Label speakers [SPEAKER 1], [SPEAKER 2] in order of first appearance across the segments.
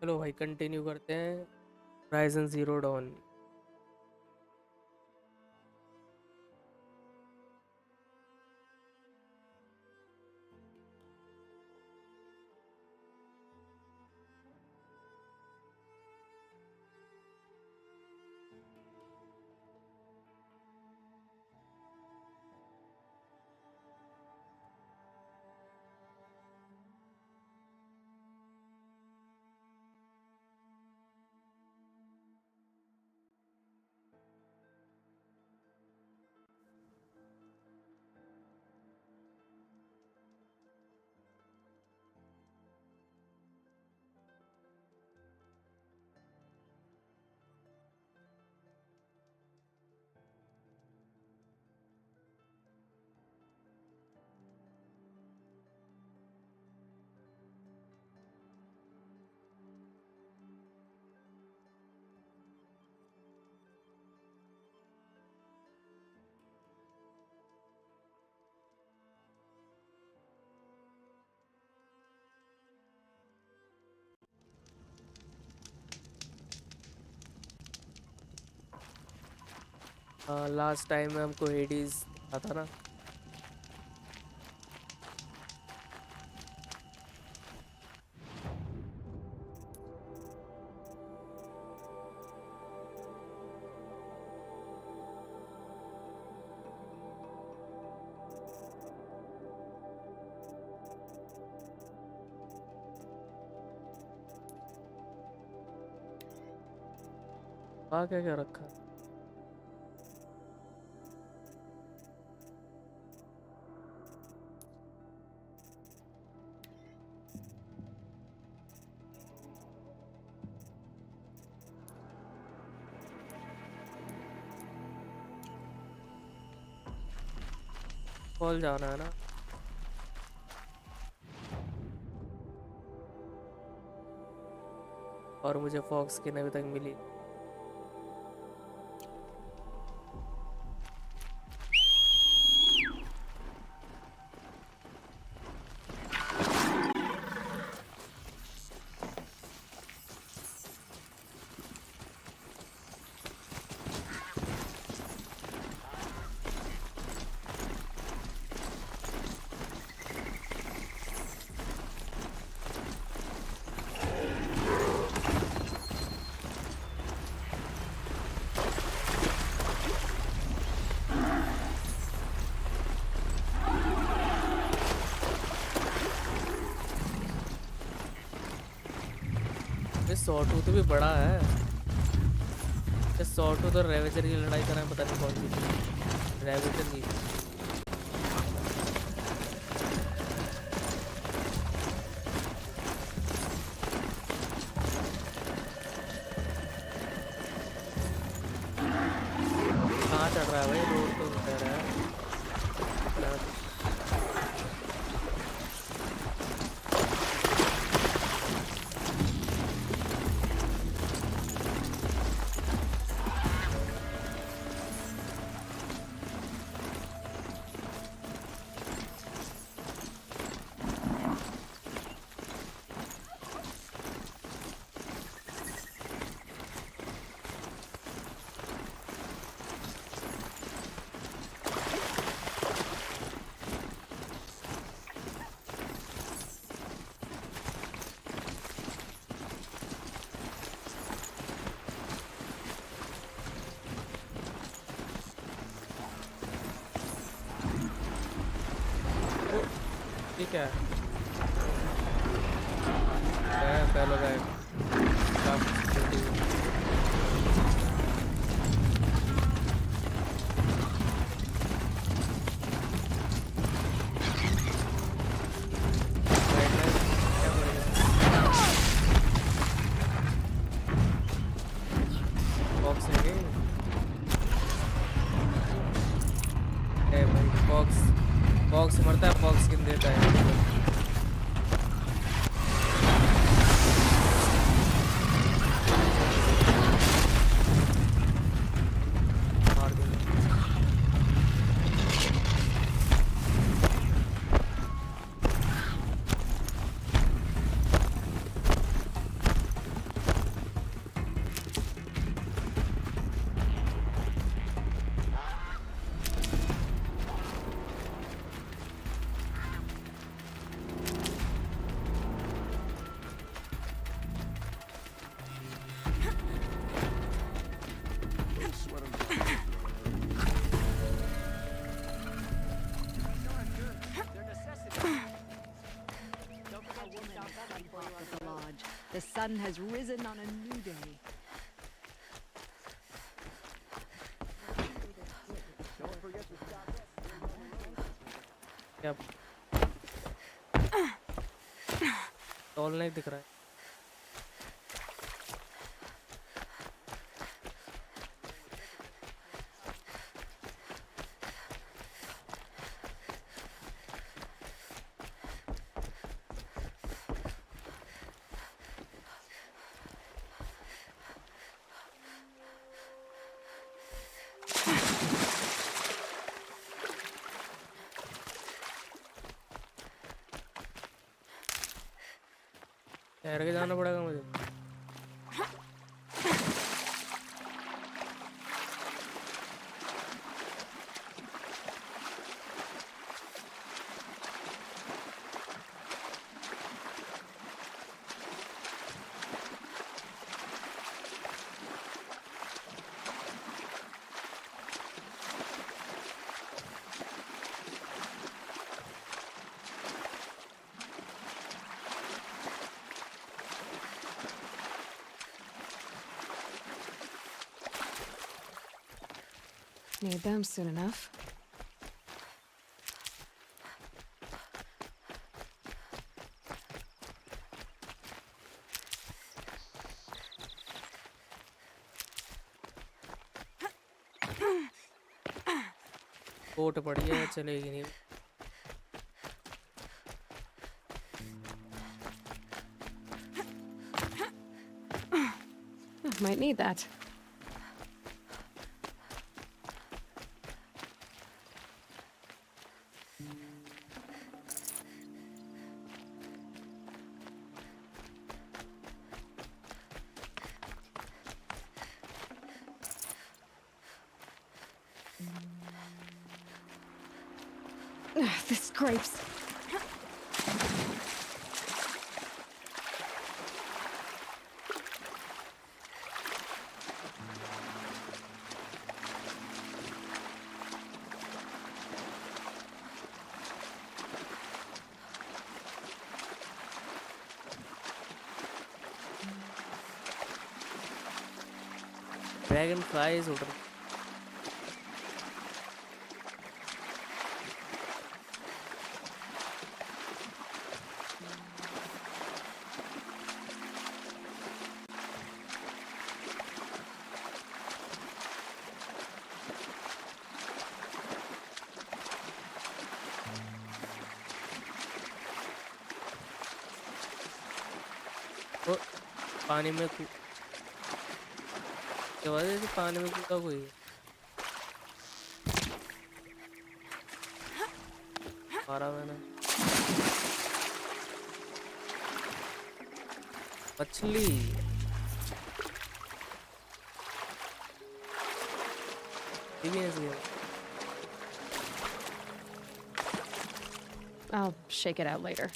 [SPEAKER 1] चलो भाई कंटिन्यू करते हैं। Horizon Zero Dawn. हाँ, लास्ट टाइम में हमको हेडीज दिखा था ना। क्या क्या रखा। कॉल जाना है ना। और मुझे फॉक्स की अभी तक मिली। ये सॉटूथ भी बड़ा है। ये सॉटूथ और रेवेजर की लड़ाई कर रहे हैं, पता नहीं कौन सी। रेवेजर की। कहाँ चढ़ रहा है भाई, रोड तो कह रहा है। ठीक है। पहले गए बॉक्स है भाई। बॉक्स मरता है, बॉक्स किन देता है।
[SPEAKER 2] sun has risen on a new day.
[SPEAKER 1] क्या टॉल नहीं दिख रहा है। ठहर के जाना पड़ेगा मुझे।
[SPEAKER 2] Need them soon enough.
[SPEAKER 1] Coat पड़ी है चलेगी नहीं।
[SPEAKER 2] Might need that. The scrapes.
[SPEAKER 1] Dragon flies उड़ रही। तो पानी में क्या वजह से पानी में कूदा कोई है। मारा मैंने मछली।
[SPEAKER 2] I'll shake it out later.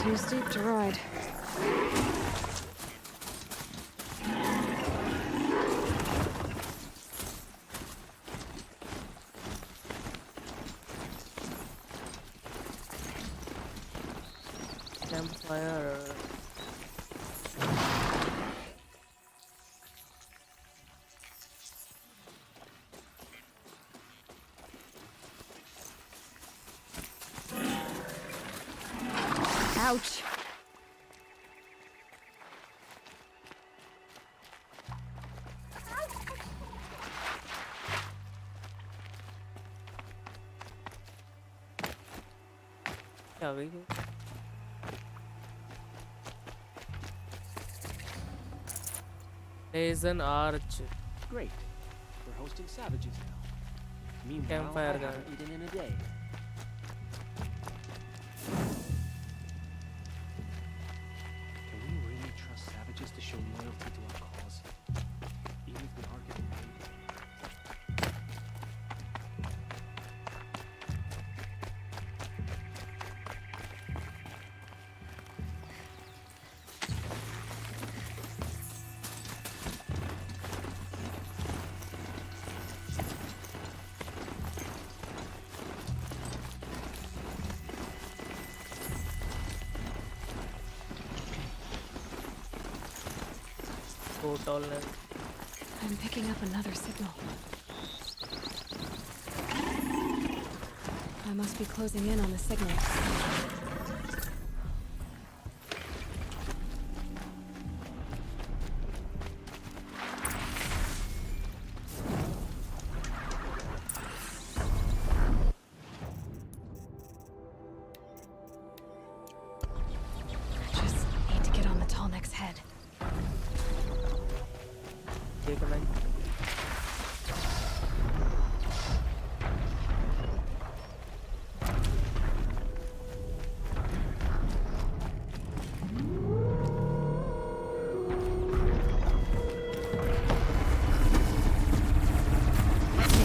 [SPEAKER 2] Too steep to ride.
[SPEAKER 1] Campfire.
[SPEAKER 2] Ouch.
[SPEAKER 1] क्या गई? There's an arch.
[SPEAKER 3] Great. We're hosting savages now.
[SPEAKER 1] Campfire का
[SPEAKER 3] eaten in a day. Can we really trust savages to show loyalty to our cause, even if we are getting paid?
[SPEAKER 1] go tallness.
[SPEAKER 2] I'm picking up another signal. I must be closing in on the signal. Just need to get on the tall neck's head.
[SPEAKER 1] Take a line.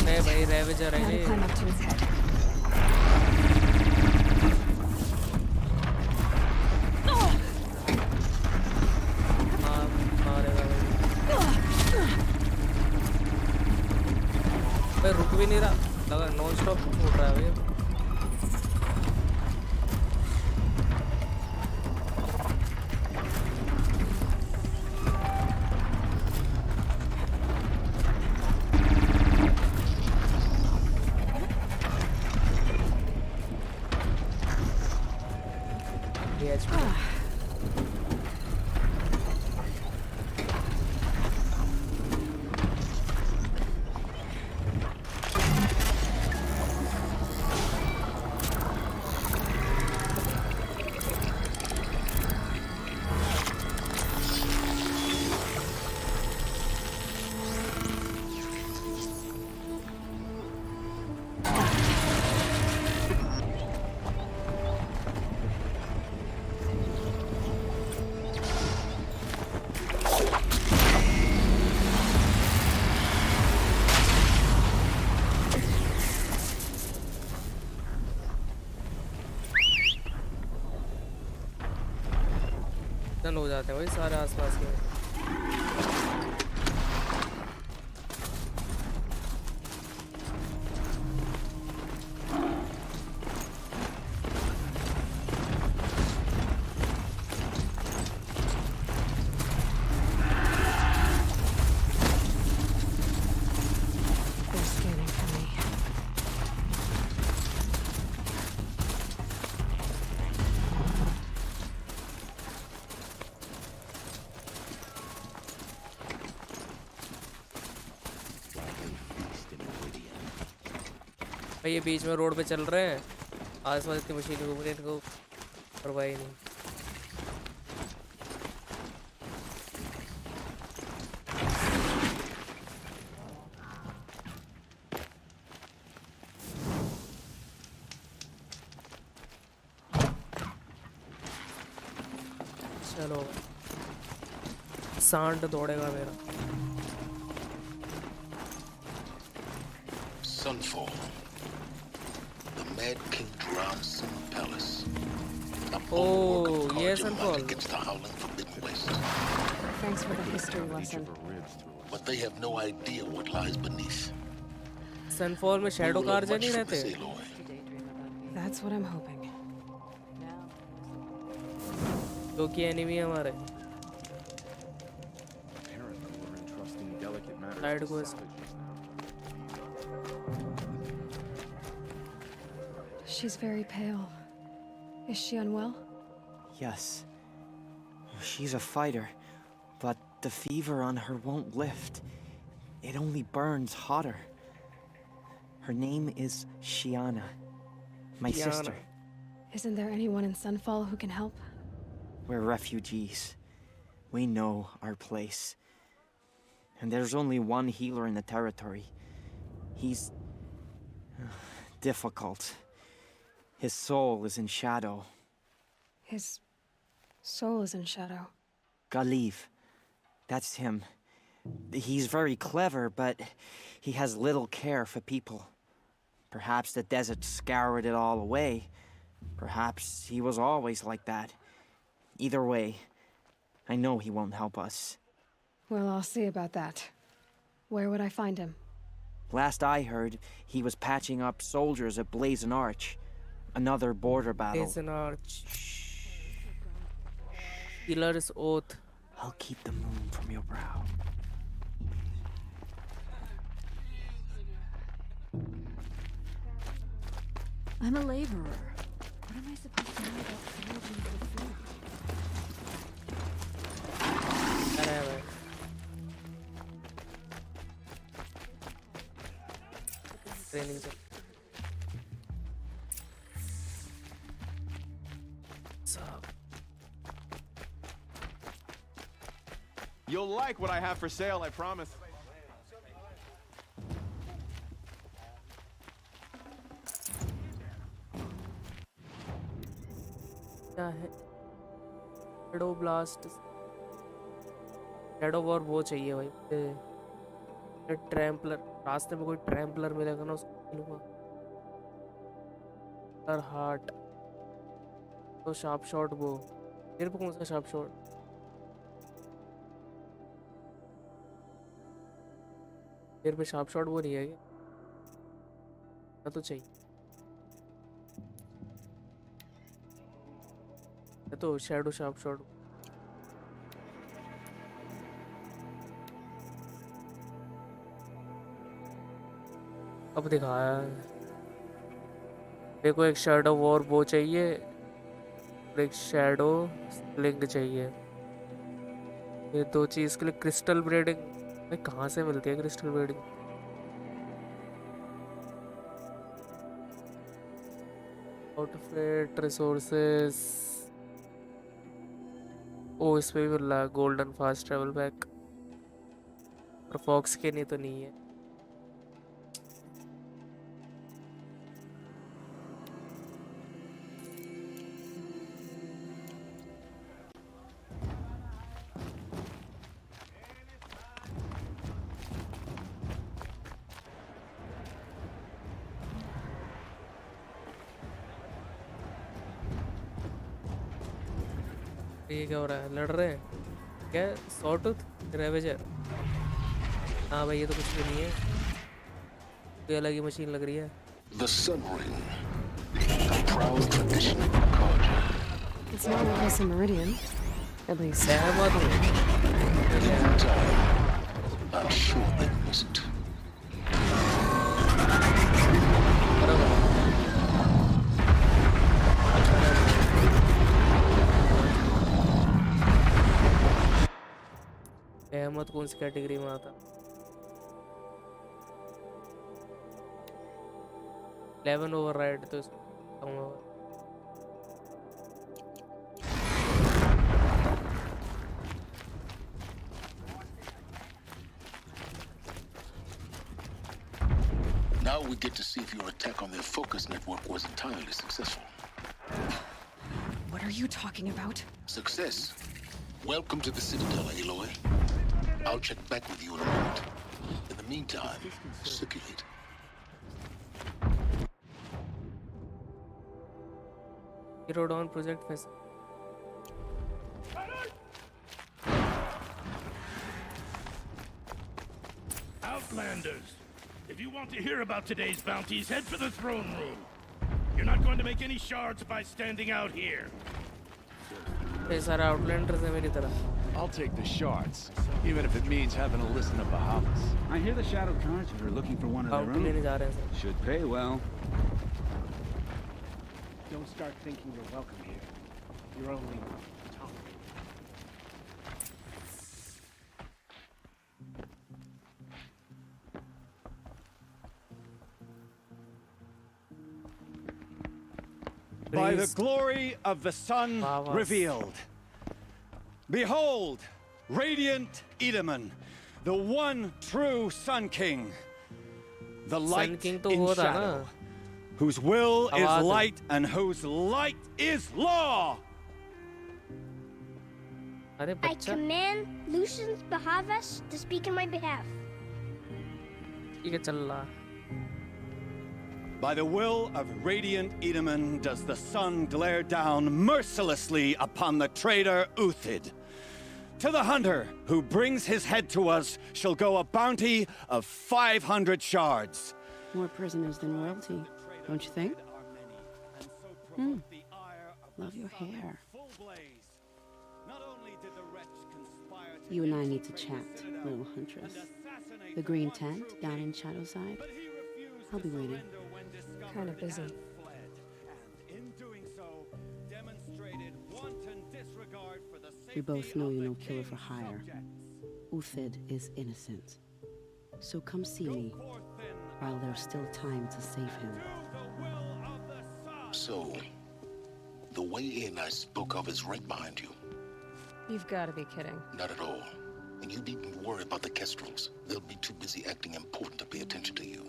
[SPEAKER 1] नहीं भाई ravager है
[SPEAKER 2] Gotta
[SPEAKER 1] ये
[SPEAKER 2] climb up to his head.
[SPEAKER 1] मारेगा भाई रुक भी नहीं रहा लगा नॉन स्टॉप उड़ रहा है भाई ये HP हो जाते हैं भाई सारे आसपास के
[SPEAKER 2] They're scanning for me.
[SPEAKER 1] भाई ये बीच में रोड पे चल रहे हैं आसपास की मशीन घूम रही है इनको परवाह ही नहीं चलो सांड दौड़ेगा मेरा
[SPEAKER 4] Sunfall. The Mad King drowns in the palace. A bulwark of
[SPEAKER 1] Oh, yes,
[SPEAKER 4] Karja
[SPEAKER 1] Sunfall.
[SPEAKER 4] light against the howling Forbidden West.
[SPEAKER 2] Thanks for the history lesson.
[SPEAKER 4] But they have no idea what lies beneath.
[SPEAKER 1] सनफॉल में shadow
[SPEAKER 4] We will learn
[SPEAKER 1] कार्जा
[SPEAKER 4] much
[SPEAKER 1] नहीं
[SPEAKER 4] from this,
[SPEAKER 1] रहते
[SPEAKER 4] Aloy.
[SPEAKER 2] That's what I'm hoping.
[SPEAKER 1] जो कि enemy हमारे
[SPEAKER 5] Apparently, we're entrusting delicate matters
[SPEAKER 1] Side
[SPEAKER 5] to
[SPEAKER 1] quest.
[SPEAKER 5] savages now.
[SPEAKER 2] She's very pale. Is she unwell?
[SPEAKER 6] Yes. She's a fighter, but the fever on her won't lift. It only burns hotter. Her name is Shiana, my
[SPEAKER 1] Shiana.
[SPEAKER 6] sister.
[SPEAKER 2] Isn't there anyone in Sunfall who can help?
[SPEAKER 6] We're refugees. We know our place. And there's only one healer in the territory. He's Difficult. His soul is in shadow.
[SPEAKER 2] His soul is in shadow.
[SPEAKER 6] Galiv. That's him. He's very clever, but he has little care for people. Perhaps the desert scoured it all away. Perhaps he was always like that. Either way, I know he won't help us.
[SPEAKER 2] Well, I'll see about that. Where would I find him?
[SPEAKER 6] Last I heard, he was patching up soldiers at Blazon Arch. Another border battle.
[SPEAKER 1] Blazon Arch. Killer's Oath.
[SPEAKER 6] I'll keep the moon from your brow.
[SPEAKER 2] I'm a laborer. What am I supposed to know about foraging for food?
[SPEAKER 1] अरे भाई training से
[SPEAKER 5] You'll like what I have for sale, I promise.
[SPEAKER 1] क्या है shadow blast shadow war वो चाहिए भाई ट्रैम्पलर रास्ते में कोई ट्रैम्पलर मिलेगा ना उसको लूंगा और हार्ट तो शार्प शॉट वो मेरे पे कौन सा शार्प शॉट मेरे पे शार्प शॉट वो नहीं है क्या तो चाहिए तो शैडो शार्प शॉट अब दिखाया मेरे को एक शैडो वॉर वो चाहिए और एक शैडो स्लिंग चाहिए ये दो चीज़ के लिए क्रिस्टल ब्रीडिंग भाई कहाँ से मिलती है क्रिस्टल ब्रीडिंग आउटफिट रिसोर्सेस ओ इस पे भी मिल रहा है गोल्डन फास्ट ट्रैवल बैक और फॉक्स के नहीं तो नहीं है ये क्या हो रहा है लड़ रहे हैं क्या सॉटूथ रेवेजर हाँ भाई ये तो कुछ भी नहीं है कोई अलग ही मशीन लग रही है
[SPEAKER 4] The Sun Ring, a proud tradition of Carja.
[SPEAKER 2] It's not always a meridian. At least.
[SPEAKER 1] सहमत हूँ
[SPEAKER 4] In time, I'm sure they must.
[SPEAKER 1] बराबर अहमद कौन सी कैटेगरी में आता 11 ओवरराइड तो इसमें
[SPEAKER 4] Now we get to see if your attack on their focus network was entirely successful.
[SPEAKER 2] What are you talking about?
[SPEAKER 4] Success. Welcome to the Citadel, Aloy. I'll check back with you in a moment. In the meantime, circulate.
[SPEAKER 1] Zerodawn project phase.
[SPEAKER 7] Outlanders, if you want to hear about today's bounties, head for the throne room. You're not going to make any shards by standing out here.
[SPEAKER 1] ये सारे आउटलैंडर्स हैं मेरी तरह
[SPEAKER 8] I'll take the shards, even if it means having to listen to Bahamas.
[SPEAKER 9] I hear the Shadow Cards are looking for one of their
[SPEAKER 1] out लेने
[SPEAKER 9] own.
[SPEAKER 1] जा रहे हैं sir
[SPEAKER 9] Should pay well.
[SPEAKER 3] Don't start thinking you're welcome here. You're only tolerated.
[SPEAKER 8] By the
[SPEAKER 1] Please.
[SPEAKER 8] glory of the sun
[SPEAKER 1] Bahamas.
[SPEAKER 8] revealed. Behold, radiant Edaman, the one true Sun King. The
[SPEAKER 1] sun
[SPEAKER 8] light
[SPEAKER 1] king तो
[SPEAKER 8] in
[SPEAKER 1] वो था ना,
[SPEAKER 8] shadow, whose will is
[SPEAKER 1] आवाज।
[SPEAKER 8] light and whose light is law.
[SPEAKER 1] अरे
[SPEAKER 10] I
[SPEAKER 1] बच्चा
[SPEAKER 10] command Lucius Bahavas to speak in my behalf.
[SPEAKER 1] ठीक है चल रहा।
[SPEAKER 8] By the will of radiant Edaman does the sun glare down mercilessly upon the traitor Uthid. To the hunter who brings his head to us shall go a bounty of 500 shards.
[SPEAKER 11] More prisoners than royalty, don't you think? Love your hair. You and I need to chat, little huntress. The green tent down in Shadowside. I'll be waiting.
[SPEAKER 12] Kind of busy.
[SPEAKER 11] We both know you're no killer for hire. Uthid is innocent. So come see me while there's still time to save him.
[SPEAKER 4] So, the way in I spoke of is right behind you.
[SPEAKER 12] You've got to be kidding.
[SPEAKER 4] Not at all. And you needn't worry about the Kestrels. They'll be too busy acting important to pay attention to you.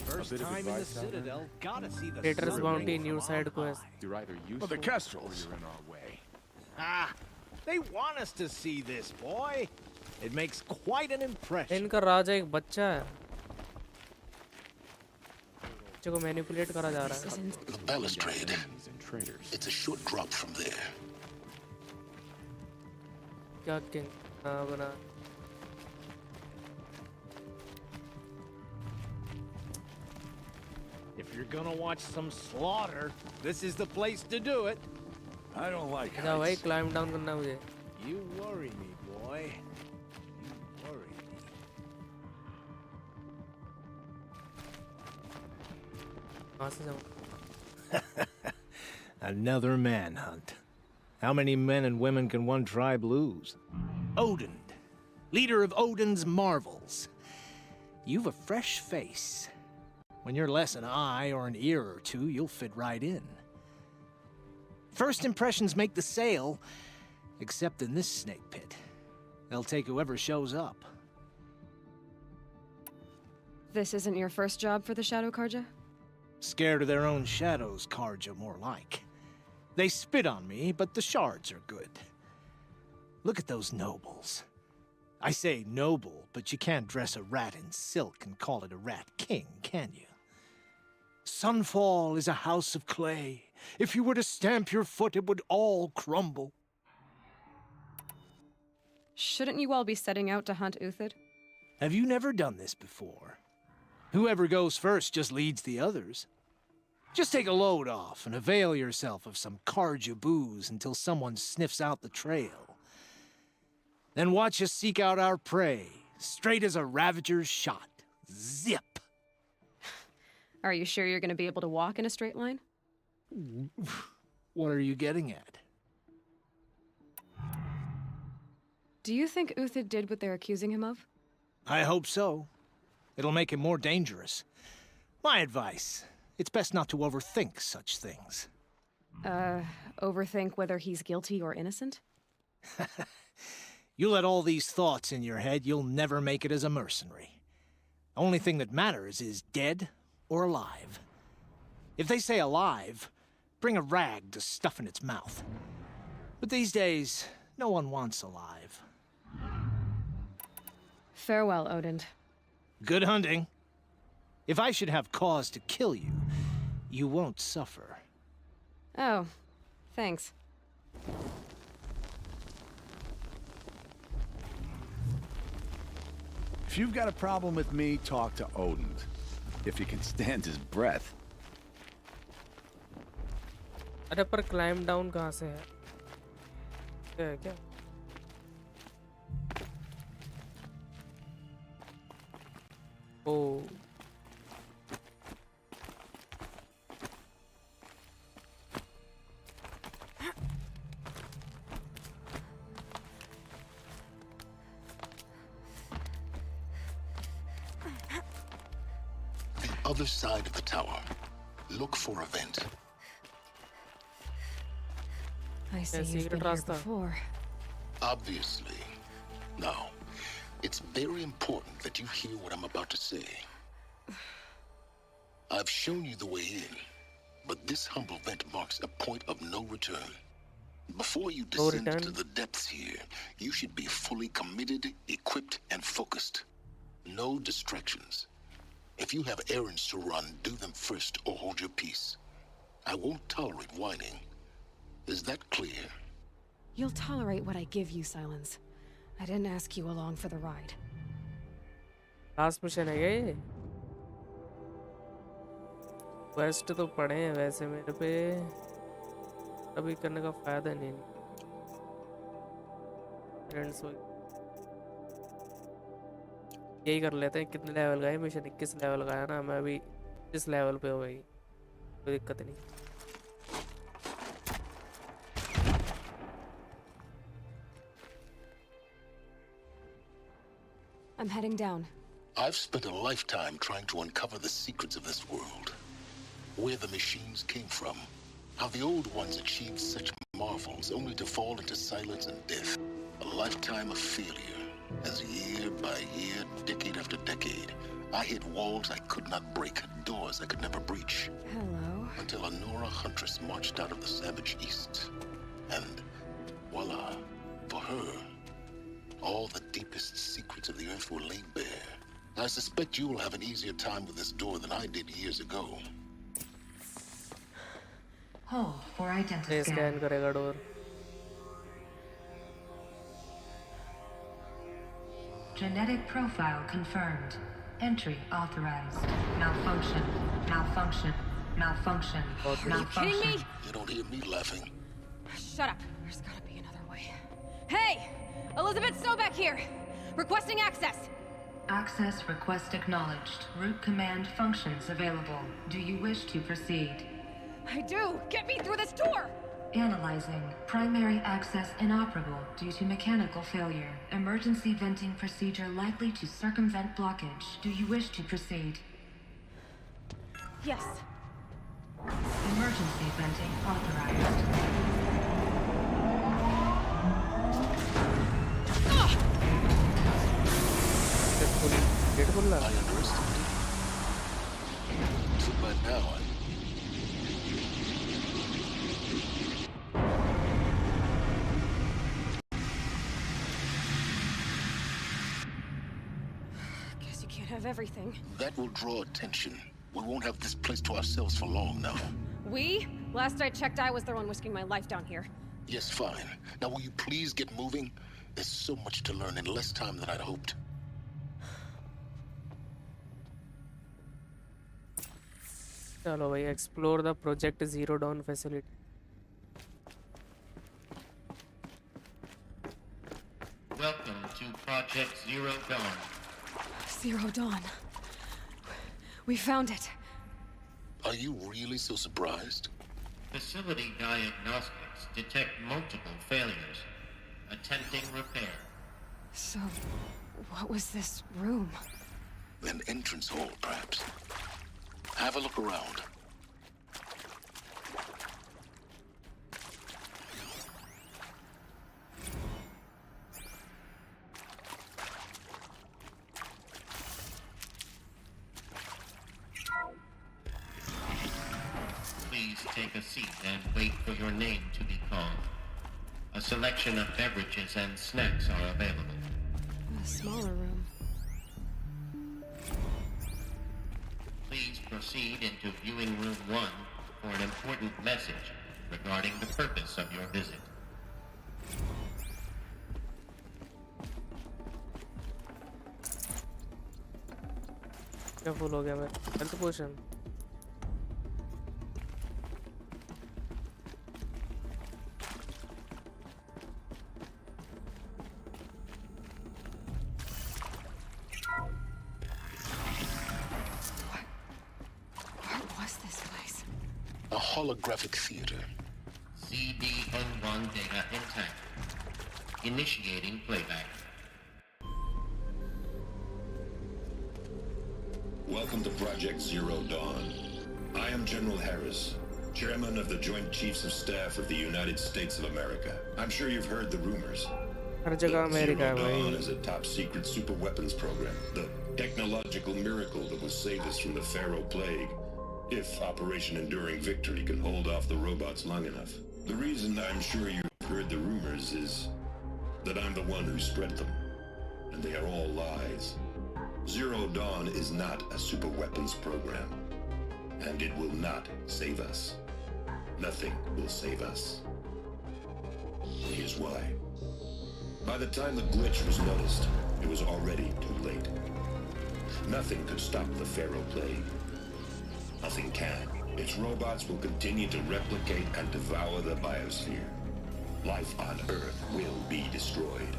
[SPEAKER 3] First time in the Citadel, gotta see the
[SPEAKER 1] Traitor's
[SPEAKER 3] sun
[SPEAKER 1] bounty
[SPEAKER 3] ring
[SPEAKER 1] new
[SPEAKER 3] from
[SPEAKER 1] side
[SPEAKER 3] on
[SPEAKER 1] quest.
[SPEAKER 3] high.
[SPEAKER 5] You're either
[SPEAKER 8] Well,
[SPEAKER 5] useful
[SPEAKER 8] the Kestrels.
[SPEAKER 5] or you're in our way.
[SPEAKER 3] Ah, they want us to see this, boy. It makes quite an impression.
[SPEAKER 1] इनका राजा एक बच्चा है, बच्चे को manipulate करा जा रहा है।
[SPEAKER 4] The balustrade.
[SPEAKER 5] Enemies and traitors.
[SPEAKER 4] It's a short drop from there.
[SPEAKER 1] क्या किंग बना?
[SPEAKER 3] If you're gonna watch some slaughter, this is the place to do it.
[SPEAKER 8] I don't like
[SPEAKER 1] जा भाई
[SPEAKER 8] heights.
[SPEAKER 1] क्लाइम डाउन करना मुझे।
[SPEAKER 3] You worry me, boy. You worry me.
[SPEAKER 1] कहाँ से जाऊँ?
[SPEAKER 3] Another manhunt. How many men and women can one tribe lose? Odin, leader of Odin's marvels. You've a fresh face. When you're less an eye or an ear or two, you'll fit right in. First impressions make the sale, except in this snake pit. They'll take whoever shows up.
[SPEAKER 12] This isn't your first job for the Shadow Karja?
[SPEAKER 3] Scared of their own shadows, Karja, more like. They spit on me, but the shards are good. Look at those nobles. I say noble, but you can't dress a rat in silk and call it a rat king, can you? Sunfall is a house of clay. If you were to stamp your foot, it would all crumble.
[SPEAKER 12] Shouldn't you all be setting out to hunt Uthid?
[SPEAKER 3] Have you never done this before? Whoever goes first just leads the others. Just take a load off and avail yourself of some Karja booze until someone sniffs out the trail. Then watch us seek out our prey, straight as a ravager's shot. Zip!
[SPEAKER 12] Are you sure you're going to be able to walk in a straight line?
[SPEAKER 3] What are you getting at?
[SPEAKER 12] Do you think Uthid did what they're accusing him of?
[SPEAKER 3] I hope so. It'll make him more dangerous. My advice, it's best not to overthink such things.
[SPEAKER 12] Overthink whether he's guilty or innocent?
[SPEAKER 3] You let all these thoughts in your head, you'll never make it as a mercenary. Only thing that matters is dead or alive. If they say alive, bring a rag to stuff in its mouth. But these days, no one wants alive.
[SPEAKER 12] Farewell, Odin.
[SPEAKER 3] Good hunting. If I should have cause to kill you, you won't suffer.
[SPEAKER 12] Oh, thanks.
[SPEAKER 8] If you've got a problem with me, talk to Odin. If he can stand his breath.
[SPEAKER 1] अरे पर climb down कहाँ से है? क्या? ओ
[SPEAKER 4] The other side of the tower. Look for a vent.
[SPEAKER 12] I see
[SPEAKER 1] Yeah,
[SPEAKER 12] you've
[SPEAKER 1] secret
[SPEAKER 12] been here
[SPEAKER 1] rasta.
[SPEAKER 12] before.
[SPEAKER 4] Obviously. Now, it's very important that you hear what I'm about to say. I've shown you the way in, but this humble vent marks a point of no return. Before you descend to the depths here, you should be fully committed, equipped, and focused. No distractions. If you have errands to run, do them first or hold your peace. I won't tolerate whining. Is that clear?
[SPEAKER 12] You'll tolerate what I give you, Silence. I didn't ask you along for the ride.
[SPEAKER 1] Last mission है क्या ये? Quest तो पड़े हैं वैसे मेरे पे, अभी करने का फायदा नहीं। फ्रेंड्स यही कर लेते हैं। कितने लेवल का है मिशन? 21 लेवल का है ना, मैं अभी इस लेवल पे हो गई, कोई दिक्कत नहीं।
[SPEAKER 12] I'm heading down.
[SPEAKER 4] I've spent a lifetime trying to uncover the secrets of this world. Where the machines came from. How the old ones achieved such marvels only to fall into silence and death. A lifetime of failure. As year by year, decade after decade, I hit walls I could not break, doors I could never breach.
[SPEAKER 12] Hello.
[SPEAKER 4] Until a Nora huntress marched out of the savage east. And voila, for her, all the deepest secrets of the earth were laid bare. I suspect you will have an easier time with this door than I did years ago.
[SPEAKER 13] Hold for identity scan.
[SPEAKER 1] Scan करेगा door.
[SPEAKER 13] Genetic profile confirmed. Entry authorized. Malfunction. Malfunction. Malfunction. Malfunction.
[SPEAKER 12] Are you kidding me?
[SPEAKER 4] You don't hear me laughing.
[SPEAKER 12] Shut up. There's gotta be another way. Hey! Elizabeth Sobeck here! Requesting access!
[SPEAKER 13] Access request acknowledged. Root command functions available. Do you wish to proceed?
[SPEAKER 12] I do! Get me through this door!
[SPEAKER 13] Analyzing. Primary access inoperable due to mechanical failure. Emergency venting procedure likely to circumvent blockage. Do you wish to proceed?
[SPEAKER 12] Yes.
[SPEAKER 13] Emergency venting authorized.
[SPEAKER 4] I underestimated. So by now,
[SPEAKER 12] Guess you can't have everything.
[SPEAKER 4] That will draw attention. We won't have this place to ourselves for long now.
[SPEAKER 12] We? Last I checked, I was the one risking my life down here.
[SPEAKER 4] Yes, fine. Now will you please get moving? There's so much to learn in less time than I'd hoped.
[SPEAKER 1] चलो भाई, explore the Project Zero Dawn facility.
[SPEAKER 14] Welcome to Project Zero Dawn.
[SPEAKER 12] Zero Dawn. We found it.
[SPEAKER 4] Are you really so surprised?
[SPEAKER 14] Facility diagnostics detect multiple failures. Attempting repair.
[SPEAKER 12] So, what was this room?
[SPEAKER 4] An entrance hall, perhaps. Have a look around.
[SPEAKER 14] Please take a seat and wait for your name to be called. A selection of beverages and snacks are available.
[SPEAKER 12] A smaller room.
[SPEAKER 14] Please proceed into viewing room 1 for an important message regarding the purpose of your visit.
[SPEAKER 1] क्या full हो गया मैं? Health potion.
[SPEAKER 4] A holographic theater.
[SPEAKER 14] CDN1 data intact. Initiating playback.
[SPEAKER 15] Welcome to Project Zero Dawn. I am General Harris, Chairman of the Joint Chiefs of Staff of the United States of America. I'm sure you've heard the rumors.
[SPEAKER 1] हर जगह America है
[SPEAKER 15] Zero Dawn
[SPEAKER 1] भाई.
[SPEAKER 15] is a top-secret super weapons program. The technological miracle that will save us from the Pharaoh Plague, if Operation Enduring Victory can hold off the robots long enough. The reason I'm sure you've heard the rumors is that I'm the one who spread them, and they are all lies. Zero Dawn is not a super weapons program, and it will not save us. Nothing will save us. Here's why. By the time the glitch was noticed, it was already too late. Nothing could stop the Pharaoh Plague. Nothing can. Its robots will continue to replicate and devour the biosphere. Life on Earth will be destroyed.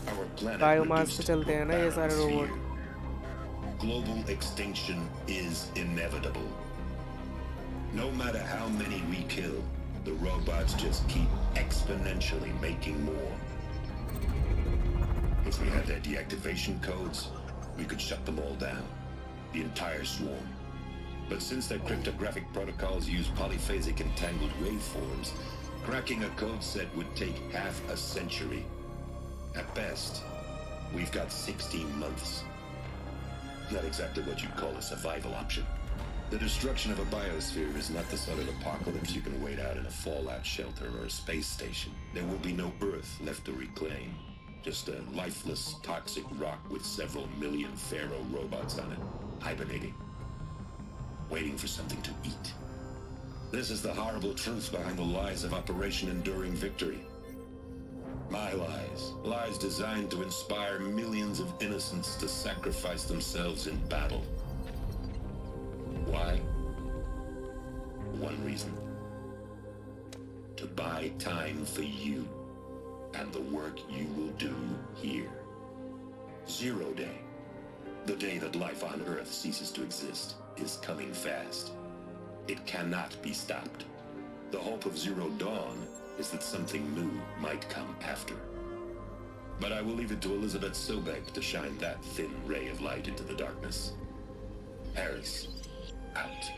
[SPEAKER 15] Our planet
[SPEAKER 1] biomass पे
[SPEAKER 15] reduced
[SPEAKER 1] चलते हैं ना ये
[SPEAKER 15] to a
[SPEAKER 1] सारे
[SPEAKER 15] barren
[SPEAKER 1] robot.
[SPEAKER 15] sphere. Global extinction is inevitable. No matter how many we kill, the robots just keep exponentially making more. If we had their deactivation codes, we could shut them all down. The entire swarm. But since their cryptographic protocols use polyphasic entangled waveforms, cracking a code set would take half a century. At best, we've got 16 months. Not exactly what you'd call a survival option. The destruction of a biosphere is not the sort of apocalypse you can wait out in a fallout shelter or a space station. There will be no Earth left to reclaim. Just a lifeless, toxic rock with several million Pharaoh robots on it, hibernating, waiting for something to eat. This is the horrible truth behind the lies of Operation Enduring Victory. My lies. Lies designed to inspire millions of innocents to sacrifice themselves in battle. Why? One reason. To buy time for you and the work you will do here. Zero Day, the day that life on Earth ceases to exist, is coming fast. It cannot be stopped. The hope of Zero Dawn is that something new might come after. But I will leave it to Elizabeth Sobek to shine that thin ray of light into the darkness. Harris, out.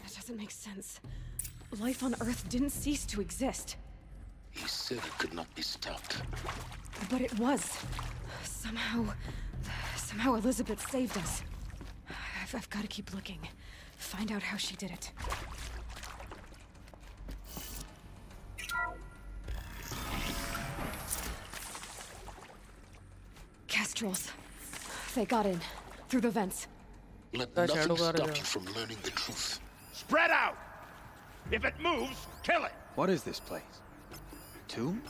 [SPEAKER 12] That doesn't make sense. Life on Earth didn't cease to exist.
[SPEAKER 4] He said it could not be stopped.
[SPEAKER 12] But it was. Somehow Elizabeth saved us. I've got to keep looking. Find out how she did it. Kestrels. They got in. Through the vents.
[SPEAKER 4] Let nothing stop you from learning the truth.
[SPEAKER 7] Spread out! If it moves, kill it!
[SPEAKER 3] What is this place? A tomb?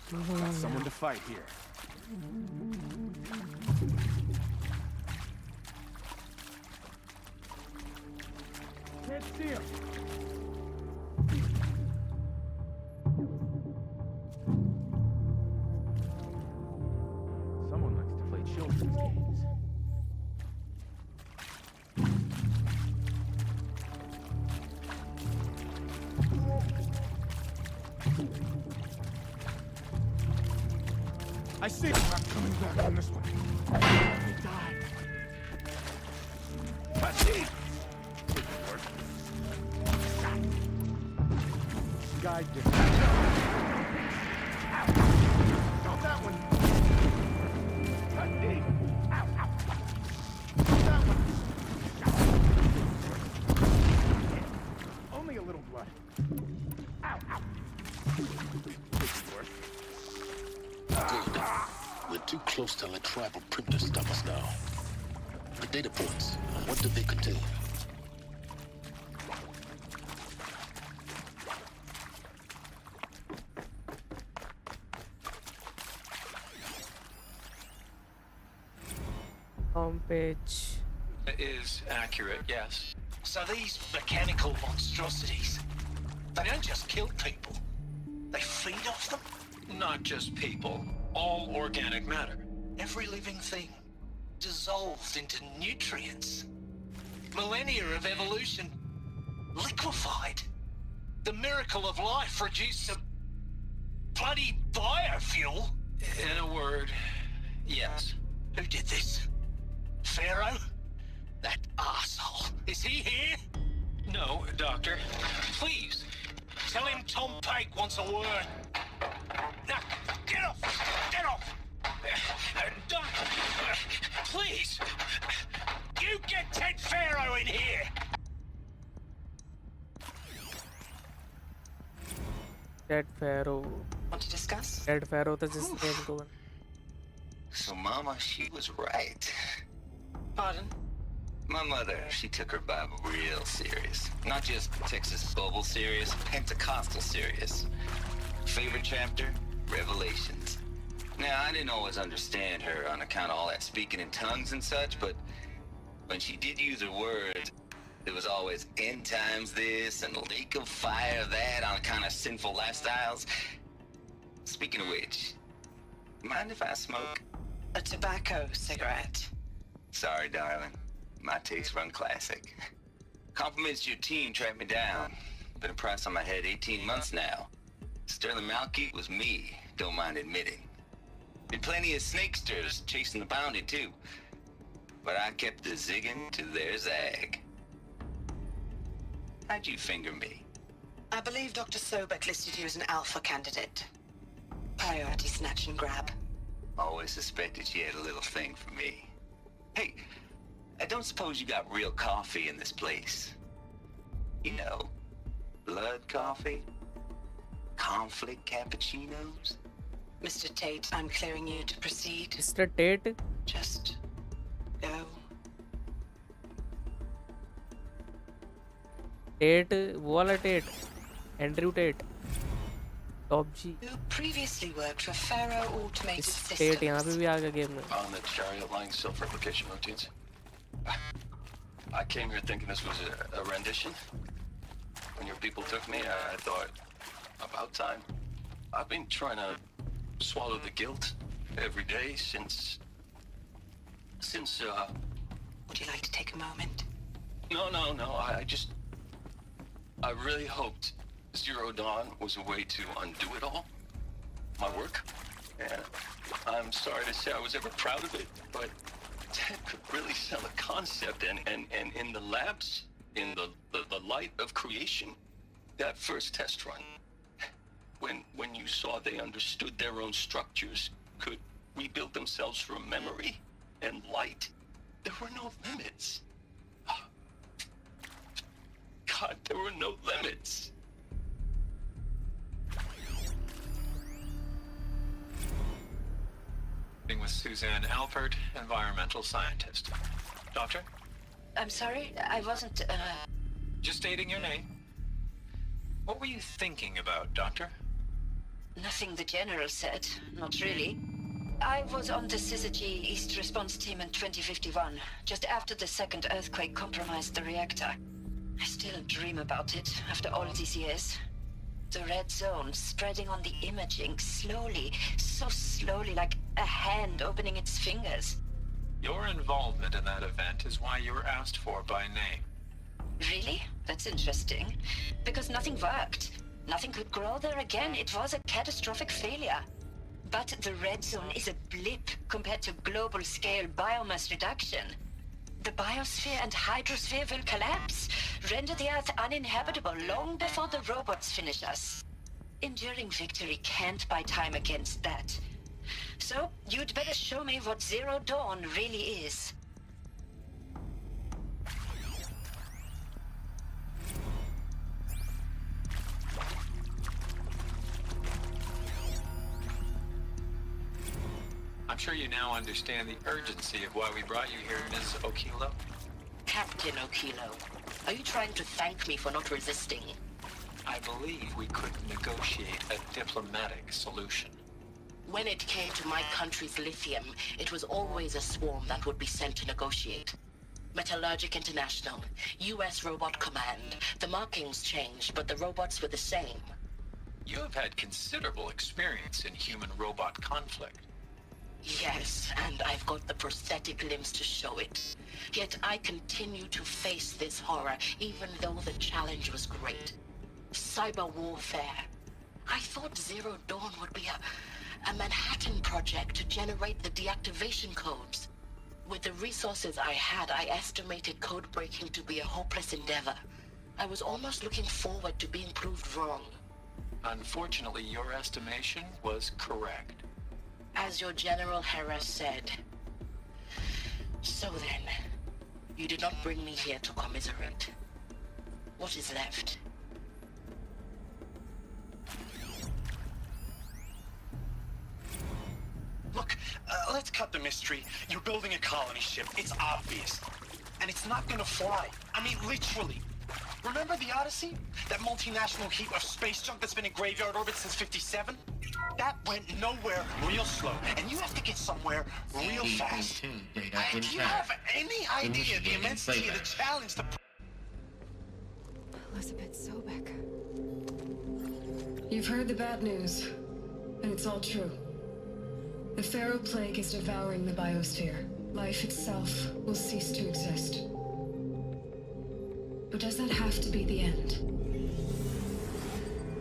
[SPEAKER 5] Got someone to fight here. Can't see him. Someone likes to play children's games. I see. I'm not coming back on this one. Let me die. Pussy! Guy did. Ow! Got that one. Pussy! Ow! Ow! Got that one. Only a little blood. Ow! Ow!
[SPEAKER 4] Good. We're too close to let tribal printers stop us now. The data points, what do they contain?
[SPEAKER 1] Home page.
[SPEAKER 16] Is accurate, yes. So these mechanical monstrosities, they don't just kill people. They feed off them? Not just people. All organic matter. Every living thing. Dissolved into nutrients. Millennia of evolution. Liquefied. The miracle of life reduced to bloody biofuel. In a word, yes. Who did this? Pharaoh? That arsehole. Is he here? No, Doctor. Please. Tell him Tom Pike wants a word. Now, get off! Get off! Doctor, please! You get Ted Pharaoh in here!
[SPEAKER 1] Ted Pharaoh.
[SPEAKER 17] Want to discuss?
[SPEAKER 1] Ted Pharaoh था जिसने इनको
[SPEAKER 18] So, Mama, she was right.
[SPEAKER 17] Pardon?
[SPEAKER 18] My mother, she took her Bible real serious. Not just Texas Bible serious, Pentecostal serious. Favorite chapter? Revelations. Now, I didn't always understand her on account of all that speaking in tongues and such, but when she did use her words, it was always end times this and lake of fire that on account of sinful lifestyles. Speaking of which, mind if I smoke?
[SPEAKER 17] A tobacco cigarette.
[SPEAKER 18] Sorry, darling. My tastes run classic. Compliments to your team tracked me down. Been a price on my head 18 months now. Sterling Malkeet was me, don't mind admitting. Been plenty of snakesters chasing the bounty, too. But I kept the zigging to their zag. How'd you finger me?
[SPEAKER 17] I believe Dr. Sobek listed you as an alpha candidate. Priority snatch and grab.
[SPEAKER 18] Always suspected she had a little thing for me. Hey, I don't suppose you got real coffee in this place. You know, blood coffee? Conflict cappuccinos?
[SPEAKER 17] Mr. Tate, I'm clearing you to proceed.
[SPEAKER 1] Mr. Tate?
[SPEAKER 17] Just go.
[SPEAKER 1] Tate, वो वाला Tate. Andrew Tate. Top G.
[SPEAKER 17] You previously worked for Pharaoh Automated Systems.
[SPEAKER 1] Tate यहाँ पे भी आ गया game में.
[SPEAKER 16] On the chariot line self-replication routines. I came here thinking this was a rendition. When your people took me, I thought, about time. I've been trying to swallow the guilt every day since.
[SPEAKER 17] Would you like to take a moment?
[SPEAKER 16] No. I really hoped Zero Dawn was a way to undo it all. My work. And I'm sorry to say I was ever proud of it, but Ted could really sell a concept, and in the labs, in the light of creation, that first test run, when you saw they understood their own structures, could rebuild themselves from memory and light, there were no limits. God, there were no limits. With Suzanne Alpert, environmental scientist. Doctor?
[SPEAKER 17] I'm sorry, I wasn't,
[SPEAKER 16] Just stating your name. What were you thinking about, Doctor?
[SPEAKER 17] Nothing the General said, not really. I was on the Syzygy East Response Team in 2051, just after the second earthquake compromised the reactor. I still dream about it after all these years. The red zone spreading on the imaging, slowly, so slowly, like a hand opening its fingers.
[SPEAKER 16] Your involvement in that event is why you were asked for by name.
[SPEAKER 17] Really? That's interesting. Because nothing worked. Nothing could grow there again. It was a catastrophic failure. But the red zone is a blip compared to global-scale biomass reduction. The biosphere and hydrosphere will collapse, render the Earth uninhabitable long before the robots finish us. Enduring victory can't buy time against that. So, you'd better show me what Zero Dawn really is.
[SPEAKER 16] I'm sure you now understand the urgency of why we brought you here, Ms. Okilo.
[SPEAKER 19] Captain Okilo, are you trying to thank me for not resisting?
[SPEAKER 16] I believe we could negotiate a diplomatic solution.
[SPEAKER 19] When it came to my country's lithium, it was always a swarm that would be sent to negotiate. Metallurgic International, U.S. Robot Command. The markings changed, but the robots were the same.
[SPEAKER 16] You have had considerable experience in human-robot conflict.
[SPEAKER 19] Yes, and I've got the prosthetic limbs to show it. Yet I continue to face this horror, even though the challenge was great. Cyber warfare. I thought Zero Dawn would be a Manhattan project to generate the deactivation codes. With the resources I had, I estimated code breaking to be a hopeless endeavor. I was almost looking forward to being proved wrong.
[SPEAKER 16] Unfortunately, your estimation was correct.
[SPEAKER 19] As your General Hera said. So then, you did not bring me here to commiserate. What is left?
[SPEAKER 20] Look, let's cut the mystery. You're building a colony ship. It's obvious. And it's not gonna fly. I mean, literally. Remember the Odyssey? That multinational heap of space junk that's been in graveyard orbit since '57? That went nowhere real slow. And you have to get somewhere real fast. Do you have any idea the immensity of the challenge the...
[SPEAKER 12] Elizabeth Sobek.
[SPEAKER 21] You've heard the bad news, and it's all true. The Pharaoh Plague is devouring the biosphere. Life itself will cease to exist. But does that have to be the end?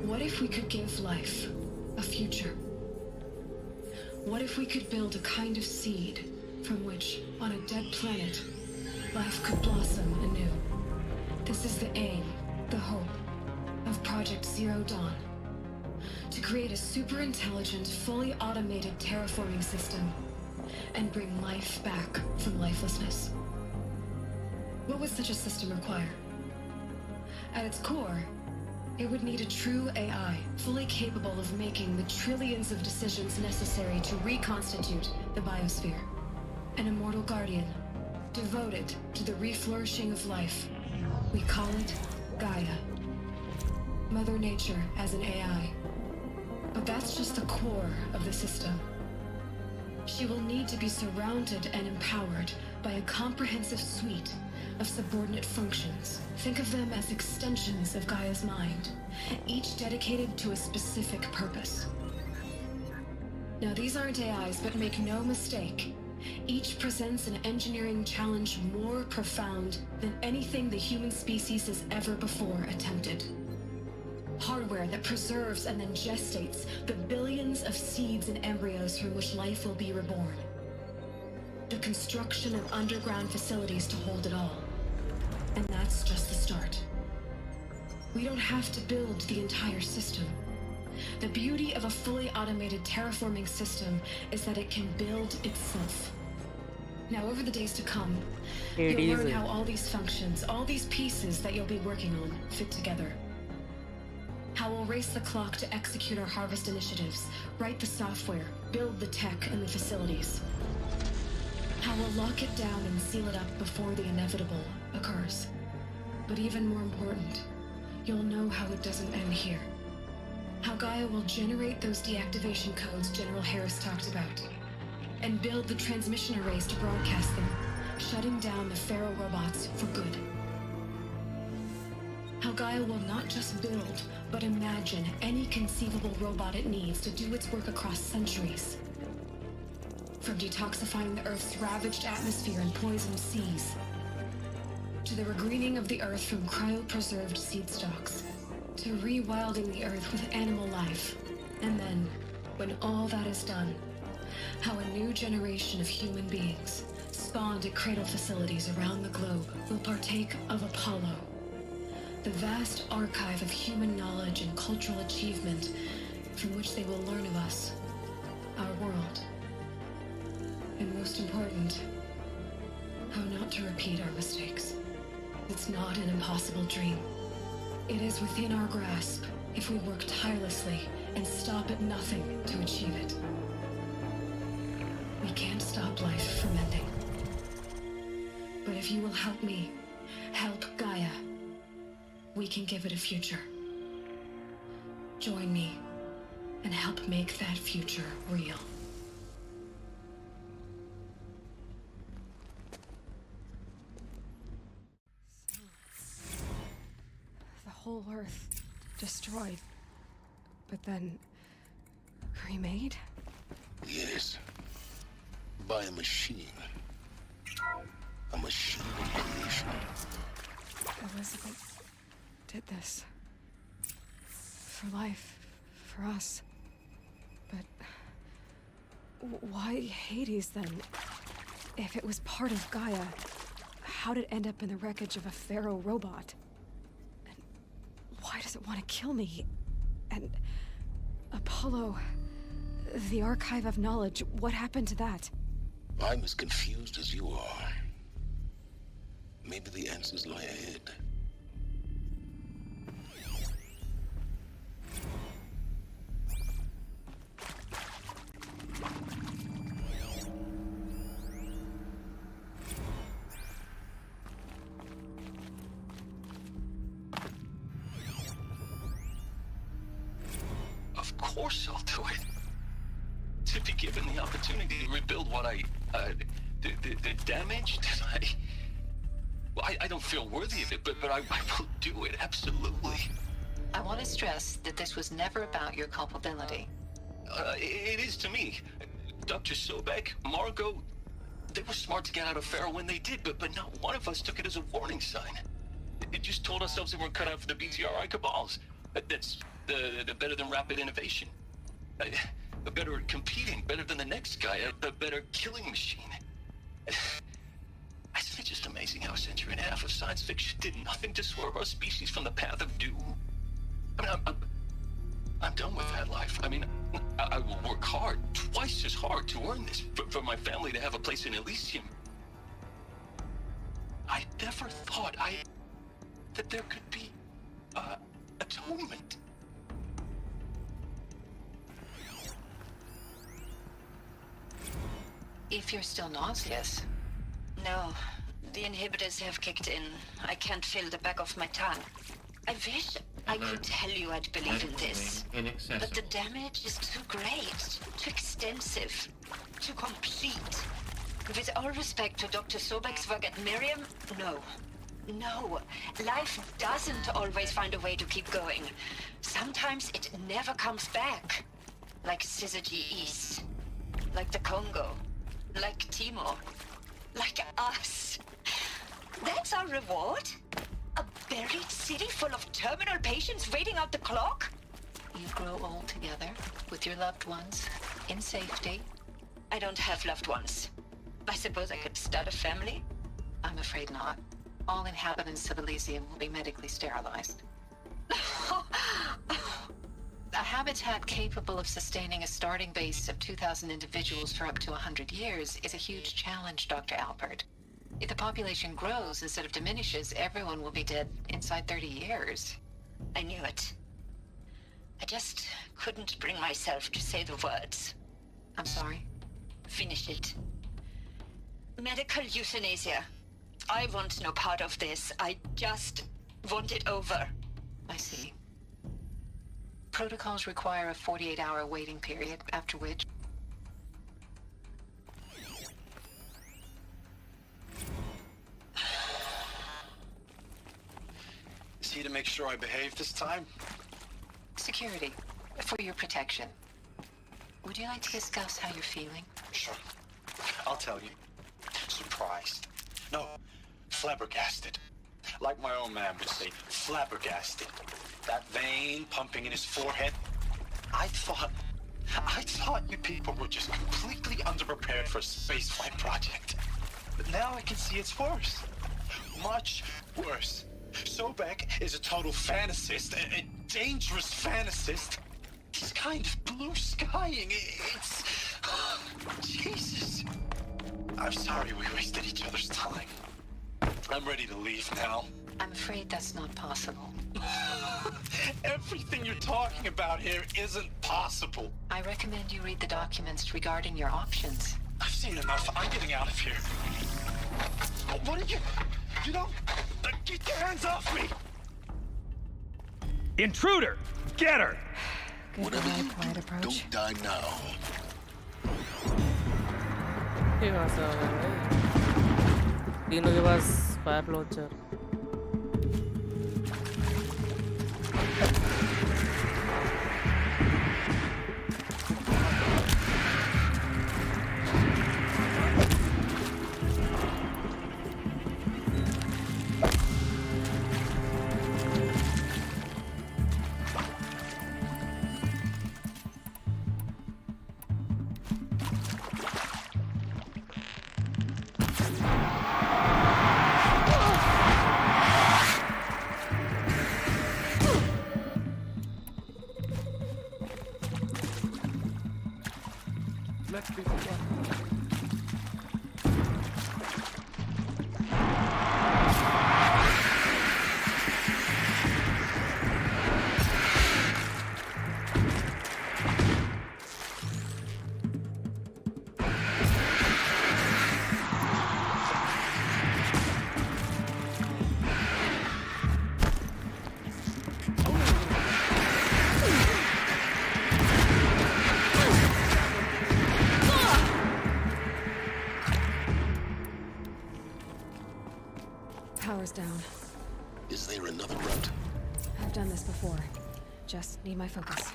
[SPEAKER 21] What if we could give life a future? What if we could build a kind of seed from which, on a dead planet, life could blossom anew? This is the aim, the hope, of Project Zero Dawn. To create a super-intelligent, fully automated terraforming system and bring life back from lifelessness. What would such a system require? At its core, it would need a true AI, fully capable of making the trillions of decisions necessary to reconstitute the biosphere. An immortal guardian, devoted to the reflourishing of life. We call it Gaia. Mother Nature as an AI. But that's just the core of the system. She will need to be surrounded and empowered by a comprehensive suite of subordinate functions. Think of them as extensions of Gaia's mind, each dedicated to a specific purpose. Now, these aren't AIs, but make no mistake, each presents an engineering challenge more profound than anything the human species has ever before attempted. Hardware that preserves and then gestates the billions of seeds and embryos from which life will be reborn. The construction of underground facilities to hold it all. And that's just the start. We don't have to build the entire system. The beauty of a fully automated terraforming system is that it can build itself. Now, over the days to come, you'll learn how all these functions, all these pieces that you'll be working on, fit together. How we'll race the clock to execute our harvest initiatives, write the software, build the tech and the facilities. How we'll lock it down and seal it up before the inevitable occurs. But even more important, you'll know how it doesn't end here. How Gaia will generate those deactivation codes General Harris talked about, and build the transmission arrays to broadcast them, shutting down the Pharaoh robots for good. How Gaia will not just build, but imagine any conceivable robot it needs to do its work across centuries. From detoxifying the Earth's ravaged atmosphere and poisoned seas, to the regreening of the Earth from cryopreserved seed stalks, to rewilding the Earth with animal life, and then When all that is done, how a new generation of human beings, spawned at cradle facilities around the globe, will partake of Apollo, the vast archive of human knowledge and cultural achievement from which they will learn of us, our world, and most important, how not to repeat our mistakes. It's not an impossible dream. It is within our grasp if we work tirelessly and stop at nothing to achieve it. We can't stop life from ending. But if you will help me, help Gaia, we can give it a future. Join me and help make that future real.
[SPEAKER 12] The whole Earth destroyed, but then remade?
[SPEAKER 4] Yes. By a machine. A machine of creation.
[SPEAKER 12] Elizabeth did this. For life, for us. But why Hades then? If it was part of Gaia, how did it end up in the wreckage of a pharaoh robot? And why does it want to kill me? And Apollo, the archive of knowledge, what happened to that?
[SPEAKER 4] I'm as confused as you are. Maybe the answers lie ahead.
[SPEAKER 16] Of course I'll do it. To be given the opportunity to rebuild what the damage that I don't feel worthy of it, but I will do it, absolutely.
[SPEAKER 17] I want to stress that this was never about your culpability.
[SPEAKER 16] It is to me. Dr. Sobek, Margot, they were smart to get out of Pharaoh when they did, but not one of us took it as a warning sign. It just told ourselves that we're cut out for the BTRI cabals. That's the better than rapid innovation. A better competing, better than the next guy, a better killing machine. Isn't it just amazing how a century and a half of science fiction did nothing to swerve our species from the path of doom? I mean, I'm done with that life. I mean, I will work hard, twice as hard to earn this, for my family to have a place in Elysium. I never thought that there could be, atonement.
[SPEAKER 17] If you're still nauseous. No, the inhibitors have kicked in. I can't feel the back of my tongue. I wish I could tell you I'd believe in this. But the damage is too great, too extensive, too complete. With all respect to Dr. Sobek's work at Miriam, no. No, life doesn't always find a way to keep going. Sometimes it never comes back. Like Syzygy East. Like the Congo. Like Timor. Like us. That's our reward? A buried city full of terminal patients waiting out the clock? You grow old together with your loved ones in safety. I don't have loved ones. I suppose I could start a family? I'm afraid not. All inhabitants of Elysium will be medically sterilized. A habitat capable of sustaining a starting base of 2,000 individuals for up to 100 years is a huge challenge, Dr. Alpert. If the population grows instead of diminishes, everyone will be dead inside 30 years. I knew it. I just couldn't bring myself to say the words. I'm sorry? Finish it. Medical euthanasia. I want no part of this. I just want it over. I see. Protocols require a 48-hour waiting period, after which...
[SPEAKER 20] Is he to make sure I behave this time?
[SPEAKER 17] Security. For your protection. Would you like to discuss how you're feeling?
[SPEAKER 20] Sure. I'll tell you. Surprised. No, flabbergasted. Like my old man would say, flabbergasted. That vein pumping in his forehead. I thought I thought you people were just completely underprepared for a spaceflight project. But now I can see it's worse. Much worse. Sobek is a total fantasist, a dangerous fantasist. He's kind of blue skying. It's... Jesus. I'm sorry we wasted each other's time. I'm ready to leave now.
[SPEAKER 17] I'm afraid that's not possible.
[SPEAKER 20] Everything you're talking about here isn't possible.
[SPEAKER 17] I recommend you read the documents regarding your options.
[SPEAKER 20] I've seen enough. I'm getting out of here. What are you... You know... Get your hands off me!
[SPEAKER 7] Intruder! Get her!
[SPEAKER 4] Whatever you do, don't die now.
[SPEAKER 1] ये कहाँ से आ गया भाई? तीनों के पास fire launcher.
[SPEAKER 5] Let's be together.
[SPEAKER 12] Power's down.
[SPEAKER 4] Is there another route?
[SPEAKER 12] I've done this before. Just need my focus.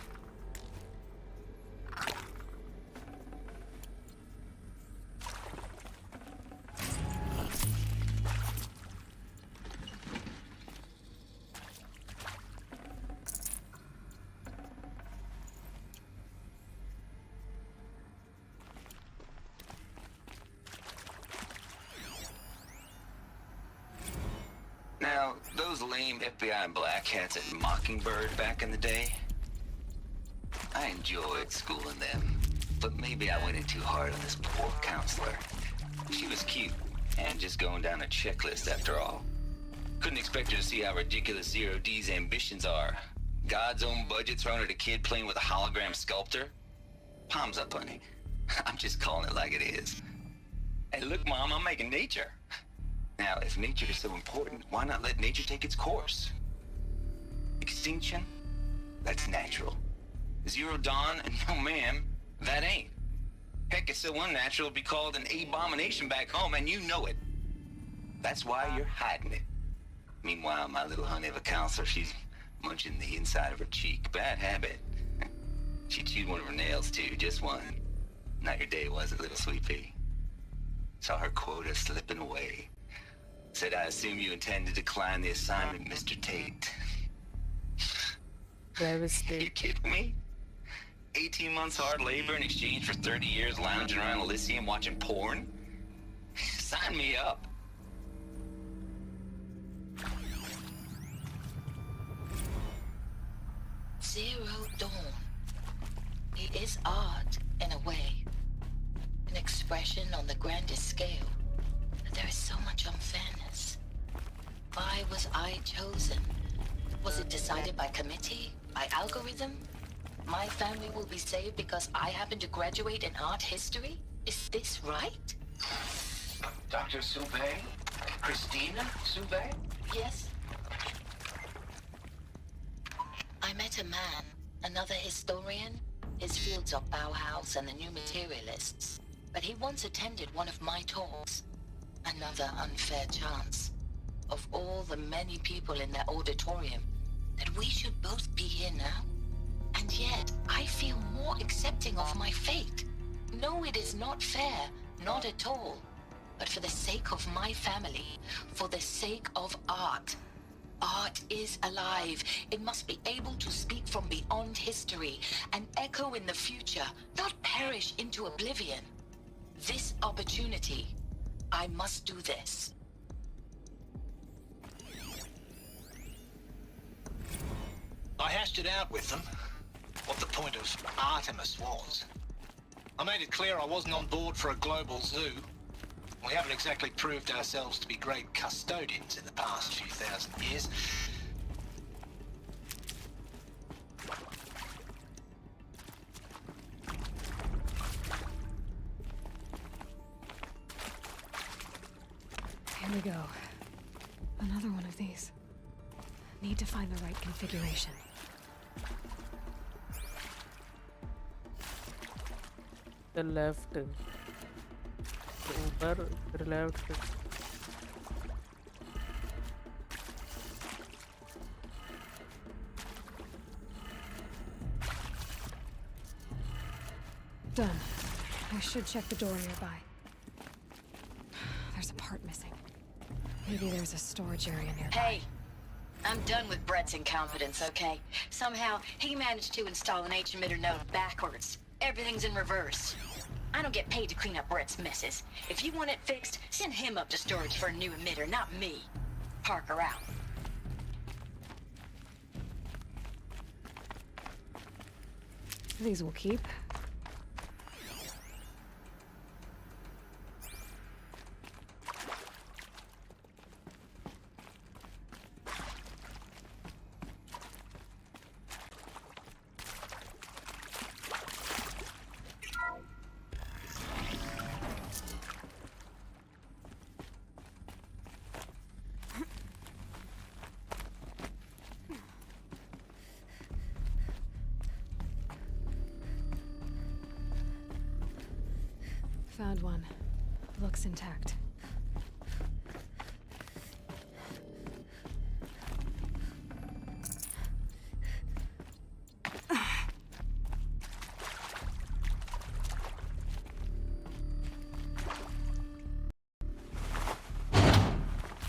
[SPEAKER 18] Now, those lame FBI black hats at Mockingbird back in the day, I enjoyed schooling them, but maybe I went in too hard on this poor counselor. She was cute, and just going down a checklist after all. Couldn't expect her to see how ridiculous Zero D's ambitions are. God's own budget thrown at a kid playing with a hologram sculptor? Palms up, honey. I'm just calling it like it is. Hey, look, Mom, I'm making nature. Now, if nature is so important, why not let nature take its course? Extinction? That's natural. Zero Dawn? No, ma'am, that ain't. Heck, it's so unnatural it'd be called an abomination back home, and you know it. That's why you're hiding it. Meanwhile, my little honey of a counselor, she's munching the inside of her cheek. Bad habit. She chewed one of her nails, too, just one. Not your day, was it, little sweet pea? Saw her quota slipping away. Said, I assume you intend to decline the assignment, Mr. Tate. You kidding me? 18 months hard labor in exchange for 30 years lounging around Elysium watching porn? Sign me up.
[SPEAKER 17] Zero Dawn. It is art, in a way. An expression on the grandest scale. But there is so much unfairness. Why was I chosen? Was it decided by committee? By algorithm? My family will be saved because I happen to graduate in art history? Is this right?
[SPEAKER 16] Dr. Soubet? Christina Soubet?
[SPEAKER 17] Yes. I met a man, another historian. His fields are Bauhaus and the New Materialists. But he once attended one of my talks. Another unfair chance. Of all the many people in that auditorium, that we should both be here now. And yet, I feel more accepting of my fate. No, it is not fair, not at all. But for the sake of my family, for the sake of art,
[SPEAKER 19] Art is alive. It must be able to speak from beyond history and echo in the future, not perish into oblivion. This opportunity, I must do this.
[SPEAKER 16] I hashed it out with them, what the point of Artemis was. I made it clear I wasn't on board for a global zoo. We haven't exactly proved ourselves to be great custodians in the past few thousand years.
[SPEAKER 12] Here we go. Another one of these. Need to find the right configuration.
[SPEAKER 1] The left. ऊपर फिर left.
[SPEAKER 12] Done. I should check the door nearby. There's a part missing. Maybe there's a storage area nearby.
[SPEAKER 17] Hey, I'm done with Brett's incompetence, okay? Somehow, he managed to install an H-emitter node backwards. Everything's in reverse. I don't get paid to clean up Brett's messes. If you want it fixed, send him up to storage for a new emitter, not me. Parker out.
[SPEAKER 12] These will keep. Found one. Looks intact.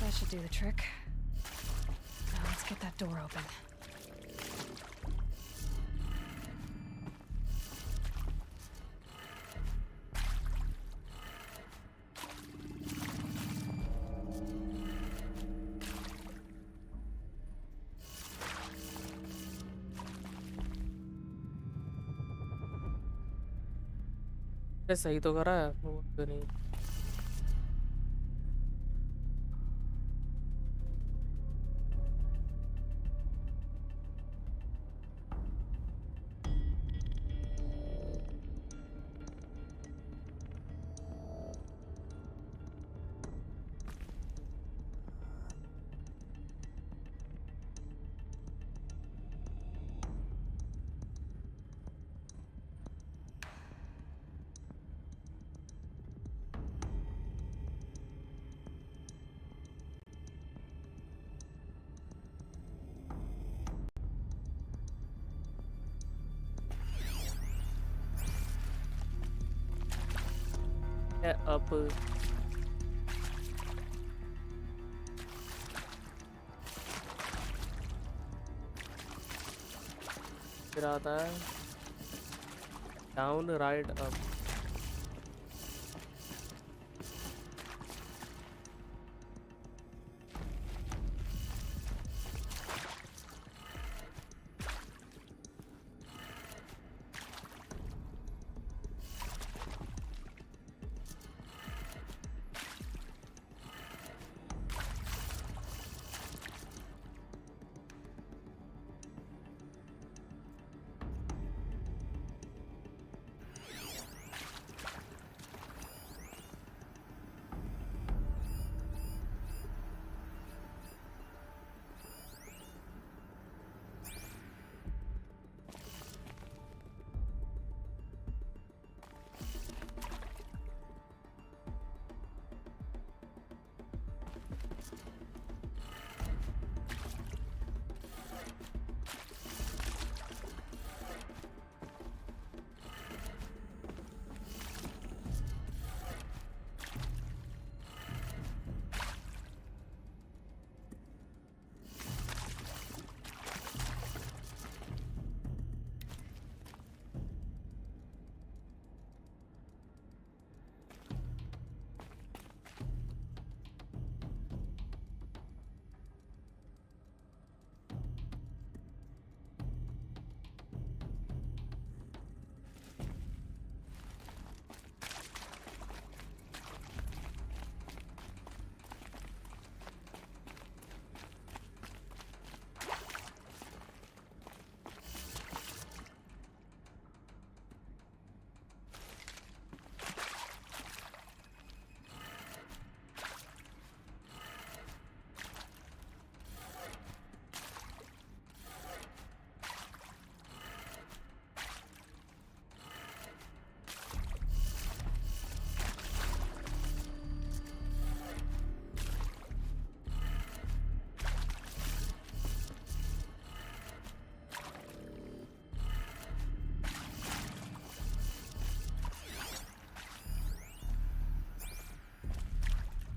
[SPEAKER 12] That should do the trick. Now let's get that door open.
[SPEAKER 1] सही तो करा है वो तो नहीं अब फिर आता है डाउन राइट अप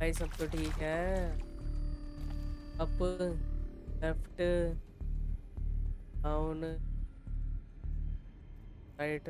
[SPEAKER 1] भाई सब तो ठीक है। Up, left, down, right.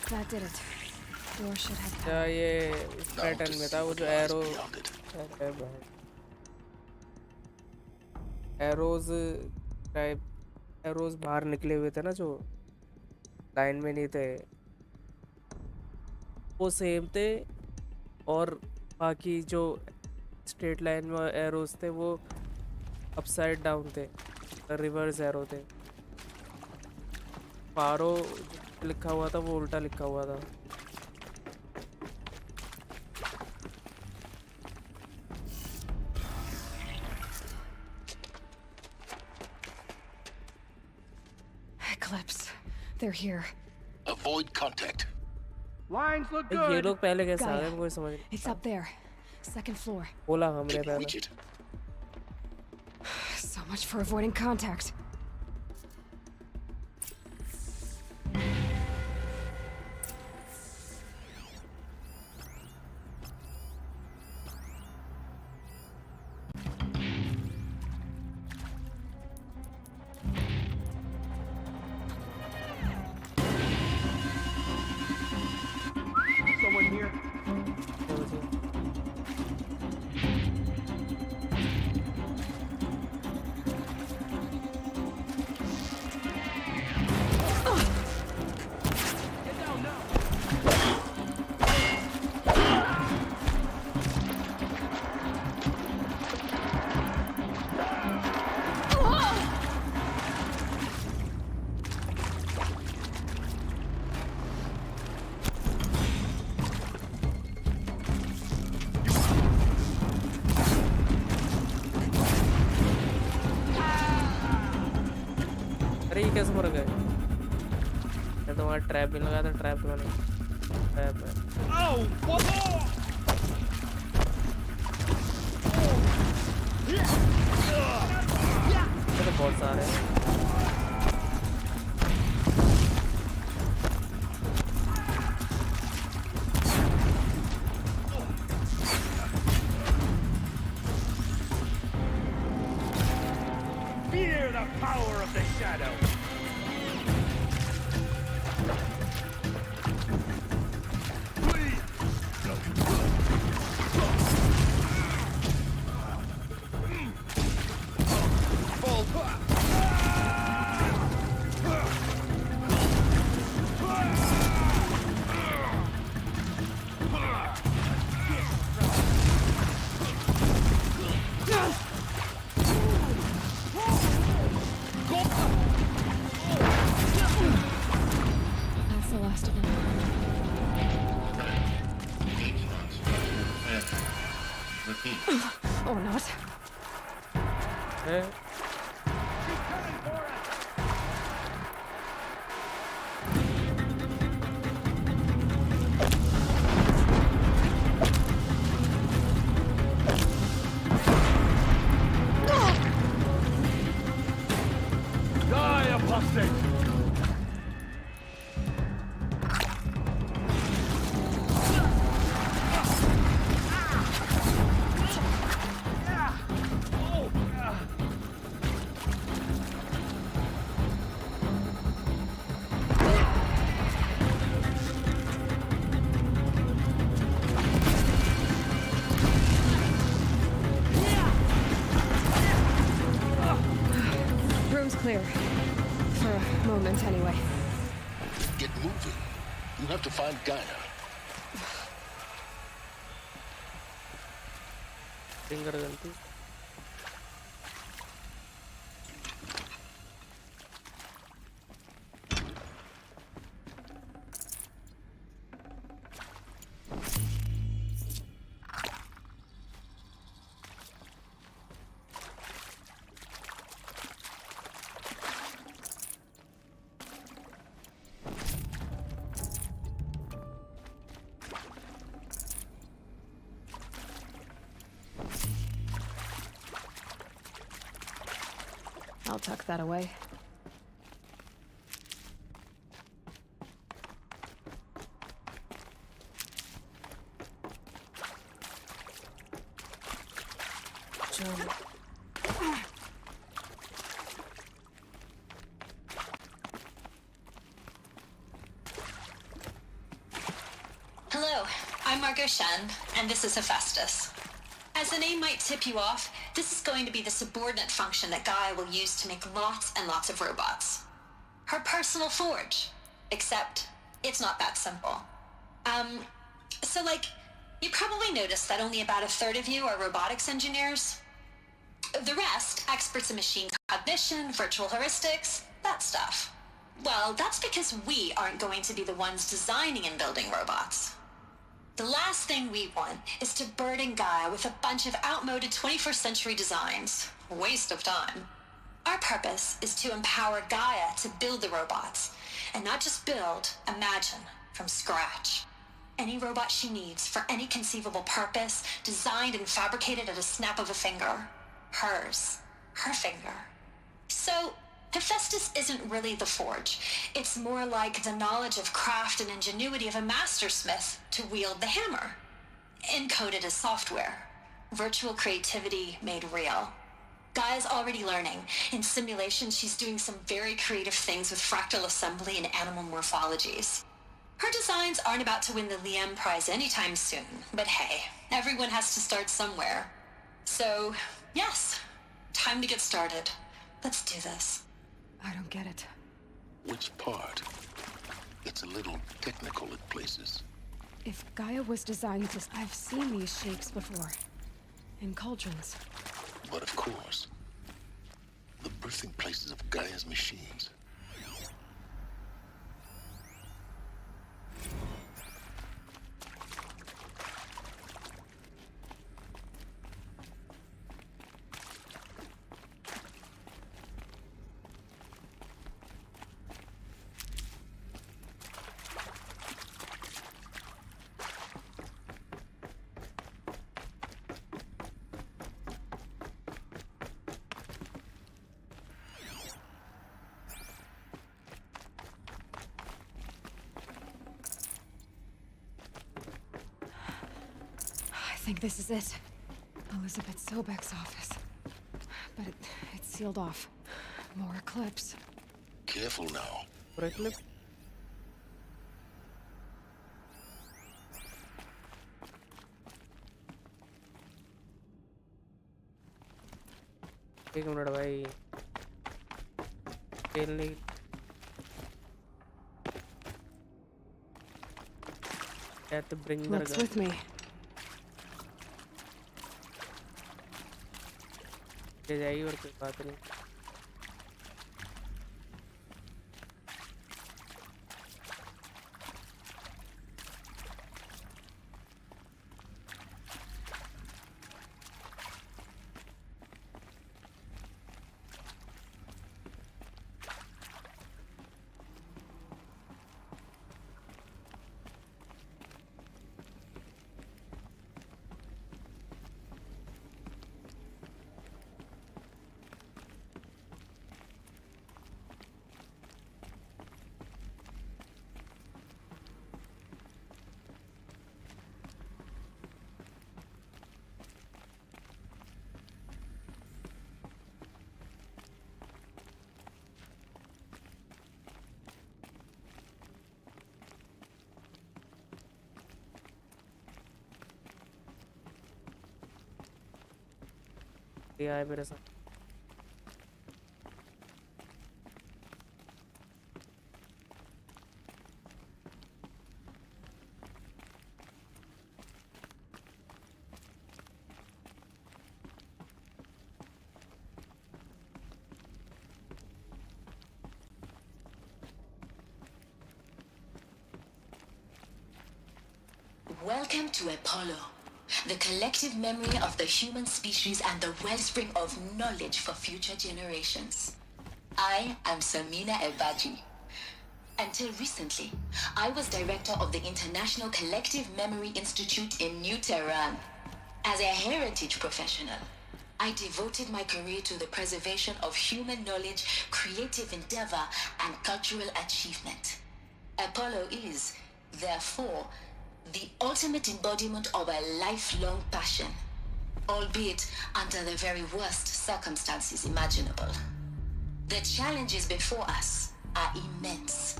[SPEAKER 12] That did it. Door should have
[SPEAKER 1] क्या
[SPEAKER 12] power.
[SPEAKER 1] ये इस पैटर्न में था वो जो एरो एरोज टाइप एरोज बाहर निकले हुए थे ना जो लाइन में नहीं थे वो सेम थे और बाकी जो स्ट्रेट लाइन में एरोज थे वो अपसाइड डाउन थे रिवर्स एरो थे पारो लिखा हुआ था वो उल्टा लिखा हुआ था
[SPEAKER 12] Eclipse. They're here.
[SPEAKER 4] Avoid contact.
[SPEAKER 16] Lines look
[SPEAKER 1] ये
[SPEAKER 16] good.
[SPEAKER 1] लोग पहले कैसे आ
[SPEAKER 12] Gaia.
[SPEAKER 1] गए मुझे समझ
[SPEAKER 12] It's up there. Second floor.
[SPEAKER 1] बोला हमने पहले
[SPEAKER 12] So much for avoiding contact.
[SPEAKER 16] Someone here?
[SPEAKER 1] अरे ये कैसे मर गए मैं तो वहाँ ट्रैप भी लगा था ट्रैप मैंने ट्रैप है ये तो बहुत सारे हैं
[SPEAKER 7] Fear the power of the shadow.
[SPEAKER 12] That's the last of them.
[SPEAKER 14] Repeat.
[SPEAKER 12] Or not.
[SPEAKER 1] हैं?
[SPEAKER 7] Die, apostate!
[SPEAKER 12] Room's clear. For a moment, anyway.
[SPEAKER 4] Get moving. You have to find Gaia.
[SPEAKER 1] Finger गलती
[SPEAKER 12] I'll tuck that away.
[SPEAKER 6] Goshen, and this is Hephaestus. As the name might tip you off, this is going to be the subordinate function that Gaia will use to make lots and lots of robots. Her personal forge. Except, it's not that simple. So you probably noticed that only about a third of you are robotics engineers. The rest, experts in machine cognition, virtual heuristics, that stuff. Well, that's because we aren't going to be the ones designing and building robots. The last thing we want is to burden Gaia with a bunch of outmoded 21st century designs. Waste of time. Our purpose is to empower Gaia to build the robots, and not just build, imagine, from scratch. Any robot she needs for any conceivable purpose, designed and fabricated at a snap of a finger. Hers. Her finger. So, Hephaestus isn't really the forge. It's more like the knowledge of craft and ingenuity of a mastersmith to wield the hammer. Encoded as software. Virtual creativity made real. Gaia's already learning. In simulation, she's doing some very creative things with fractal assembly and animal morphologies. Her designs aren't about to win the Liam Prize anytime soon, but hey, everyone has to start somewhere. So, yes, time to get started. Let's do this.
[SPEAKER 12] I don't get it.
[SPEAKER 4] Which part? It's a little technical at places.
[SPEAKER 12] If Gaia was designed to... I've seen these shapes before. In cauldrons.
[SPEAKER 4] But of course, the birthing places of Gaia's machines.
[SPEAKER 12] I think this is it. Elizabeth Sobek's office. But it's sealed off. More eclipse.
[SPEAKER 4] Careful now.
[SPEAKER 1] For eclipse? एक minute भाई तेल नहीं have to bring the
[SPEAKER 12] What's with me?
[SPEAKER 1] ले जाइए और कोई बात नहीं दिया है मेरे साथ
[SPEAKER 22] Welcome to Apollo, the collective memory of the human species and the wellspring of knowledge for future generations. I am Samina Ebaji. Until recently, I was director of the International Collective Memory Institute in New Tehran. As a heritage professional, I devoted my career to the preservation of human knowledge, creative endeavor, and cultural achievement. Apollo is, therefore, the ultimate embodiment of a lifelong passion, albeit under the very worst circumstances imaginable. The challenges before us are immense.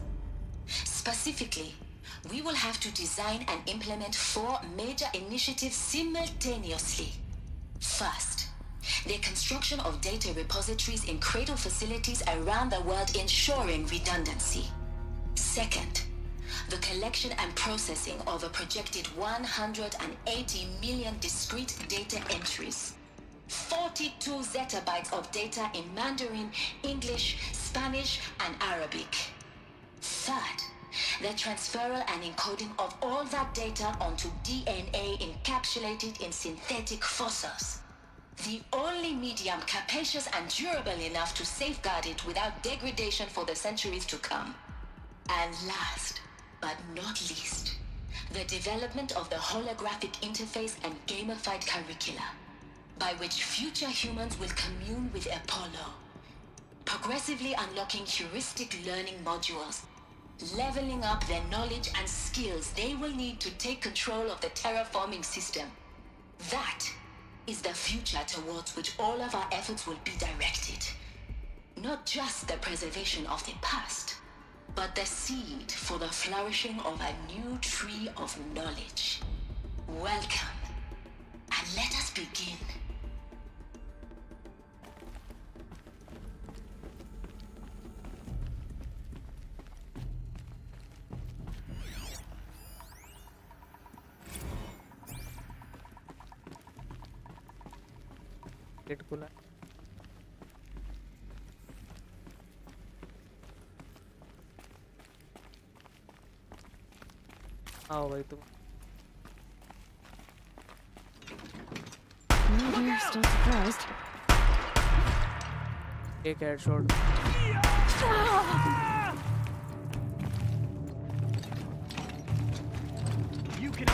[SPEAKER 22] Specifically, we will have to design and implement 4 major initiatives simultaneously. First, the construction of data repositories in cradle facilities around the world, ensuring redundancy. Second, the collection and processing of a projected 180 million discrete data entries. 42 zettabytes of data in Mandarin, English, Spanish, and Arabic. Third, the transferal and encoding of all that data onto DNA encapsulated in synthetic fossils. The only medium capacious and durable enough to safeguard it without degradation for the centuries to come. And last, but not least, the development of the holographic interface and gamified curricula, by which future humans will commune with Apollo, progressively unlocking heuristic learning modules, leveling up their knowledge and skills they will need to take control of the terraforming system. That is the future towards which all of our efforts will be directed. Not just the preservation of the past, but the seed for the flourishing of a new tree of knowledge. Welcome, and let us begin.
[SPEAKER 1] Gate खुला आओ भाई तुम
[SPEAKER 12] You're still surprised.
[SPEAKER 1] एक headshot
[SPEAKER 5] You can.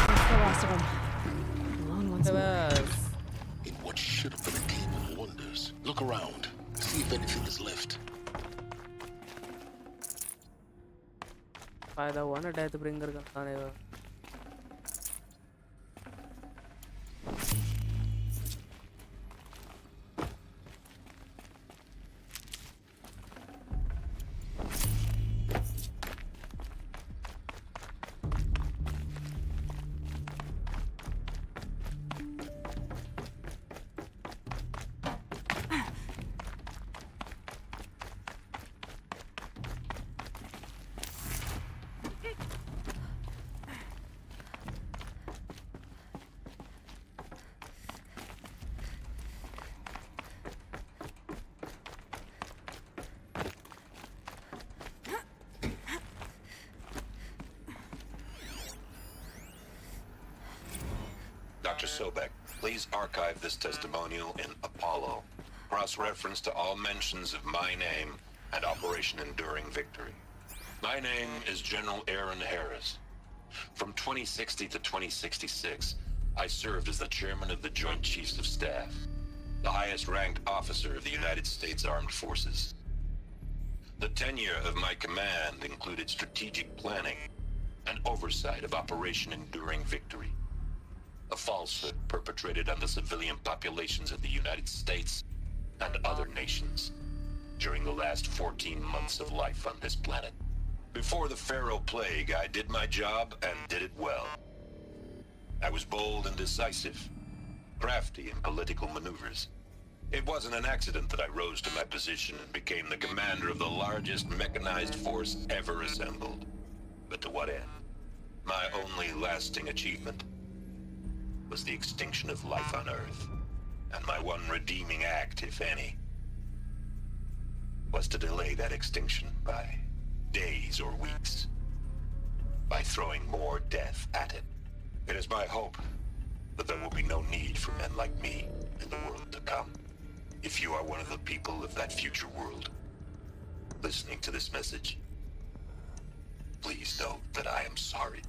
[SPEAKER 12] That's the last of them. Alone once more.
[SPEAKER 4] In what should have been a game of wonders, look around, see if anything is left.
[SPEAKER 1] फायदा हुआ ना death bringer का खाने का
[SPEAKER 15] Dr. Sobek, please archive this testimonial in Apollo. Cross-reference to all mentions of my name and Operation Enduring Victory. My name is General Aaron Harris. From 2060 to 2066, I served as the chairman of the Joint Chiefs of Staff, the highest-ranked officer of the United States Armed Forces. The tenure of my command included strategic planning and oversight of Operation Enduring Victory, a falsehood perpetrated on the civilian populations of the United States and other nations during the last 14 months of life on this planet. Before the Pharaoh Plague, I did my job and did it well. I was bold and decisive, crafty in political maneuvers. It wasn't an accident that I rose to my position and became the commander of the largest mechanized force ever assembled. But to what end? My only lasting achievement was the extinction of life on Earth. And my one redeeming act, if any, was to delay that extinction by days or weeks, by throwing more death at it. It is my hope that there will be no need for men like me in the world to come. If you are one of the people of that future world listening to this message, please know that I am sorry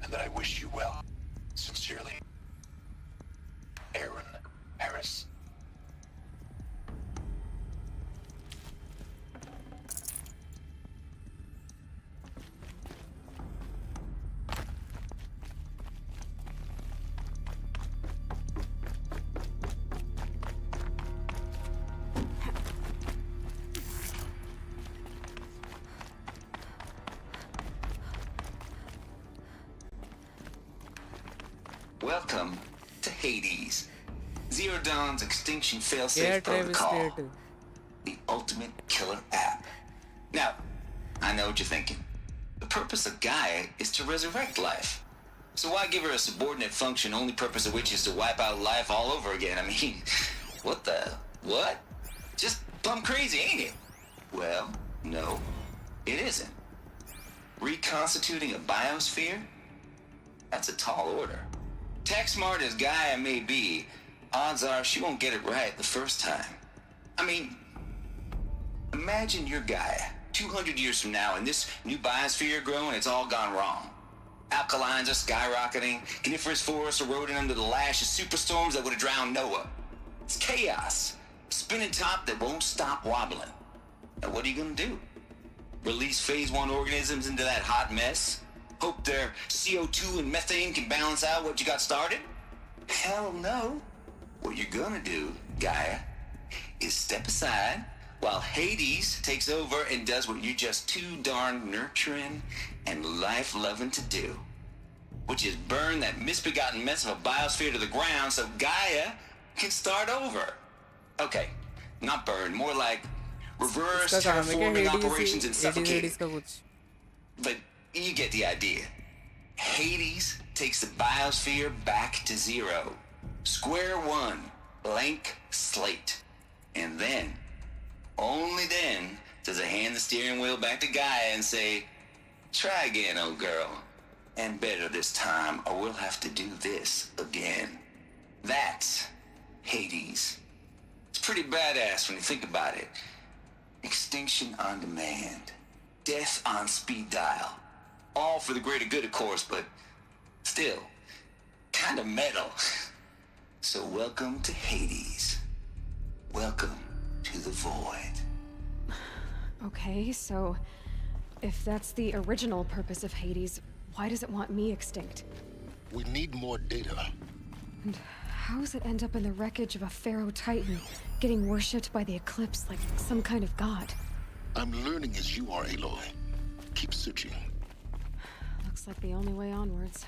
[SPEAKER 15] and that I wish you well. Sincerely, Aaron Harris.
[SPEAKER 18] Welcome to Hades, Zero Dawn's extinction
[SPEAKER 1] Yeah,
[SPEAKER 18] failsafe
[SPEAKER 1] Travis
[SPEAKER 18] protocol,
[SPEAKER 1] Slater.
[SPEAKER 18] the ultimate killer app. Now, I know what you're thinking. The purpose of Gaia is to resurrect life. So why give her a subordinate function, only purpose of which is to wipe out life all over again? I mean, what? Just plumb crazy, ain't it? Well, no, it isn't. Reconstituting a biosphere? That's a tall order. Tech smart as Gaia may be, odds are she won't get it right the first time. I mean, imagine you're Gaia, 200 years from now, and this new biosphere growing, it's all gone wrong. Alkalines are skyrocketing, coniferous forests eroding under the lash of superstorms that would have drowned Noah. It's chaos, spinning top that won't stop wobbling. Now what are you gonna do? Release phase 1 organisms into that hot mess? Hope their CO2 and methane can balance out what you got started? Hell no. What you're gonna do, Gaia, is step aside while Hades takes over and does what you're just too darn nurturing and life-loving to do, which is burn that misbegotten mess of a biosphere to the ground so Gaia can start over. Okay, not burn, more like reverse
[SPEAKER 1] इसका काम है क्या
[SPEAKER 18] terraforming operations and
[SPEAKER 1] Hades
[SPEAKER 18] suffocate.
[SPEAKER 1] का कुछ?
[SPEAKER 18] But you get the idea. Hades takes the biosphere back to zero. Square one, blank slate. And then, only then, does it hand the steering wheel back to Gaia and say, try again, old girl. And better this time, or we'll have to do this again. That's Hades. It's pretty badass when you think about it. Extinction on demand. Death on speed dial. All for the greater good, of course, but still, kind of metal. So welcome to Hades. Welcome to the void.
[SPEAKER 12] Okay, so if that's the original purpose of Hades, why does it want me extinct?
[SPEAKER 4] We need more data.
[SPEAKER 12] And how does it end up in the wreckage of a Pharaoh Titan, getting worshipped by the Eclipse like some kind of god?
[SPEAKER 4] I'm learning as you are, Aloy. Keep searching.
[SPEAKER 12] Looks like the only way onwards.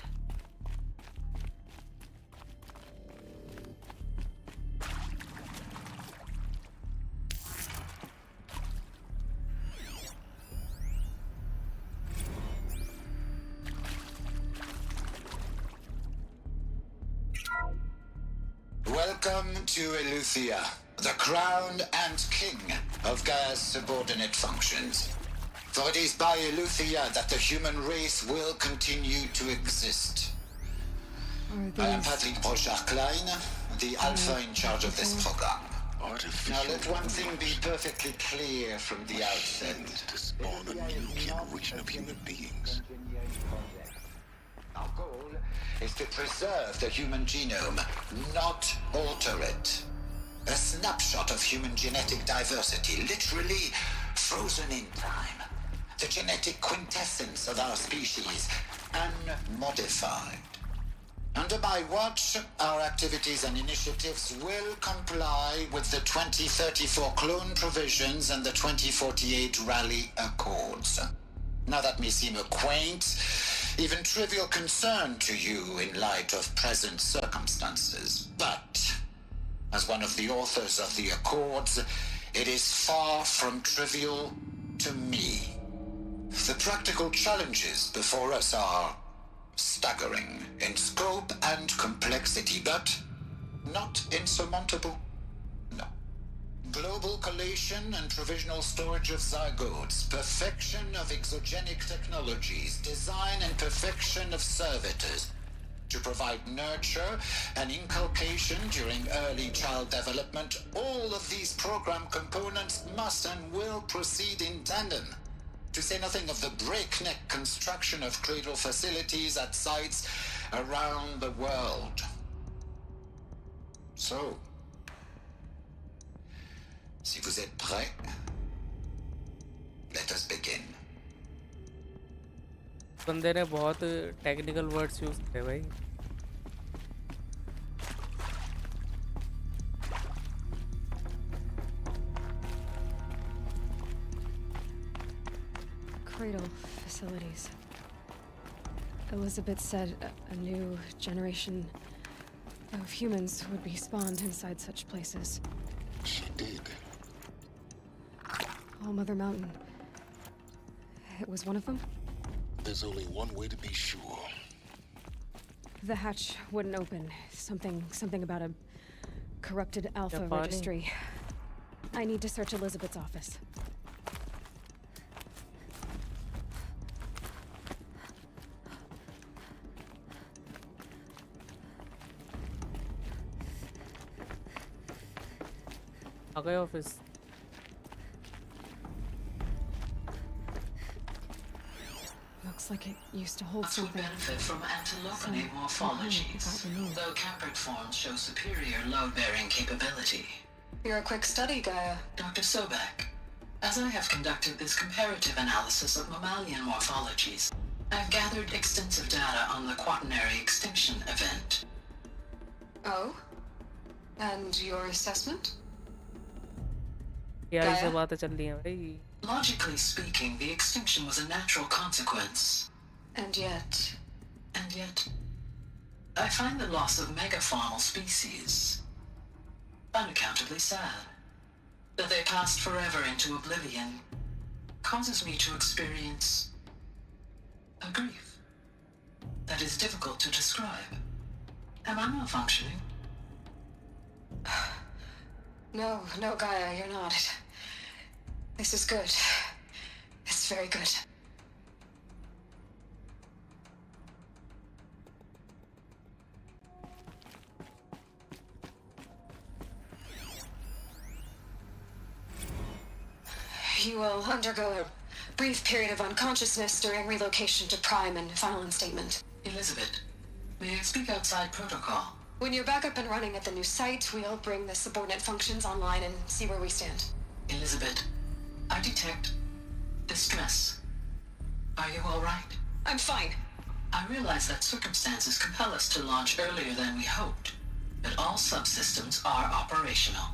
[SPEAKER 2] Welcome to Eleuthia, the crown and king of Gaia's subordinate functions. For it is by Eleuthia that the human race will continue to exist. I am Patrick Brochard-Klein, the alpha in charge of this program. Now let one thing be perfectly clear from the outset.
[SPEAKER 4] To spawn a new generation of human beings.
[SPEAKER 2] Our goal is to preserve the human genome, not alter it. A snapshot of human genetic diversity, literally frozen in time. The genetic quintessence of our species, unmodified. Under my watch, our activities and initiatives will comply with the 2034 clone provisions and the 2048 Rally Accords. Now that may seem a quaint, even trivial concern to you in light of present circumstances, but as one of the authors of the Accords, it is far from trivial to me. The practical challenges before us are staggering in scope and complexity, but not insurmountable. No. Global collation and provisional storage of zygotes, perfection of exogenic technologies, design and perfection of servitors to provide nurture and inculcation during early child development. All of these program components must and will proceed in tandem. To say nothing of the breakneck construction of cradle facilities at sites around the world. So, si vous êtes prêts, let us begin.
[SPEAKER 1] बंदे ने बहुत technical words use करे भाई.
[SPEAKER 12] Cradle facilities. Elizabeth said a new generation of humans would be spawned inside such places.
[SPEAKER 4] She did.
[SPEAKER 12] All Mother Mountain. It was one of them?
[SPEAKER 4] There's only one way to be sure.
[SPEAKER 12] The hatch wouldn't open. Something about a corrupted Alpha registry. I need to search Elizabeth's office.
[SPEAKER 1] आ गए office.
[SPEAKER 12] Looks like it used to hold
[SPEAKER 2] Us would
[SPEAKER 12] something.
[SPEAKER 2] benefit from antilopony morphologies, though caprid forms show superior load-bearing capability. You're a quick study, Gaia. Dr. Sobek, as I have conducted this comparative analysis of mammalian morphologies, I've gathered extensive data on the quaternary extinction event. Oh? And your assessment?
[SPEAKER 1] यार ये बातें चल रही हैं भाई।
[SPEAKER 2] Logically speaking, the extinction was a natural consequence. And yet, I find the loss of megafaunal species unaccountably sad. That they passed forever into oblivion causes me to experience a grief that is difficult to describe. Am I malfunctioning? No, Gaia, you're not. This is good. It's very good. You will undergo a brief period of unconsciousness during relocation to Prime and final instatement. Elizabeth, may I speak outside protocol? When you're back up and running at the new site, we'll bring the subordinate functions online and see where we stand. Elizabeth, I detect distress. Are you all right? I'm fine. I realize that circumstances compel us to launch earlier than we hoped, but all subsystems are operational.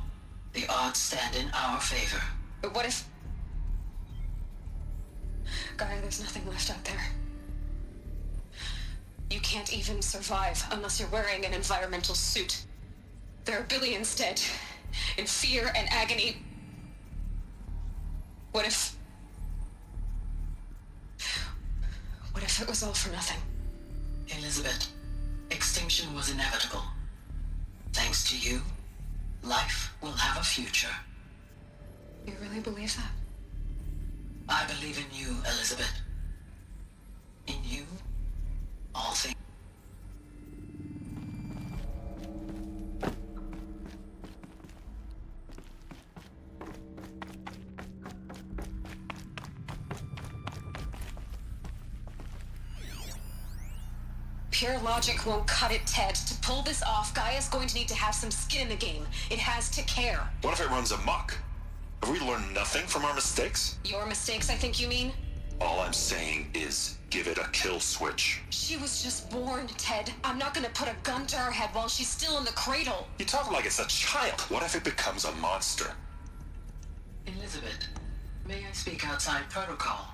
[SPEAKER 2] The odds stand in our favor. But what if... Gaia, there's nothing left out there. You can't even survive unless you're wearing an environmental suit. There are billions dead, in fear and agony. What if it was all for nothing? Elizabeth, extinction was inevitable. Thanks to you, life will have a future. You really believe that? I believe in you, Elizabeth. In you, all things. Pure logic won't cut it, Ted. To pull this off, Gaia's going to need to have some skin in the game. It has to care.
[SPEAKER 9] What if it runs amok? Have we learned nothing from our mistakes?
[SPEAKER 2] Your mistakes, I think you mean?
[SPEAKER 9] All I'm saying is give it a kill switch.
[SPEAKER 2] She was just born, Ted. I'm not gonna put a gun to her head while she's still in the cradle.
[SPEAKER 9] You talk like it's a child. What if it becomes a monster?
[SPEAKER 2] Elizabeth, may I speak outside protocol?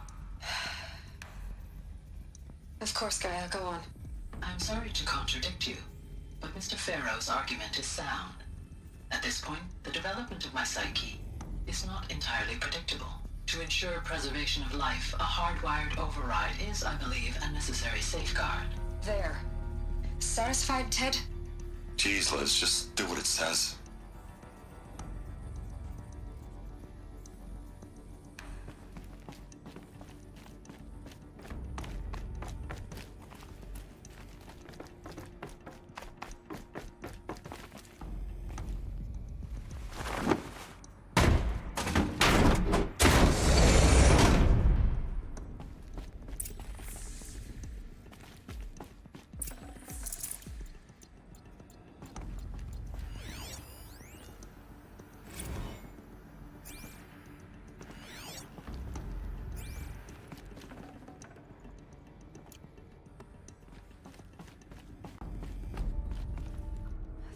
[SPEAKER 2] Of course, Gaia, go on. I'm sorry to contradict you, but Mr. Farrow's argument is sound. At this point, the development of my psyche is not entirely predictable. To ensure preservation of life, a hardwired override is, I believe, a necessary safeguard. There. Satisfied, Ted?
[SPEAKER 9] Jeez, Liz, just do what it says.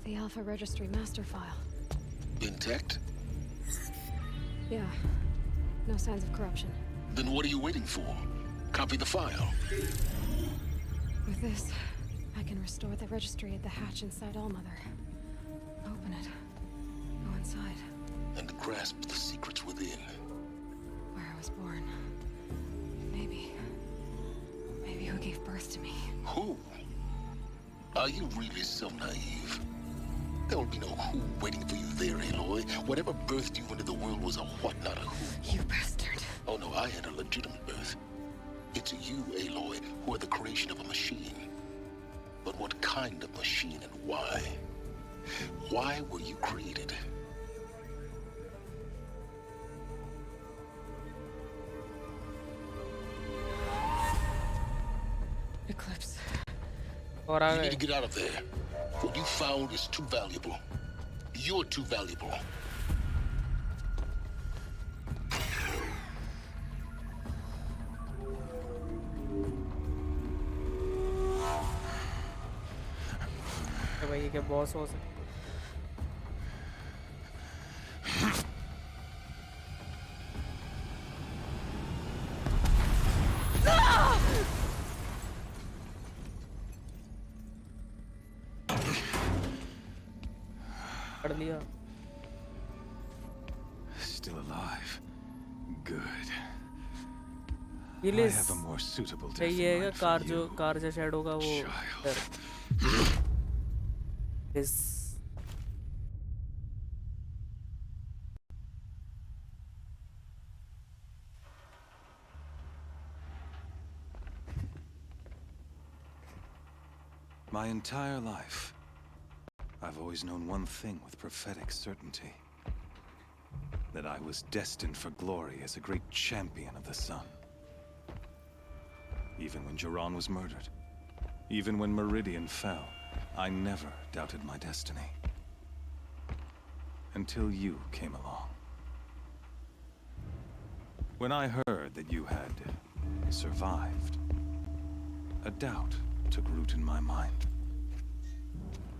[SPEAKER 12] The Alpha Registry master file.
[SPEAKER 4] Intact?
[SPEAKER 12] Yeah. No signs of corruption.
[SPEAKER 4] Then what are you waiting for? Copy the file.
[SPEAKER 12] With this, I can restore the registry at the hatch inside Allmother. Open it. Go inside.
[SPEAKER 4] And grasp the secrets within.
[SPEAKER 12] Where I was born. Maybe who gave birth to me.
[SPEAKER 4] Who? Are you really so naive? There will be no who waiting for you there, Aloy. Whatever birthed you into the world was a what, not a who.
[SPEAKER 12] You bastard.
[SPEAKER 4] Oh no, I had a legitimate birth. It's you, Aloy, who are the creation of a machine. But what kind of machine and why? Why were you created?
[SPEAKER 12] Eclipse.
[SPEAKER 4] You need to get out of there. What you found is too valuable. You're too valuable.
[SPEAKER 1] भाई ये क्या boss हो सकता पढ़ लिया
[SPEAKER 3] Still alive. Good.
[SPEAKER 1] ये
[SPEAKER 3] I
[SPEAKER 1] ले
[SPEAKER 3] have a more suitable death
[SPEAKER 1] चाहिए
[SPEAKER 3] in
[SPEAKER 1] है
[SPEAKER 3] mind for
[SPEAKER 1] कार जो
[SPEAKER 3] you.
[SPEAKER 1] कार जो शैडो का वो इस
[SPEAKER 3] My entire life, I've always known one thing with prophetic certainty. That I was destined for glory as a great champion of the sun. Even when Jiran was murdered, even when Meridian fell, I never doubted my destiny. Until you came along. When I heard that you had survived, a doubt took root in my mind.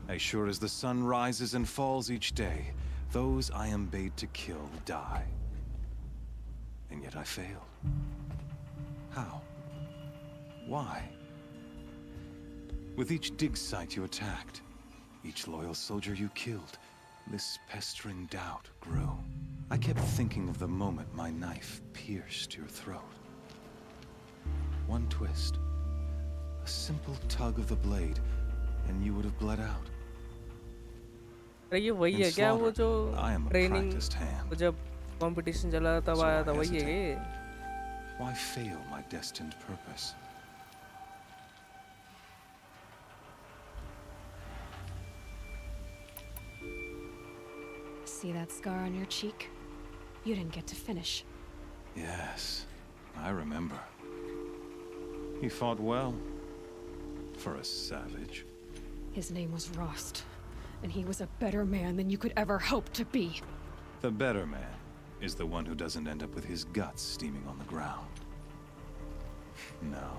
[SPEAKER 3] As sure as the sun rises and falls each day, those I am bade to kill die. And yet I failed. How? Why? With each dig site you attacked, each loyal soldier you killed, this pestering doubt grew. I kept thinking of the moment my knife pierced your throat. One twist, a simple tug of the blade, and you would have bled out.
[SPEAKER 1] अरे ये वही है क्या वो जो
[SPEAKER 3] I am a
[SPEAKER 1] training
[SPEAKER 3] practiced hand.
[SPEAKER 1] जब competition चला तब
[SPEAKER 3] So
[SPEAKER 1] आया
[SPEAKER 3] I
[SPEAKER 1] था वही है
[SPEAKER 3] hesitate.
[SPEAKER 1] ये
[SPEAKER 3] Why fail my destined purpose?
[SPEAKER 12] See that scar on your cheek? You didn't get to finish.
[SPEAKER 3] Yes, I remember. He fought well. For a savage.
[SPEAKER 12] His name was Rost, and he was a better man than you could ever hope to be.
[SPEAKER 3] The better man is the one who doesn't end up with his guts steaming on the ground. No,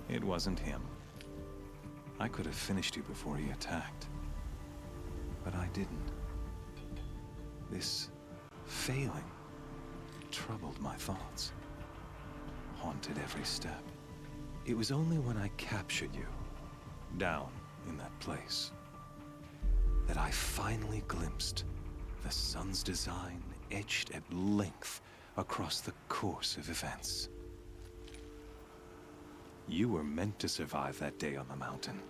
[SPEAKER 3] it wasn't him. I could have finished you before he attacked. But I didn't. This failing troubled my thoughts. Haunted every step. It was only when I captured you, down in that place, that I finally glimpsed the sun's design etched at length across the course of events. You were meant to survive that day on the mountain.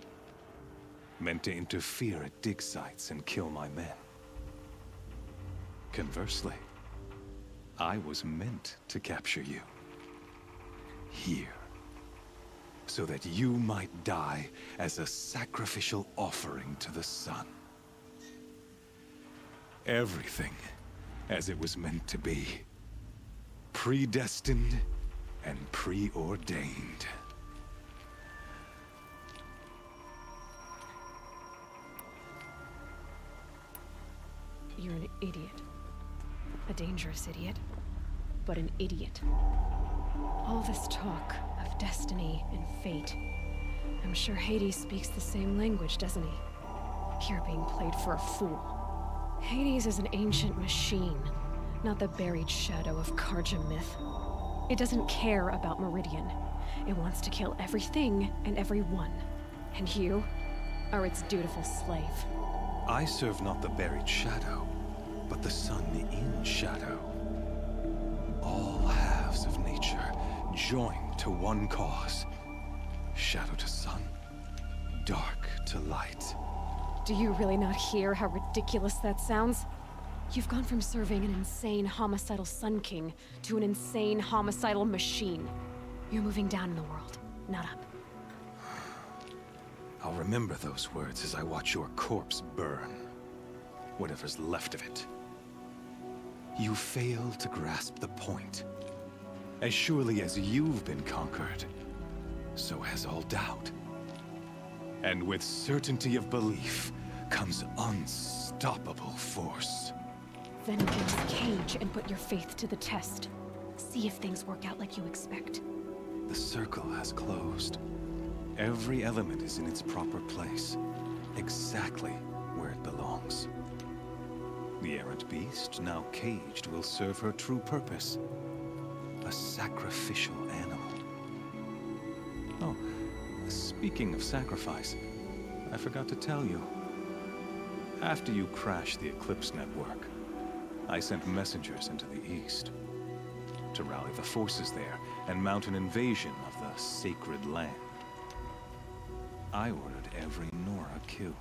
[SPEAKER 3] Meant to interfere at dig sites and kill my men. Conversely, I was meant to capture you. Here. So that you might die as a sacrificial offering to the sun. Everything as it was meant to be. Predestined and preordained.
[SPEAKER 12] You're an idiot. A dangerous idiot, but an idiot. All this talk of destiny and fate. I'm sure Hades speaks the same language, doesn't he? You're being played for a fool. Hades is an ancient machine, not the buried shadow of Karja myth. It doesn't care about Meridian. It wants to kill everything and everyone. And you are its dutiful slave.
[SPEAKER 10] I serve not the buried shadow, but the sun in shadow. All halves of nature joined to one cause. Shadow to sun, dark to light.
[SPEAKER 12] Do you really not hear how ridiculous that sounds? You've gone from serving an insane homicidal Sun King to an insane homicidal machine. You're moving down in the world, not up.
[SPEAKER 10] I'll remember those words as I watch your corpse burn. Whatever's left of it. You fail to grasp the point. As surely as you've been conquered, so has all doubt. And with certainty of belief comes unstoppable force.
[SPEAKER 12] Then get this cage and put your faith to the test. See if things work out like you expect.
[SPEAKER 10] The circle has closed. Every element is in its proper place, exactly where it belongs. The errant beast, now caged, will serve her true purpose. A sacrificial animal. Oh, speaking of sacrifice, I forgot to tell you. After you crashed the Eclipse network, I sent messengers into the east to rally the forces there and mount an invasion of the sacred land. I ordered every Nora killed.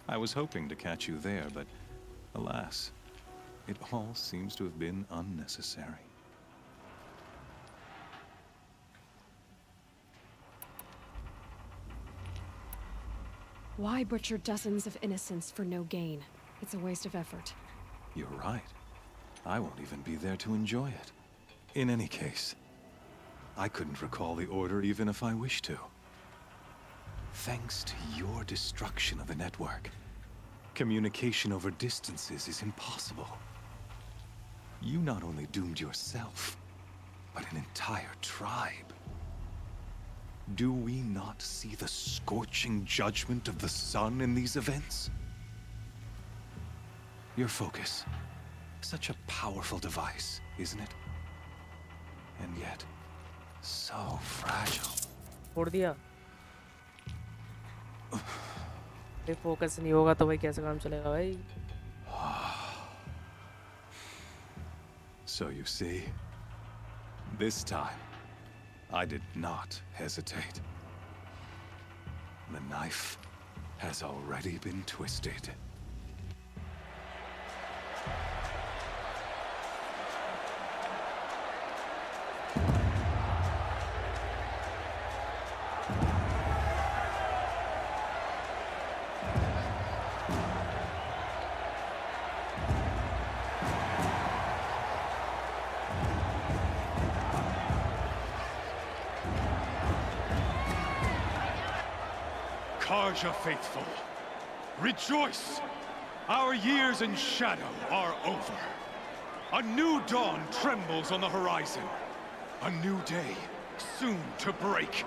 [SPEAKER 10] I was hoping to catch you there, but alas, it all seems to have been unnecessary.
[SPEAKER 12] Why butcher dozens of innocents for no gain? It's a waste of effort.
[SPEAKER 10] You're right. I won't even be there to enjoy it. In any case, I couldn't recall the order even if I wished to. Thanks to your destruction of the network, communication over distances is impossible. You not only doomed yourself, but an entire tribe. Do we not see the scorching judgment of the sun in these events? Your focus. Such a powerful device, isn't it? And yet, so fragile.
[SPEAKER 1] छोड़ दिया। ये focus नहीं होगा तो भाई कैसे काम चलेगा भाई?
[SPEAKER 10] So you see, this time, I did not hesitate. The knife has already been twisted.
[SPEAKER 7] Karja faithful, rejoice! Our years in shadow are over. A new dawn trembles on the horizon. A new day soon to break.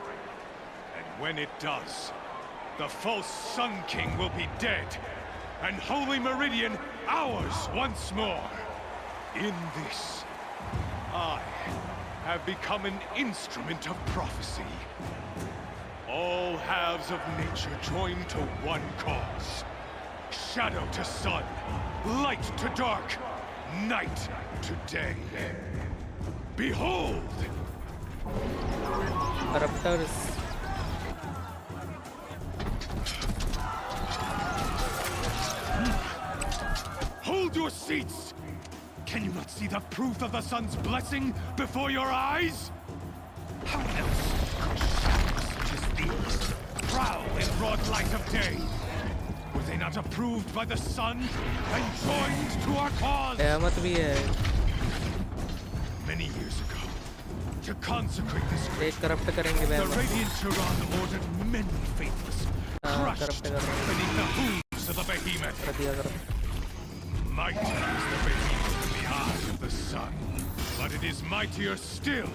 [SPEAKER 7] And when it does, the false Sun King will be dead, and Holy Meridian ours once more. In this, I have become an instrument of prophecy. All halves of nature joined to one cause. Shadow to sun, light to dark, night to day. Behold!
[SPEAKER 1] Corruptors.
[SPEAKER 7] Hold your seats! Can you not see the proof of the sun's blessing before your eyes? How else could shadows such as these prowl in broad light of day? Were they not approved by the sun and joined to our cause? Many years ago, to consecrate this great, the Radiant Turan ordered many faithless, crushed beneath the hooves of the behemoth. Mighty is the behemoth in the eye of the sun, but it is mightier still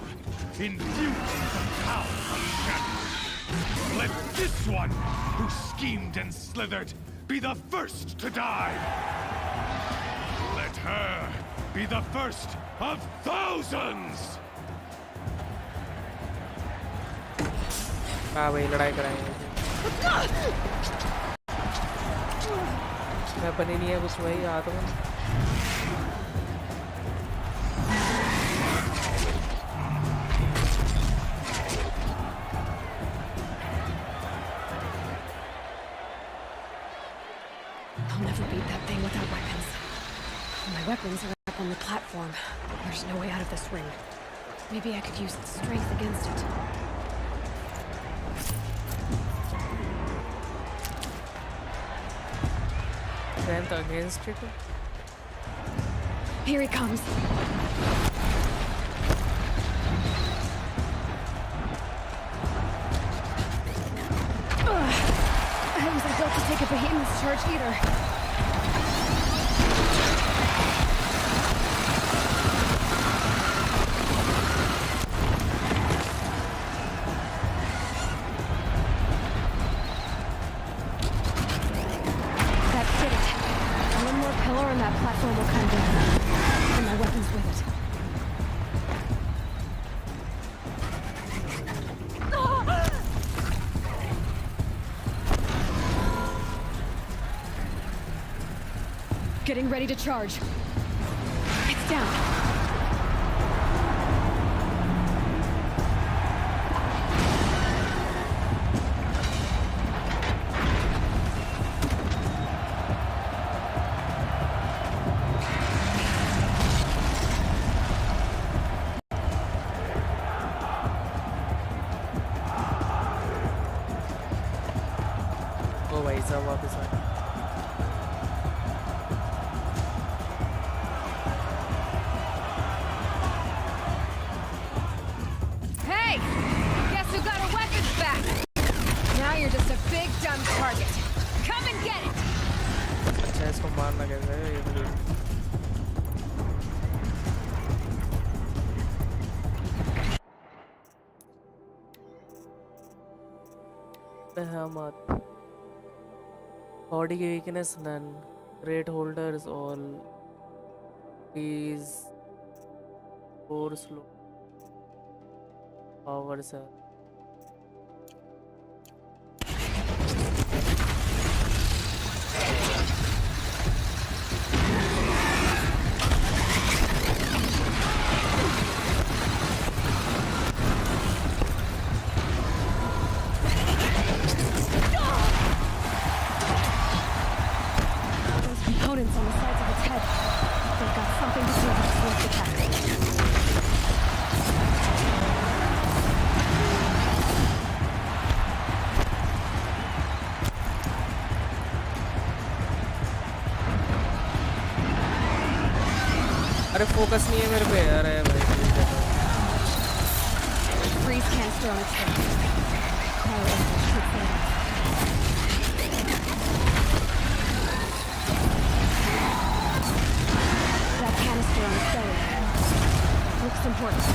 [SPEAKER 7] in view of the power of shadow. Let this one, who schemed and slithered, be the first to die. Let her be the first of thousands!
[SPEAKER 1] हाँ भाई लड़ाई कराएंगे। Weapon ही नहीं है कुछ भाई हाथ में।
[SPEAKER 12] I'll never beat that thing without weapons. My weapons are up on the platform. There's no way out of this ring. Maybe I could use strength against it.
[SPEAKER 1] Strength against it?
[SPEAKER 12] Here he comes. I wasn't built to take a behemoth's charge either. That did it. One more pillar and that platform will come down. And my weapons with it. Getting ready to charge. It's down.
[SPEAKER 1] ओ भाई साहब वापस आ गए।
[SPEAKER 12] Hey! Guess who got our weapons back? Now you're just a big dumb target. Come and get it!
[SPEAKER 1] अच्छा इसको मारना कैसे है ये मुझे। Behemoth. Body weakness none. Great holders all. These 4 slow. Powers are.
[SPEAKER 12] Those components on the sides of its head. They've got something to do with its swift attack.
[SPEAKER 1] अरे focus नहीं है मेरे पे। अरे भाई
[SPEAKER 12] Freeze canister on its head. Cryo engine should set off. That canister on its belly. Looks important.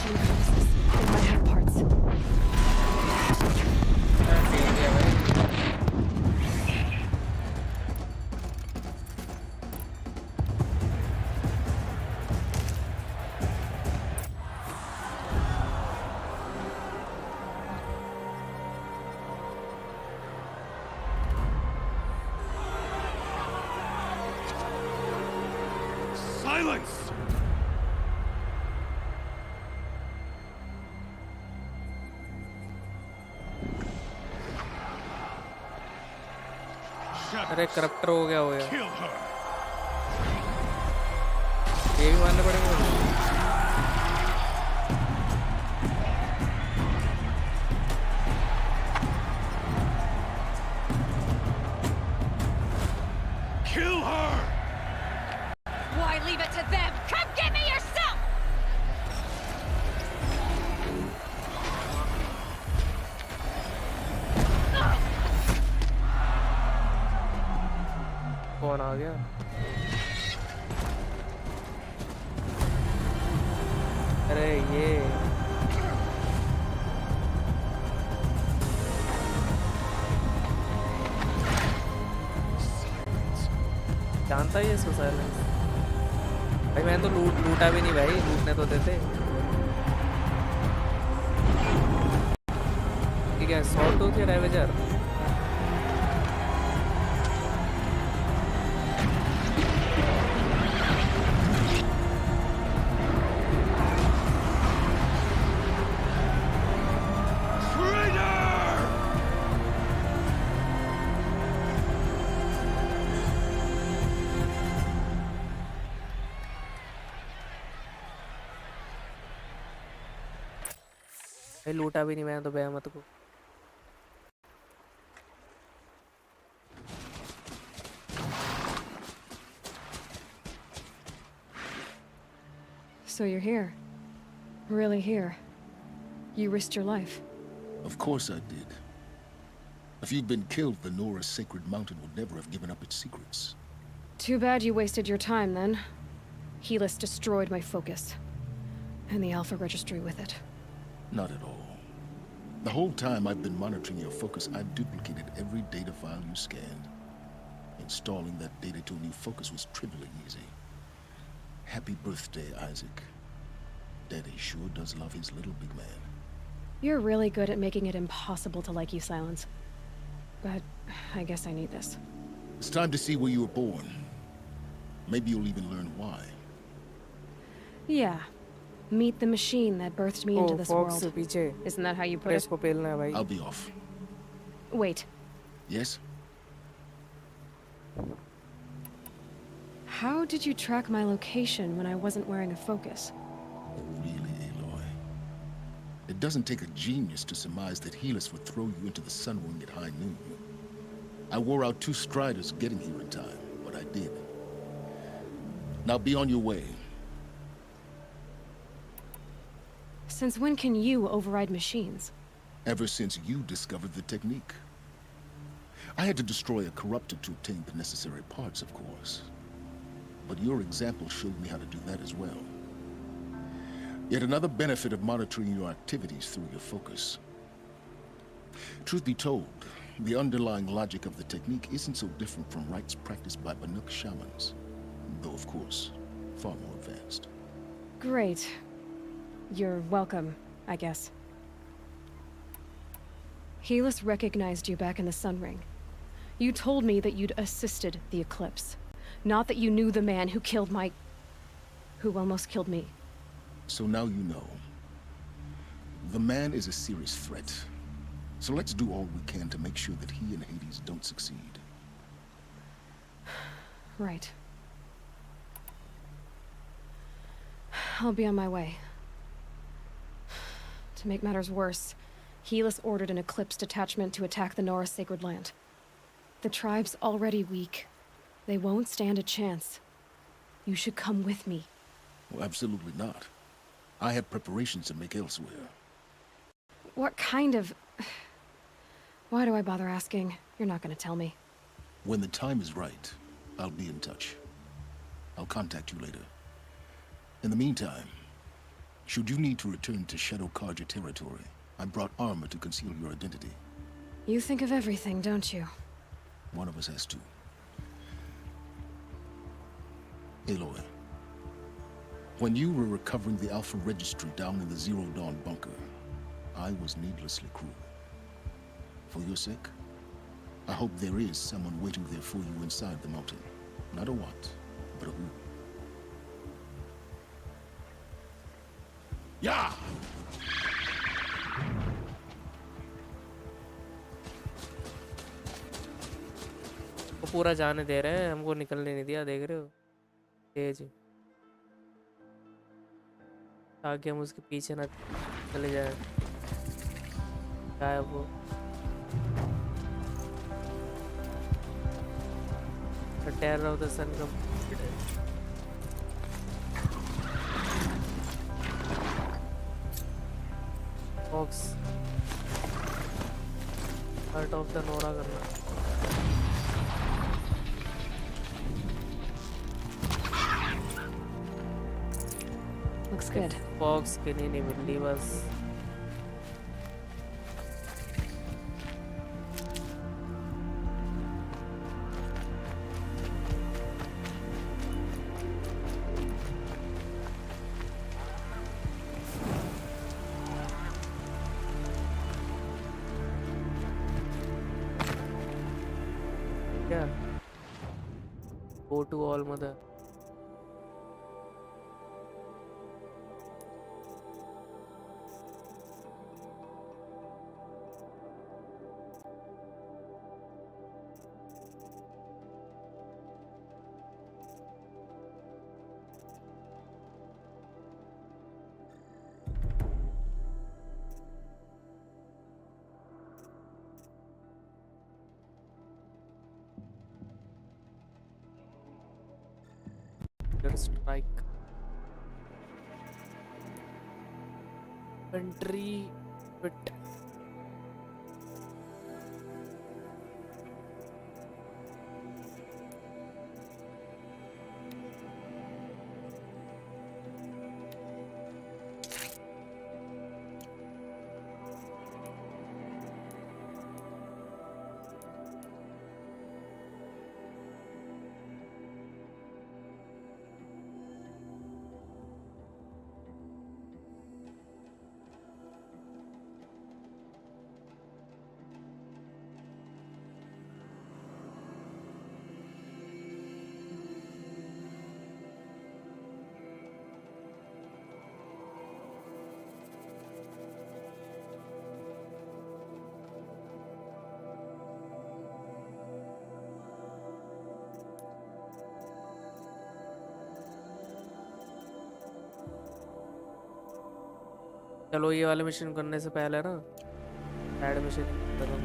[SPEAKER 12] machine crevices. They might have parts.
[SPEAKER 7] Silence!
[SPEAKER 1] अरे करप्टर हो गया हो यार,
[SPEAKER 7] Kill her.
[SPEAKER 1] ये भी मारने पड़ेंगे मुझे।
[SPEAKER 7] Kill her!
[SPEAKER 12] Why leave it to them? Come get me yourself!
[SPEAKER 1] कौन आ गया? अरे ये जानता ही है इसको साइलेंस। भाई मैंने तो लूटा भी नहीं भाई, लूटने तो देते। ठीक है, सॉल्ट हो गया रेवेजर। भाई लूटा भी नहीं मैंने तो बेहमत को।
[SPEAKER 12] So you're here. Really here. You risked your life.
[SPEAKER 4] Of course I did. If you'd been killed, the Nora's sacred mountain would never have given up its secrets.
[SPEAKER 12] Too bad you wasted your time then. Helis destroyed my focus. And the Alpha Registry with it.
[SPEAKER 4] Not at all. The whole time I've been monitoring your focus, I've duplicated every data file you scanned. Installing that data to a new focus was trivially easy. Happy birthday, Isaac. Daddy sure does love his little big man.
[SPEAKER 12] You're really good at making it impossible to like you, Silence. But I guess I need this.
[SPEAKER 4] It's time to see where you were born. Maybe you'll even learn why.
[SPEAKER 12] Yeah. Meet the machine that birthed me into this
[SPEAKER 1] Fox
[SPEAKER 12] world.
[SPEAKER 1] पीछे
[SPEAKER 12] Isn't that how you put it?
[SPEAKER 1] इसको पेलना है भाई।
[SPEAKER 4] I'll be off.
[SPEAKER 12] Wait.
[SPEAKER 4] Yes?
[SPEAKER 12] How did you track my location when I wasn't wearing a focus?
[SPEAKER 4] Really, Aloy? It doesn't take a genius to surmise that Helis would throw you into the sun wing at high noon. I wore out 2 striders getting here in time, but I did. Now be on your way.
[SPEAKER 12] Since when can you override machines?
[SPEAKER 4] Ever since you discovered the technique. I had to destroy a corruptor to obtain the necessary parts, of course. But your example showed me how to do that as well. Yet another benefit of monitoring your activities through your focus. Truth be told, the underlying logic of the technique isn't so different from rites practiced by Banuk shamans, though of course, far more advanced.
[SPEAKER 12] Great. You're welcome, I guess. Helis recognized you back in the Sun Ring. You told me that you'd assisted the eclipse. Not that you knew the man who killed who almost killed me.
[SPEAKER 4] So now you know. The man is a serious threat. So let's do all we can to make sure that he and Hades don't succeed.
[SPEAKER 12] Right. I'll be on my way. To make matters worse, Helis ordered an Eclipse detachment to attack the Nora's sacred land. The tribe's already weak. They won't stand a chance. You should come with me.
[SPEAKER 4] Well, absolutely not. I have preparations to make elsewhere.
[SPEAKER 12] What kind of... Why do I bother asking? You're not gonna tell me.
[SPEAKER 4] When the time is right, I'll be in touch. I'll contact you later. In the meantime, Should you need to return to Shadow Karja territory, I brought armor to conceal your identity.
[SPEAKER 12] You think of everything, don't you?
[SPEAKER 4] One of us has to. Aloy, when you were recovering the Alpha Registry down in the Zero Dawn bunker, I was needlessly cruel. For your sake, I hope there is someone waiting there for you inside the mountain. Not a what, but a who. Yeah!
[SPEAKER 1] वो पूरा जाने दे रहे हैं, हमको निकलने नहीं दिया, देख रहे हो? तेज ताकि हम उसके पीछे ना चले जाएं। क्या है वो? The terror of the sun completed. Fox. Part of the Nora करना।
[SPEAKER 12] Looks good.
[SPEAKER 1] Fox के नहीं मिल रही बस। क्या? Go to all mother. Strike country bit चलो ये वाले मिशन करने से पहले ना साइड मिशन करो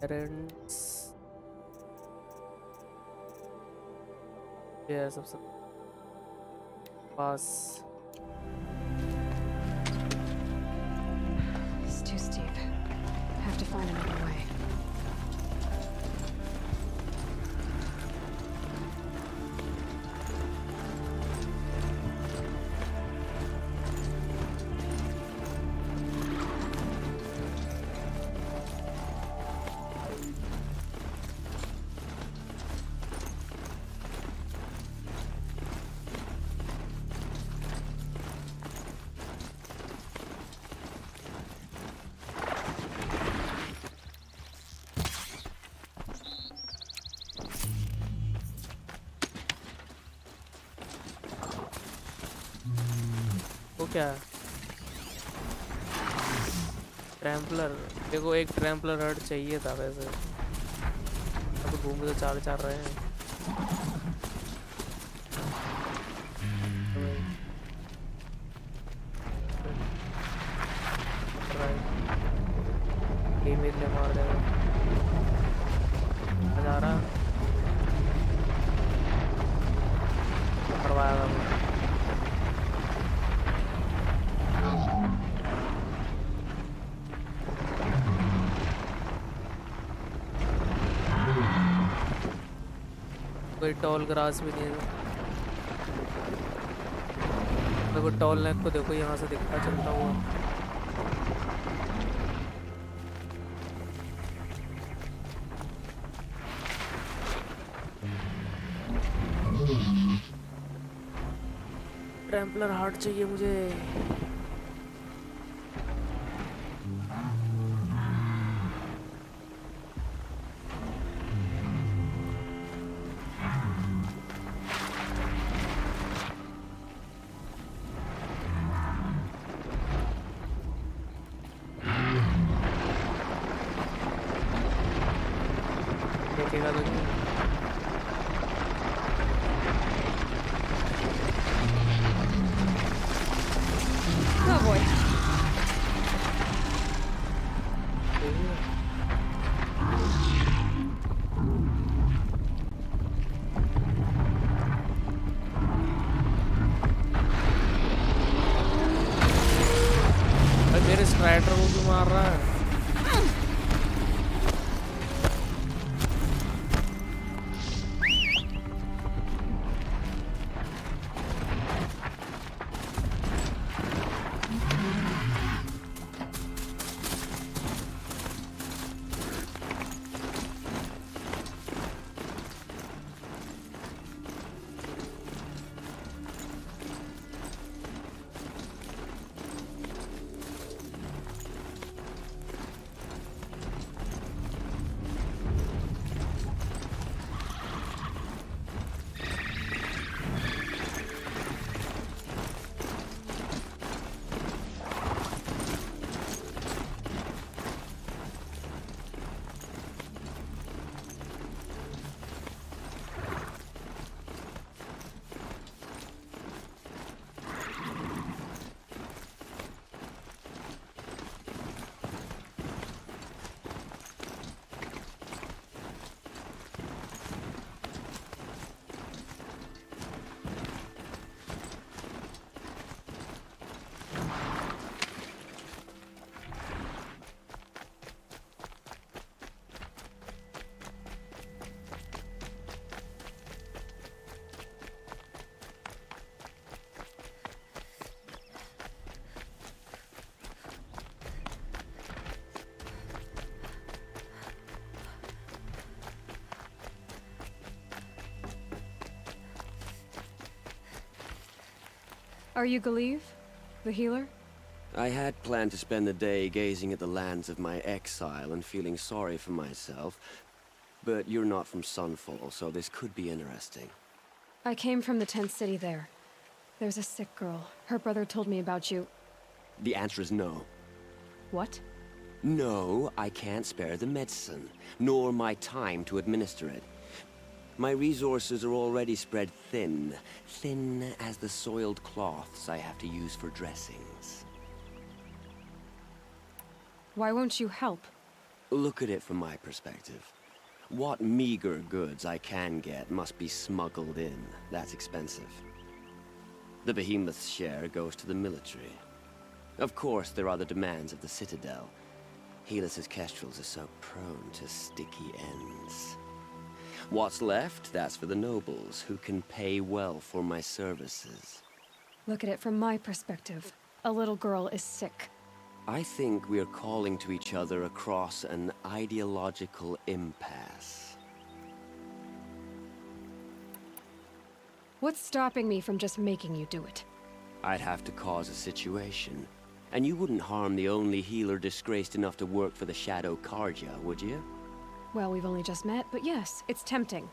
[SPEAKER 1] एरेंट्स ये सबसे पास
[SPEAKER 12] It's too steep. Have to find another way.
[SPEAKER 1] क्या ट्रैम्पलर देखो एक ट्रैम्पलर हर्ट चाहिए था वैसे अब घूम तो चार रहे हैं ये मेरे मार देगा जा रहा करवाएगा मुझे कोई टॉल ग्रास भी नहीं है। देखो टॉल नेक को देखो, यहाँ से दिखता चलता हुआ। ट्रैम्पलर हार्ट चाहिए मुझे। देखेगा तो नहीं।
[SPEAKER 12] Oh boy.
[SPEAKER 1] भाई मेरे स्ट्राइडर को क्यों मार रहा है?
[SPEAKER 12] Are you Galeev, the healer?
[SPEAKER 8] I had planned to spend the day gazing at the lands of my exile and feeling sorry for myself, but you're not from Sunfall, so this could be interesting.
[SPEAKER 12] I came from the tent city there. There's a sick girl. Her brother told me about you.
[SPEAKER 8] The answer is no.
[SPEAKER 12] What?
[SPEAKER 8] No, I can't spare the medicine, nor my time to administer it. My resources are already spread thin, thin as the soiled cloths I have to use for dressings.
[SPEAKER 12] Why won't you help?
[SPEAKER 8] Look at it from my perspective. What meager goods I can get must be smuggled in. That's expensive. The behemoth's share goes to the military. Of course, there are the demands of the Citadel. Helis's kestrels are so prone to sticky ends. What's left, that's for the nobles, who can pay well for my services.
[SPEAKER 12] Look at it from my perspective. A little girl is sick.
[SPEAKER 8] I think we're calling to each other across an ideological impasse.
[SPEAKER 12] What's stopping me from just making you do it?
[SPEAKER 8] I'd have to cause a situation. And you wouldn't harm the only healer disgraced enough to work for the Shadow Karja, would you?
[SPEAKER 12] Well, we've only just met, but yes, it's tempting.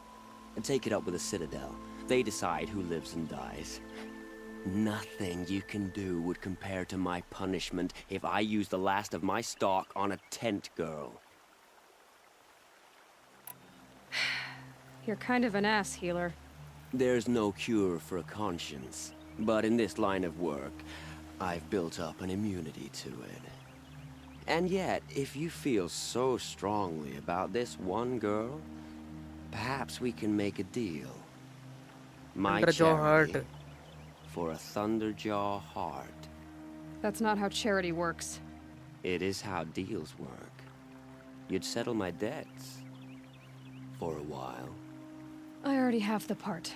[SPEAKER 8] And take it up with the Citadel. They decide who lives and dies. Nothing you can do would compare to my punishment if I use the last of my stock on a tent girl.
[SPEAKER 12] You're kind of an ass, healer.
[SPEAKER 8] There's no cure for a conscience. But in this line of work, I've built up an immunity to it. And yet, if you feel so strongly about this one girl, perhaps we can make a deal. My charity for a Thunderjaw heart.
[SPEAKER 12] That's not how charity works.
[SPEAKER 8] It is how deals work. You'd settle my debts. For a while.
[SPEAKER 12] I already have the part.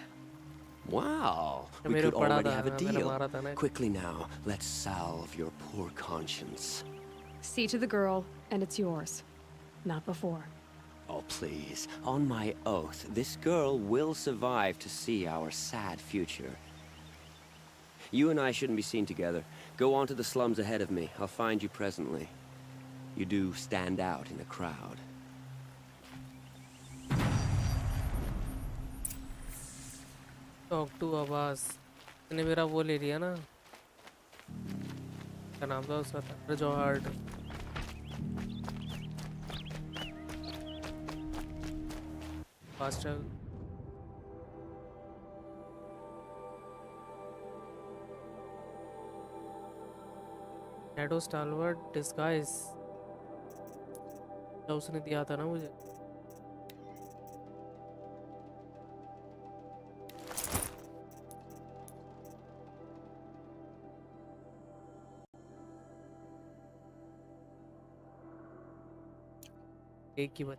[SPEAKER 8] Wow, we
[SPEAKER 1] मेरे
[SPEAKER 8] could
[SPEAKER 1] पढ़ा
[SPEAKER 8] already
[SPEAKER 1] था
[SPEAKER 8] have a
[SPEAKER 1] मैंने
[SPEAKER 8] deal.
[SPEAKER 1] मारा था ना
[SPEAKER 8] Quickly now, let's salve your poor conscience.
[SPEAKER 12] See to the girl, and it's yours. Not before.
[SPEAKER 8] Oh, please. On my oath, this girl will survive to see our sad future. You and I shouldn't be seen together. Go on to the slums ahead of me. I'll find you presently. You do stand out in a crowd.
[SPEAKER 1] Talk to आवाज ने मेरा वो ले लिया ना क्या नाम था उसका जो hard fast travel shadow stalwart disguise जो उसने दिया था ना मुझे एक ही बात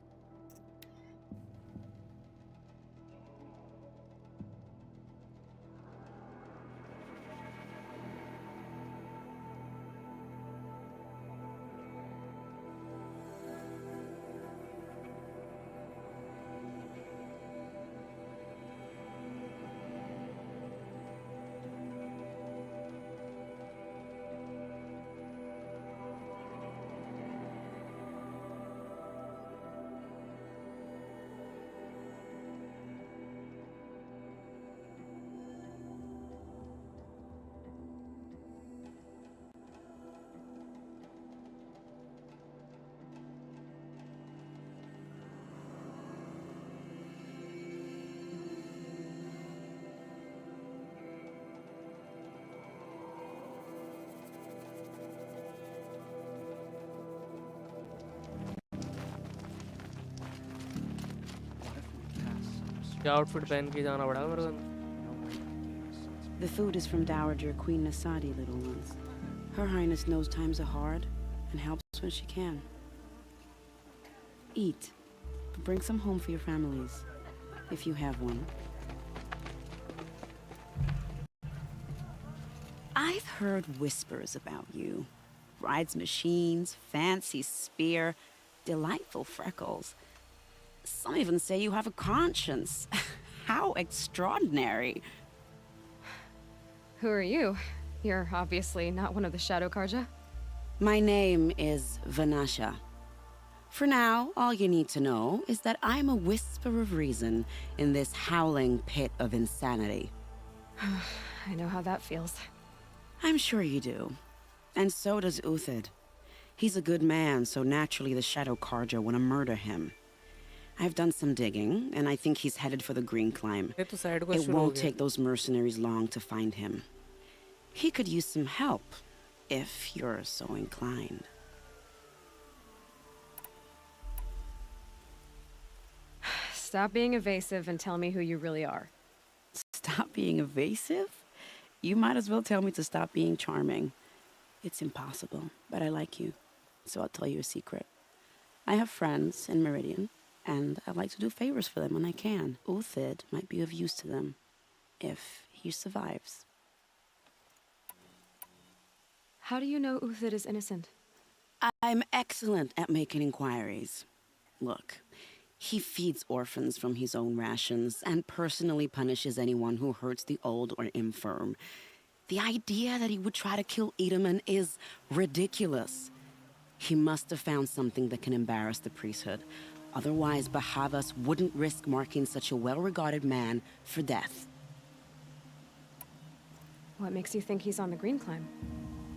[SPEAKER 1] आउटफिट पहन के जाना पड़ा मेरे को
[SPEAKER 11] The food is from Dowager Queen Nasadi, little ones. Her Highness knows times are hard and helps when she can. Eat. Bring some home for your families, if you have one. I've heard whispers about you. Rides machines, fancy spear, delightful freckles. Some even say you have a conscience. How extraordinary.
[SPEAKER 12] Who are you? You're obviously not one of the Shadow Karja.
[SPEAKER 11] My name is Vanasha. For now, all you need to know is that I'm a whisper of reason in this howling pit of insanity.
[SPEAKER 12] I know how that feels.
[SPEAKER 11] I'm sure you do. And so does Uthid. He's a good man, so naturally the Shadow Karja want to murder him. I've done some digging, and I think he's headed for the Green Climb. It won't take those mercenaries long to find him. He could use some help, if you're so inclined.
[SPEAKER 12] Stop being evasive and tell me who you really are.
[SPEAKER 11] Stop being evasive? You might as well tell me to stop being charming. It's impossible, but I like you, so I'll tell you a secret. I have friends in Meridian, and I like to do favors for them when I can. Uthid might be of use to them, if he survives.
[SPEAKER 12] How do you know Uthid is innocent?
[SPEAKER 11] I'm excellent at making inquiries. Look, he feeds orphans from his own rations and personally punishes anyone who hurts the old or infirm. The idea that he would try to kill Edaman is ridiculous. He must have found something that can embarrass the priesthood. Otherwise, Bahavas wouldn't risk marking such a well-regarded man for death.
[SPEAKER 12] What makes you think he's on the Green Climb?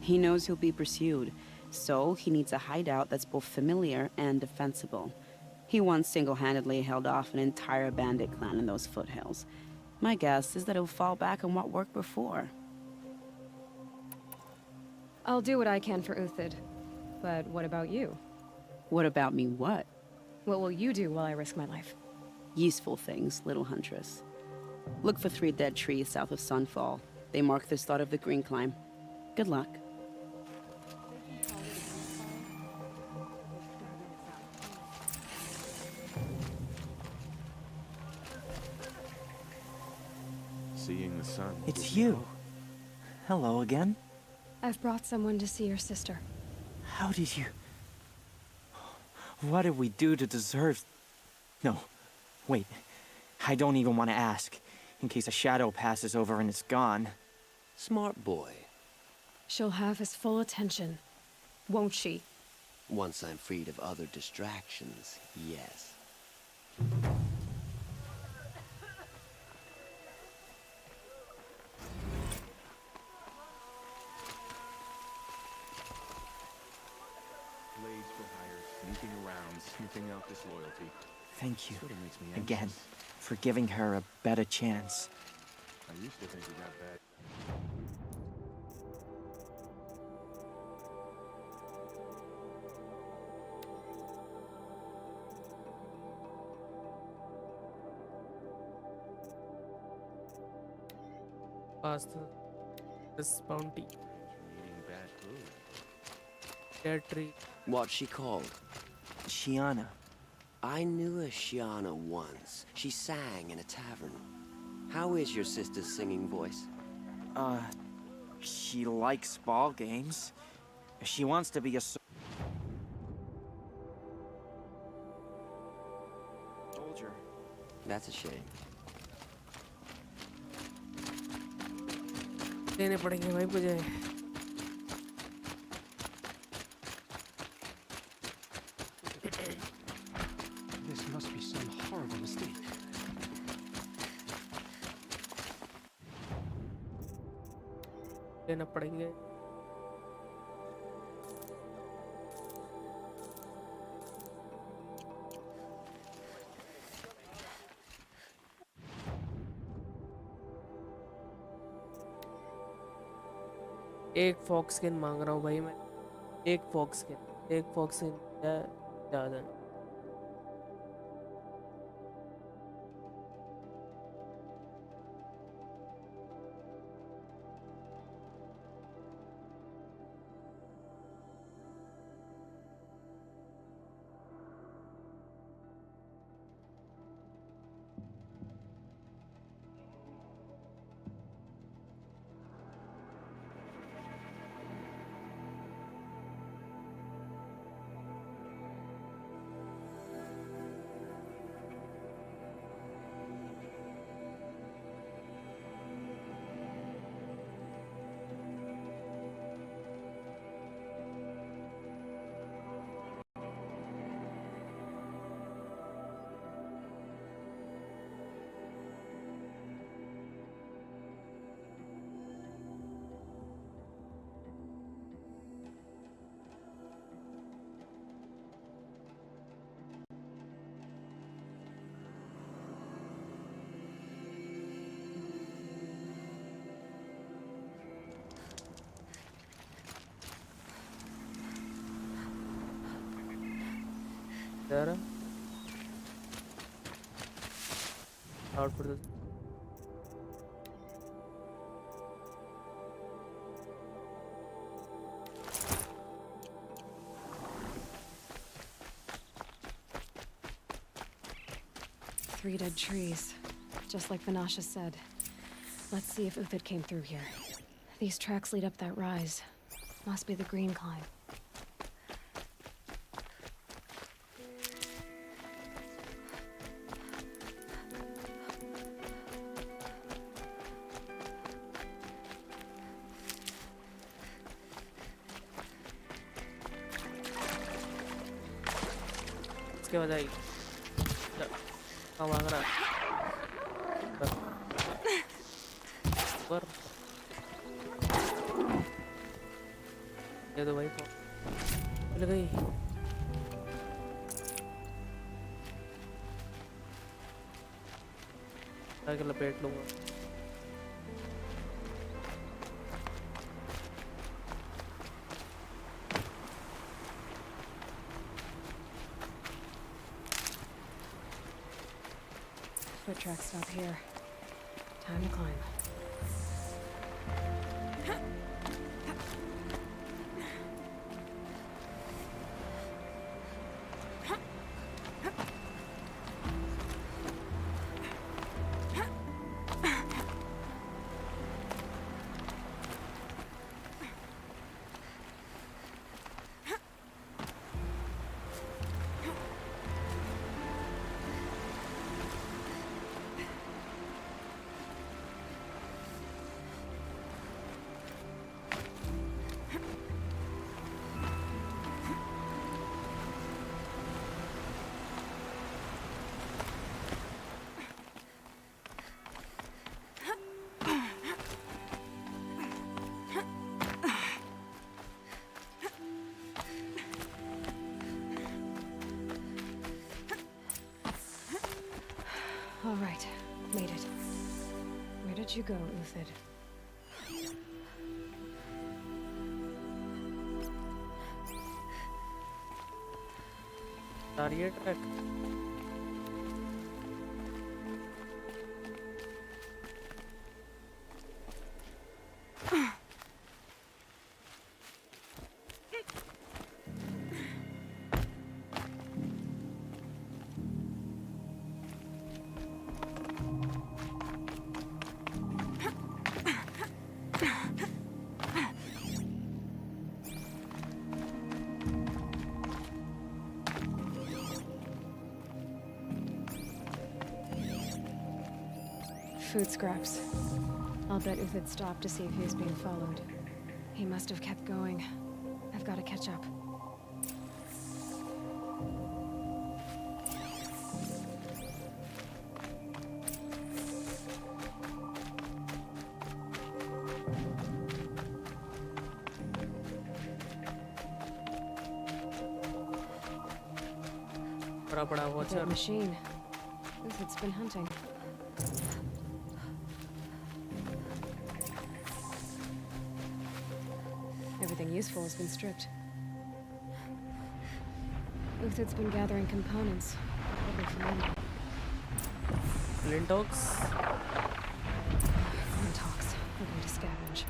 [SPEAKER 11] He knows he'll be pursued, so he needs a hideout that's both familiar and defensible. He once single-handedly held off an entire bandit clan in those foothills. My guess is that he'll fall back on what worked before.
[SPEAKER 12] I'll do what I can for Uthid. But what about you?
[SPEAKER 11] What about me what?
[SPEAKER 12] What will you do while I risk my life?
[SPEAKER 11] Useful things, little huntress. Look for 3 dead trees south of Sunfall. They mark the start of the Green Climb. Good luck.
[SPEAKER 13] It's you. Hello again.
[SPEAKER 12] I've brought someone to see your sister.
[SPEAKER 13] How did you... What did we do to deserve... No, wait. I don't even want to ask, in case a shadow passes over and it's gone.
[SPEAKER 8] Smart boy.
[SPEAKER 12] She'll have his full attention, won't she?
[SPEAKER 8] Once I'm freed of other distractions, yes.
[SPEAKER 10] Blades for hire, sneaking around, sniffing out disloyalty.
[SPEAKER 13] Thank you,
[SPEAKER 10] Sort of makes me
[SPEAKER 13] again,
[SPEAKER 10] anxious.
[SPEAKER 13] for giving her a better chance.
[SPEAKER 10] I used to think we got bad.
[SPEAKER 1] Past this bounty.
[SPEAKER 10] Eating bad food.
[SPEAKER 1] Dead tree.
[SPEAKER 8] What's she called?
[SPEAKER 13] Shiana.
[SPEAKER 8] I knew a Shiana once. She sang in a tavern. How is your sister's singing voice?
[SPEAKER 13] She likes ball games. She wants to be a soldier.
[SPEAKER 8] That's a shame.
[SPEAKER 1] देने पड़ेंगे भाई मुझे.
[SPEAKER 3] This must be some horrible mistake.
[SPEAKER 1] देना पड़ेंगे. एक fox skin मांग रहा हूँ भाई मैं. एक फॉक्स स्किन ज़्यादा. There. Out for this.
[SPEAKER 12] Three dead trees, just like Vanasha said. Let's see if Uthid came through here. These tracks lead up that rise. Must be the green climb.
[SPEAKER 1] इसके बाद आई हाँ मांग रहा पर ये तो भाई मिल गई आगे लपेट लूँगा
[SPEAKER 12] Foot tracks stop here. Time to climb. you go, Uthid?
[SPEAKER 1] Chariot track.
[SPEAKER 12] Food scraps. I'll bet Uthid stopped to see if he was being followed. He must have kept going. I've got to catch up.
[SPEAKER 1] What's
[SPEAKER 12] That machine. Uthid's been hunting. Everything useful has been stripped. Uthid's been gathering components. Probably from me.
[SPEAKER 1] Flintox.
[SPEAKER 12] Flintox. We're going to scavenge.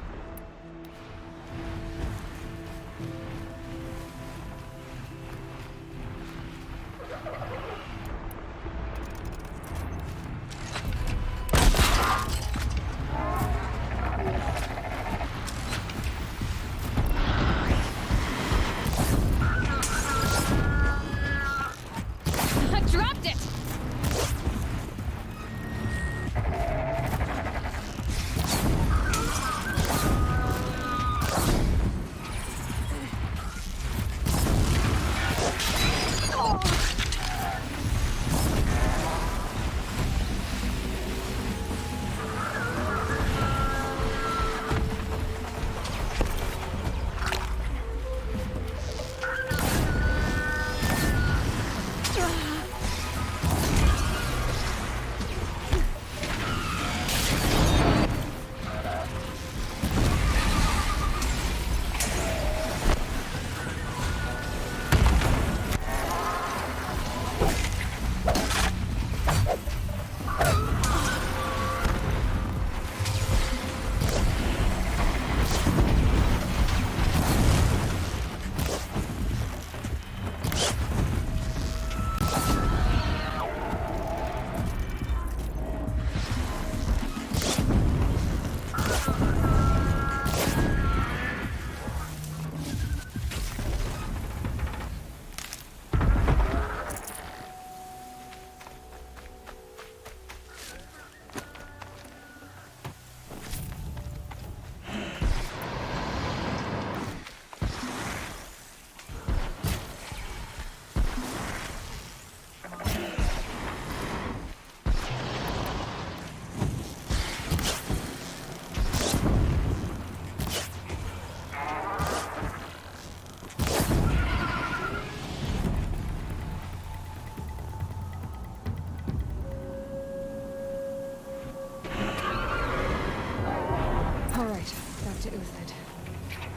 [SPEAKER 12] To Uthid.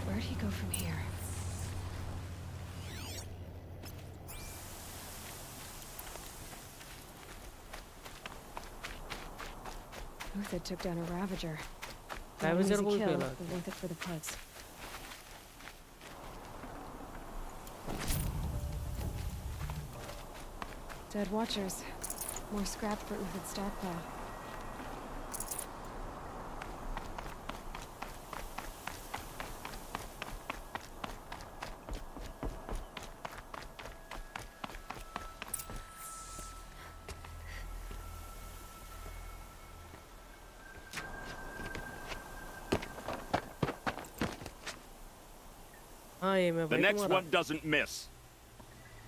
[SPEAKER 12] Where'd he go from here? Uthid took down a Ravager.
[SPEAKER 1] Ravager
[SPEAKER 12] Easy
[SPEAKER 1] को भी
[SPEAKER 12] kill,
[SPEAKER 1] फेला
[SPEAKER 12] but worth it for the parts. Dead Watchers. More scrap for Uthid's stockpile.
[SPEAKER 20] The next one doesn't miss.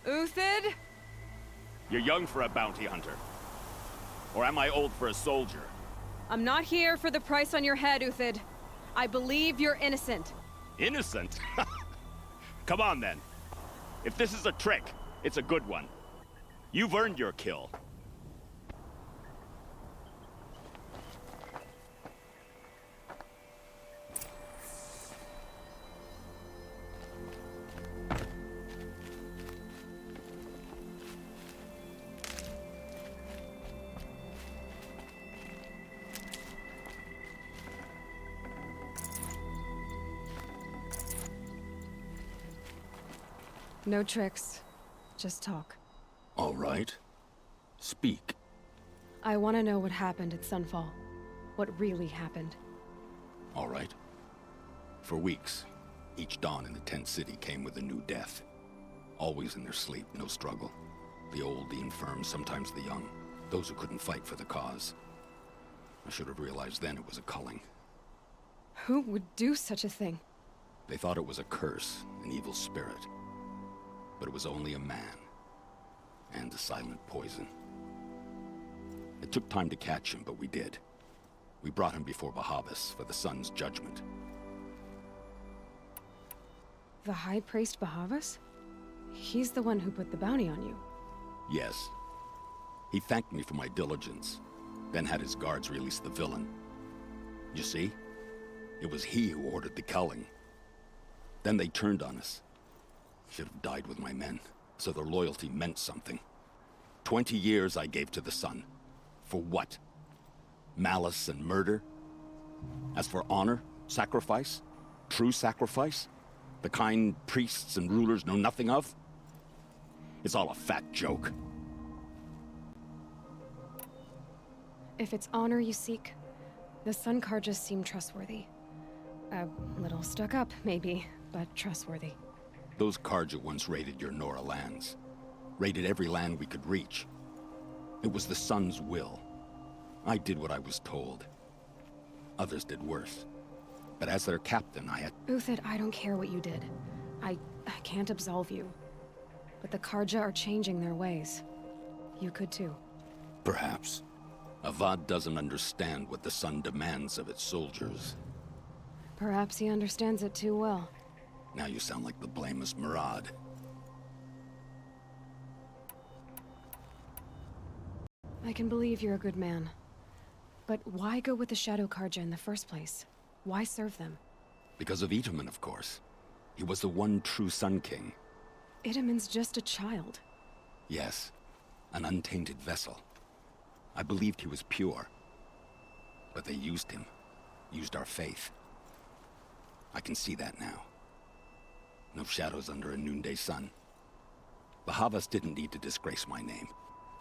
[SPEAKER 12] Uthid?
[SPEAKER 20] You're young for a bounty hunter. Or am I old for a soldier?
[SPEAKER 12] I'm not here for the price on your head, Uthid. I believe you're innocent.
[SPEAKER 20] Innocent? Come on, then. If this is a trick, it's a good one. You've earned your kill.
[SPEAKER 12] No tricks. Just talk.
[SPEAKER 19] All right. Speak.
[SPEAKER 12] I want to know what happened at Sunfall. What really happened.
[SPEAKER 19] All right. For weeks, each dawn in the tent city came with a new death. Always in their sleep, no struggle. The old, the infirm, sometimes the young. Those who couldn't fight for the cause. I should have realized then it was a culling.
[SPEAKER 12] Who would do such a thing?
[SPEAKER 19] They thought it was a curse, an evil spirit. But it was only a man. And a silent poison. It took time to catch him, but we did. We brought him before Bahavas for the sun's judgment.
[SPEAKER 12] The High Priest Bahavas? He's the one who put the bounty on you.
[SPEAKER 19] Yes. He thanked me for my diligence, then had his guards release the villain. You see? It was he who ordered the culling. Then they turned on us. Should have died with my men, so their loyalty meant something. 20 years I gave to the sun. For what? Malice and murder? As for honor, sacrifice, true sacrifice, the kind priests and rulers know nothing of? It's all a fat joke.
[SPEAKER 12] If it's honor you seek, the Sun Karjas seem trustworthy. A little stuck up, maybe, but trustworthy.
[SPEAKER 19] Those Karja once raided your Nora lands. Raided every land we could reach. It was the Sun's will. I did what I was told. Others did worse. But as their captain, I had...
[SPEAKER 12] Uthid, I don't care what you did. I can't absolve you. But the Karja are changing their ways. You could too.
[SPEAKER 19] Perhaps. Avad doesn't understand what the Sun demands of its soldiers.
[SPEAKER 12] Perhaps he understands it too well.
[SPEAKER 19] Now you sound like the blameless Murad.
[SPEAKER 12] I can believe you're a good man. But why go with the Shadow Karja in the first place? Why serve them?
[SPEAKER 19] Because of Itaman, of course. He was the one true Sun King.
[SPEAKER 12] Itaman's just a child.
[SPEAKER 19] Yes, an untainted vessel. I believed he was pure. But they used him. Used our faith. I can see that now. No shadows under a noonday sun. Bahavas didn't need to disgrace my name.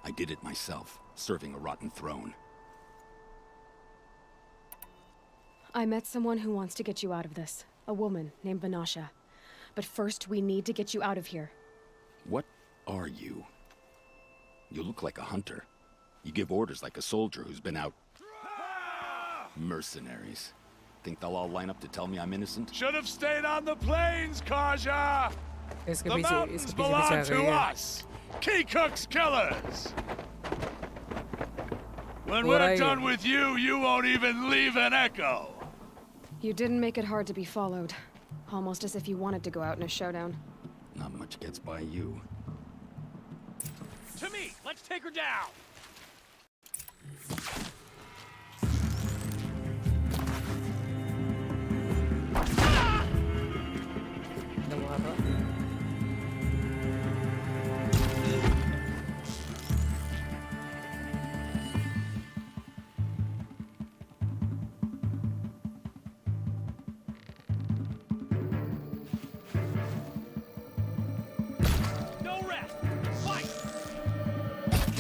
[SPEAKER 19] I did it myself, serving a rotten throne.
[SPEAKER 12] I met someone who wants to get you out of this. A woman named Vanasha. But first, we need to get you out of here.
[SPEAKER 19] What are you? You look like a hunter. You give orders like a soldier who's been out... Mercenaries. Think they'll all line up to tell me I'm innocent?
[SPEAKER 7] Should have stayed on the plains, Kaja! The mountains belong to us! Keycook's killers! When we're done with you, you won't even leave an echo!
[SPEAKER 12] You didn't make it hard to be followed. Almost as if you wanted to go out in a showdown.
[SPEAKER 19] Not much gets by you.
[SPEAKER 7] To me! Let's take her down!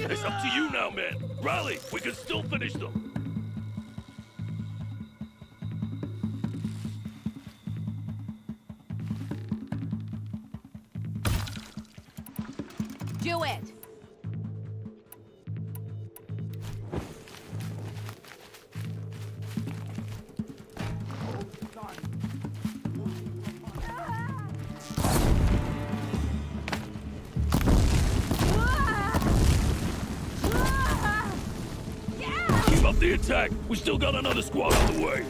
[SPEAKER 21] It's up to you now, man. Rally, we can still finish them.
[SPEAKER 23] Do it!
[SPEAKER 21] Keep up the attack. We still got another squad on the way.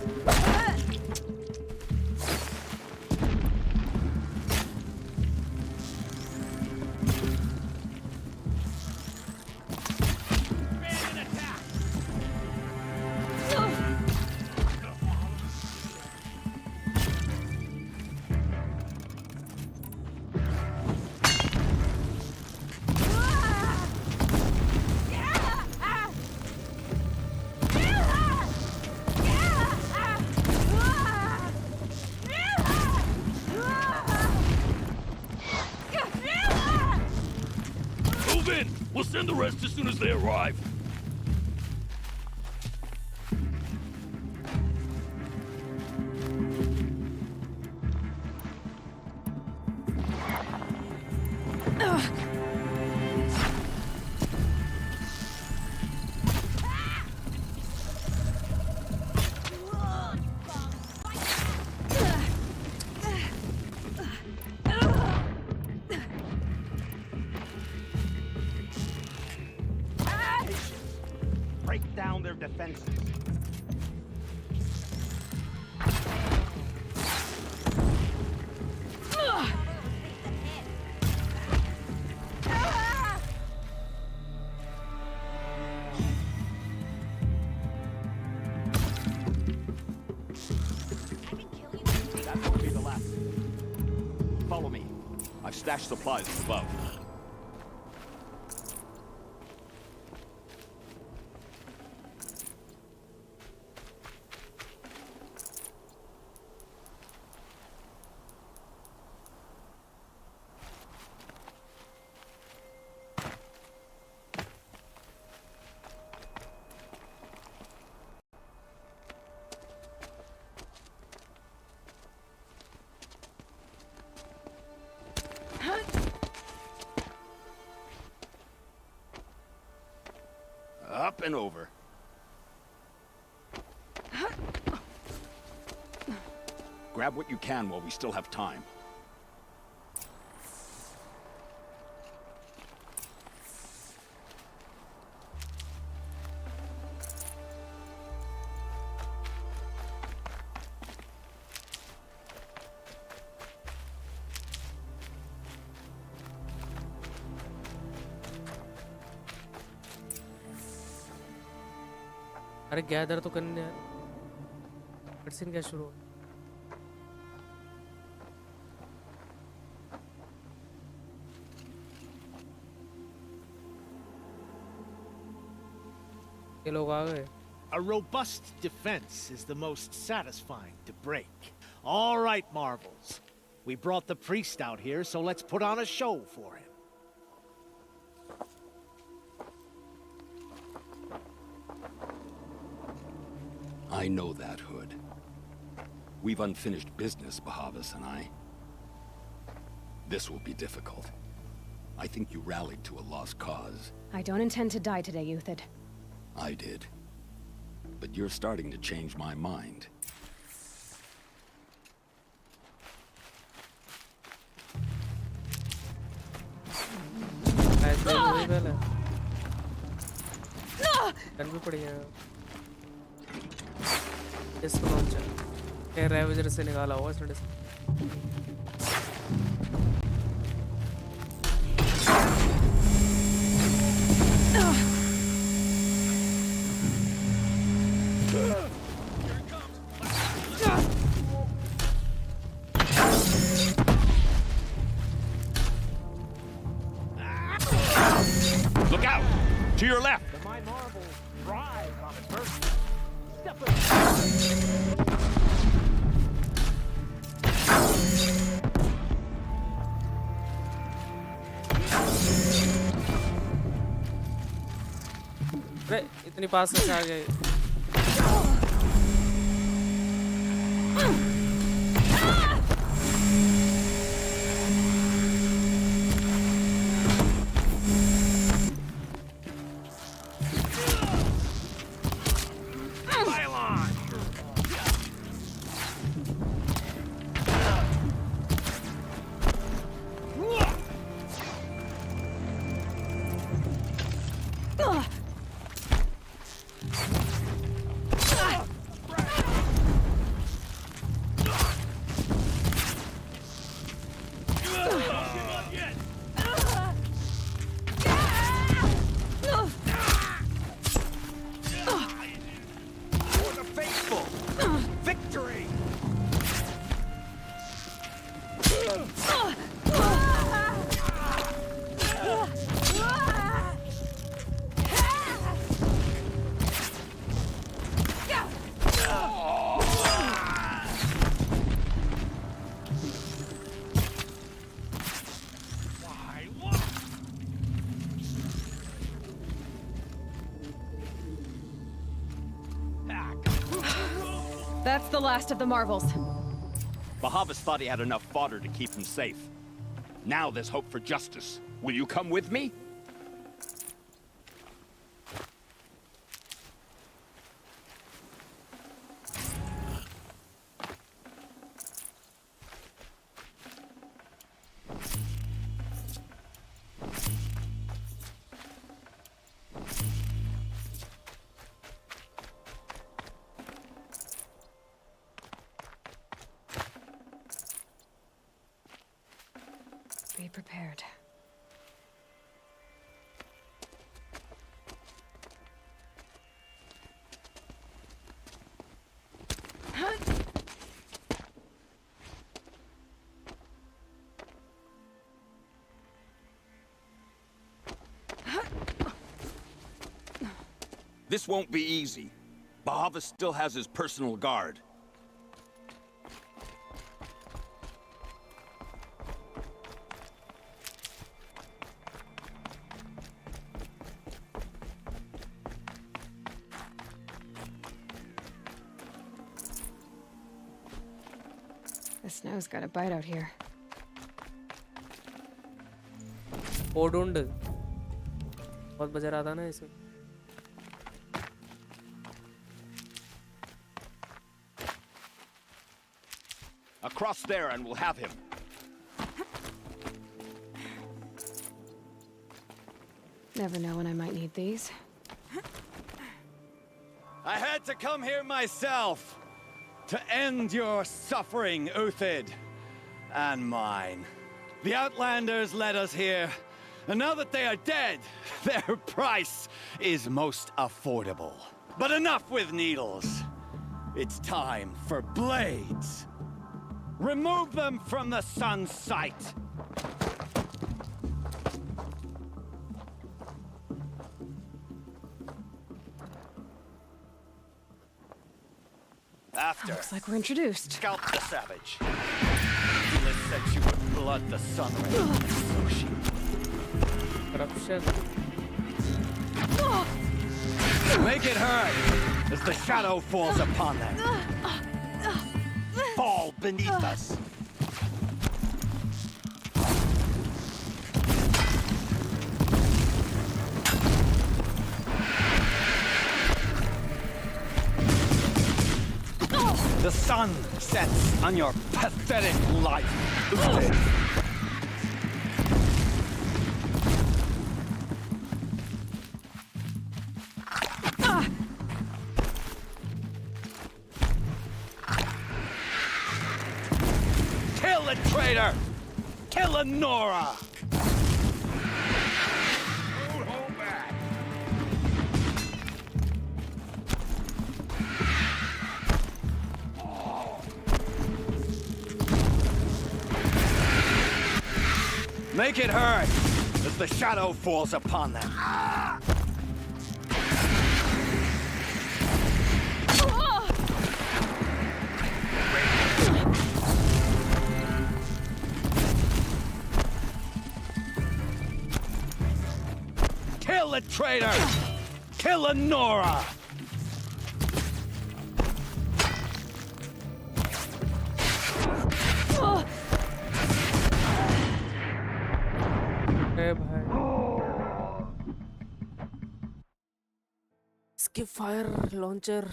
[SPEAKER 21] We'll send the rest as soon as they arrive.
[SPEAKER 20] Break down their defenses.
[SPEAKER 21] That won't be the last. Follow me. I've stashed supplies above. Up and over. Grab what you can while we still have time.
[SPEAKER 1] अरे gather तो करने यार cutscene क्या शुरू हो ये लोग आ गए
[SPEAKER 3] A robust defense is the most satisfying to break. All right, Marvels. We brought the priest out here, so let's put on a show for him.
[SPEAKER 19] I know that, Hood. We've unfinished business, Bahavas and I. This will be difficult. I think you rallied to a lost cause.
[SPEAKER 12] I don't intend to die today, Euthyd.
[SPEAKER 19] I did. But you're starting to change my mind.
[SPEAKER 1] ऐसे वही पहले gun भी पड़ी है इसको launcher ये ravager से निकाला हुआ इसने
[SPEAKER 21] Look out! To your left!
[SPEAKER 3] My Marvel rise on its birthday. Step
[SPEAKER 1] अरे इतनी पास में से आ गए
[SPEAKER 12] the last of the marvels.
[SPEAKER 20] Bahavas thought he had enough fodder to keep him safe. Now there's hope for justice. Will you come with me?
[SPEAKER 12] Be prepared.
[SPEAKER 20] This won't be easy. Bahavas still has his personal guard.
[SPEAKER 12] The snow's got a bite out here.
[SPEAKER 1] ओडुंड बहुत मजा आता ना इसमें.
[SPEAKER 20] Across there and we'll have him.
[SPEAKER 12] Never know when I might need these.
[SPEAKER 16] I had to come here myself to end your suffering, Uthid, and mine. The Outlanders led us here, and now that they are dead, their price is most affordable. But enough with needles. It's time for blades. Remove them from the sun's sight. After.
[SPEAKER 12] Looks like we're introduced.
[SPEAKER 16] Scalp the savage. Let's set you with blood the sun rays.
[SPEAKER 1] Corruption.
[SPEAKER 16] Make it hurt as the shadow falls upon them. Fall beneath us. The sun sets on your pathetic life. Kill the traitor! Kill Lenora!
[SPEAKER 5] Don't hold back.
[SPEAKER 16] Make it hurt as the shadow falls upon them. Kill the traitor! Kill Lenora!
[SPEAKER 1] इसके fire launcher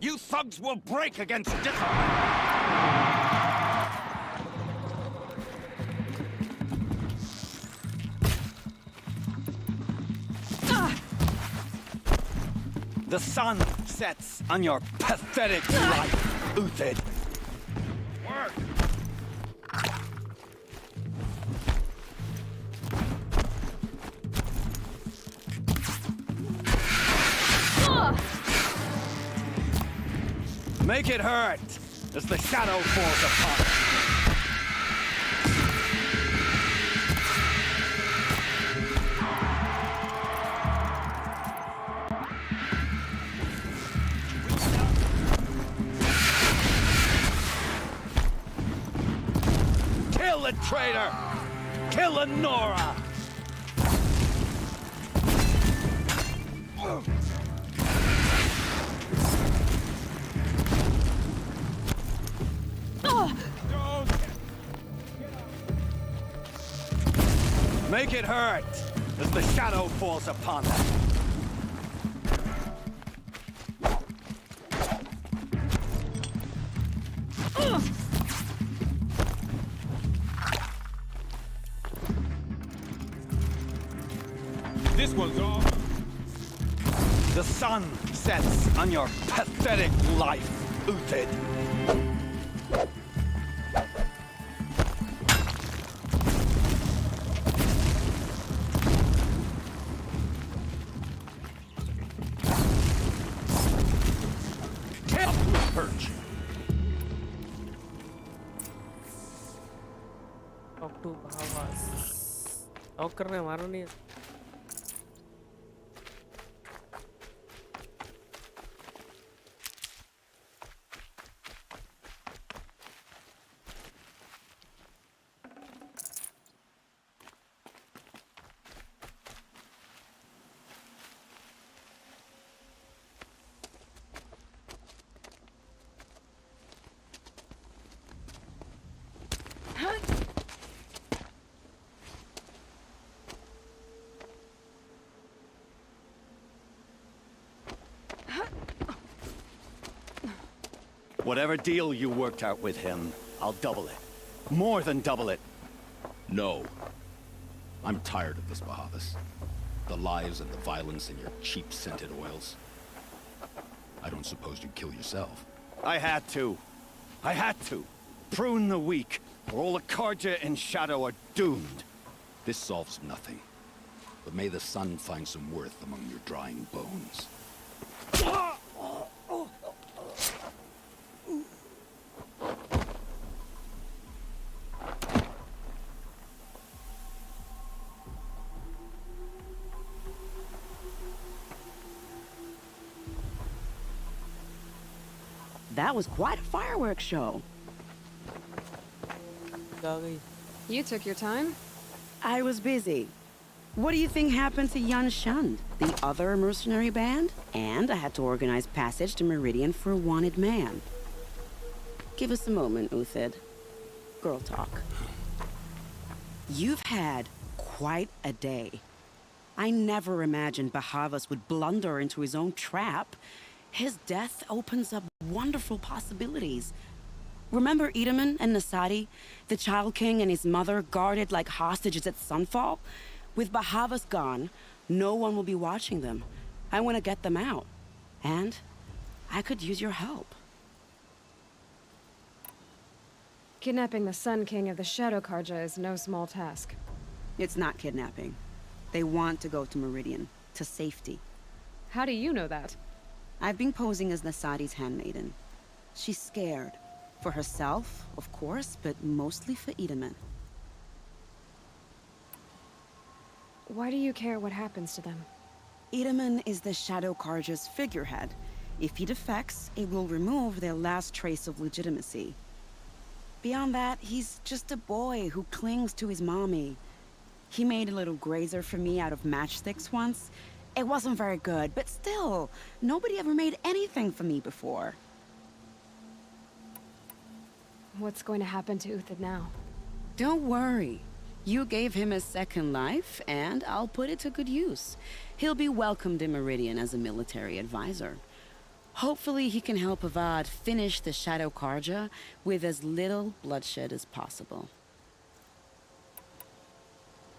[SPEAKER 16] You thugs will break against discipline! The sun sets on your pathetic life, Uthid.
[SPEAKER 5] Work.
[SPEAKER 16] Make it hurt as the shadow falls upon it. Kill the traitor! Kill Lenora! Make it hurt as the shadow falls upon them.
[SPEAKER 5] This one's off.
[SPEAKER 16] The sun sets on your pathetic life, Uthid.
[SPEAKER 20] Perch.
[SPEAKER 1] Talk to Bahavas. Talk कर रहे हैं, मारो नहीं.
[SPEAKER 16] Whatever deal you worked out with him, I'll double it. More than double it.
[SPEAKER 19] No. I'm tired of this, Bahavas. The lies and the violence and your cheap scented oils. I don't suppose you'd kill yourself.
[SPEAKER 16] I had to. I had to. Prune the weak, or all the Karja in Shadow are doomed.
[SPEAKER 19] This solves nothing. But may the sun find some worth among your drying bones.
[SPEAKER 11] That was quite a fireworks show.
[SPEAKER 12] You took your time?
[SPEAKER 11] I was busy. What do you think happened to Yan Shund, the other mercenary band? And I had to organize passage to Meridian for a wanted man. Give us a moment, Uthid. Girl talk. You've had quite a day. I never imagined Bahavas would blunder into his own trap. His death opens up wonderful possibilities. Remember Edaman and Nasadi? The Child King and his mother guarded like hostages at Sunfall? With Bahavas gone, no one will be watching them. I want to get them out. And I could use your help.
[SPEAKER 12] Kidnapping the Sun King of the Shadow Karja is no small task.
[SPEAKER 11] It's not kidnapping. They want to go to Meridian, to safety.
[SPEAKER 12] How do you know that?
[SPEAKER 11] I've been posing as Nasadi's handmaiden. She's scared. For herself, of course, but mostly for Edaman.
[SPEAKER 12] Why do you care what happens to them?
[SPEAKER 11] Edaman is the Shadow Karja's figurehead. If he defects, it will remove their last trace of legitimacy. Beyond that, he's just a boy who clings to his mommy. He made a little grazer for me out of matchsticks once. It wasn't very good, but still, nobody ever made anything for me before.
[SPEAKER 12] What's going to happen to Uthid now?
[SPEAKER 11] Don't worry. You gave him a second life, and I'll put it to good use. He'll be welcomed in Meridian as a military advisor. Hopefully he can help Avad finish the Shadow Karja with as little bloodshed as possible.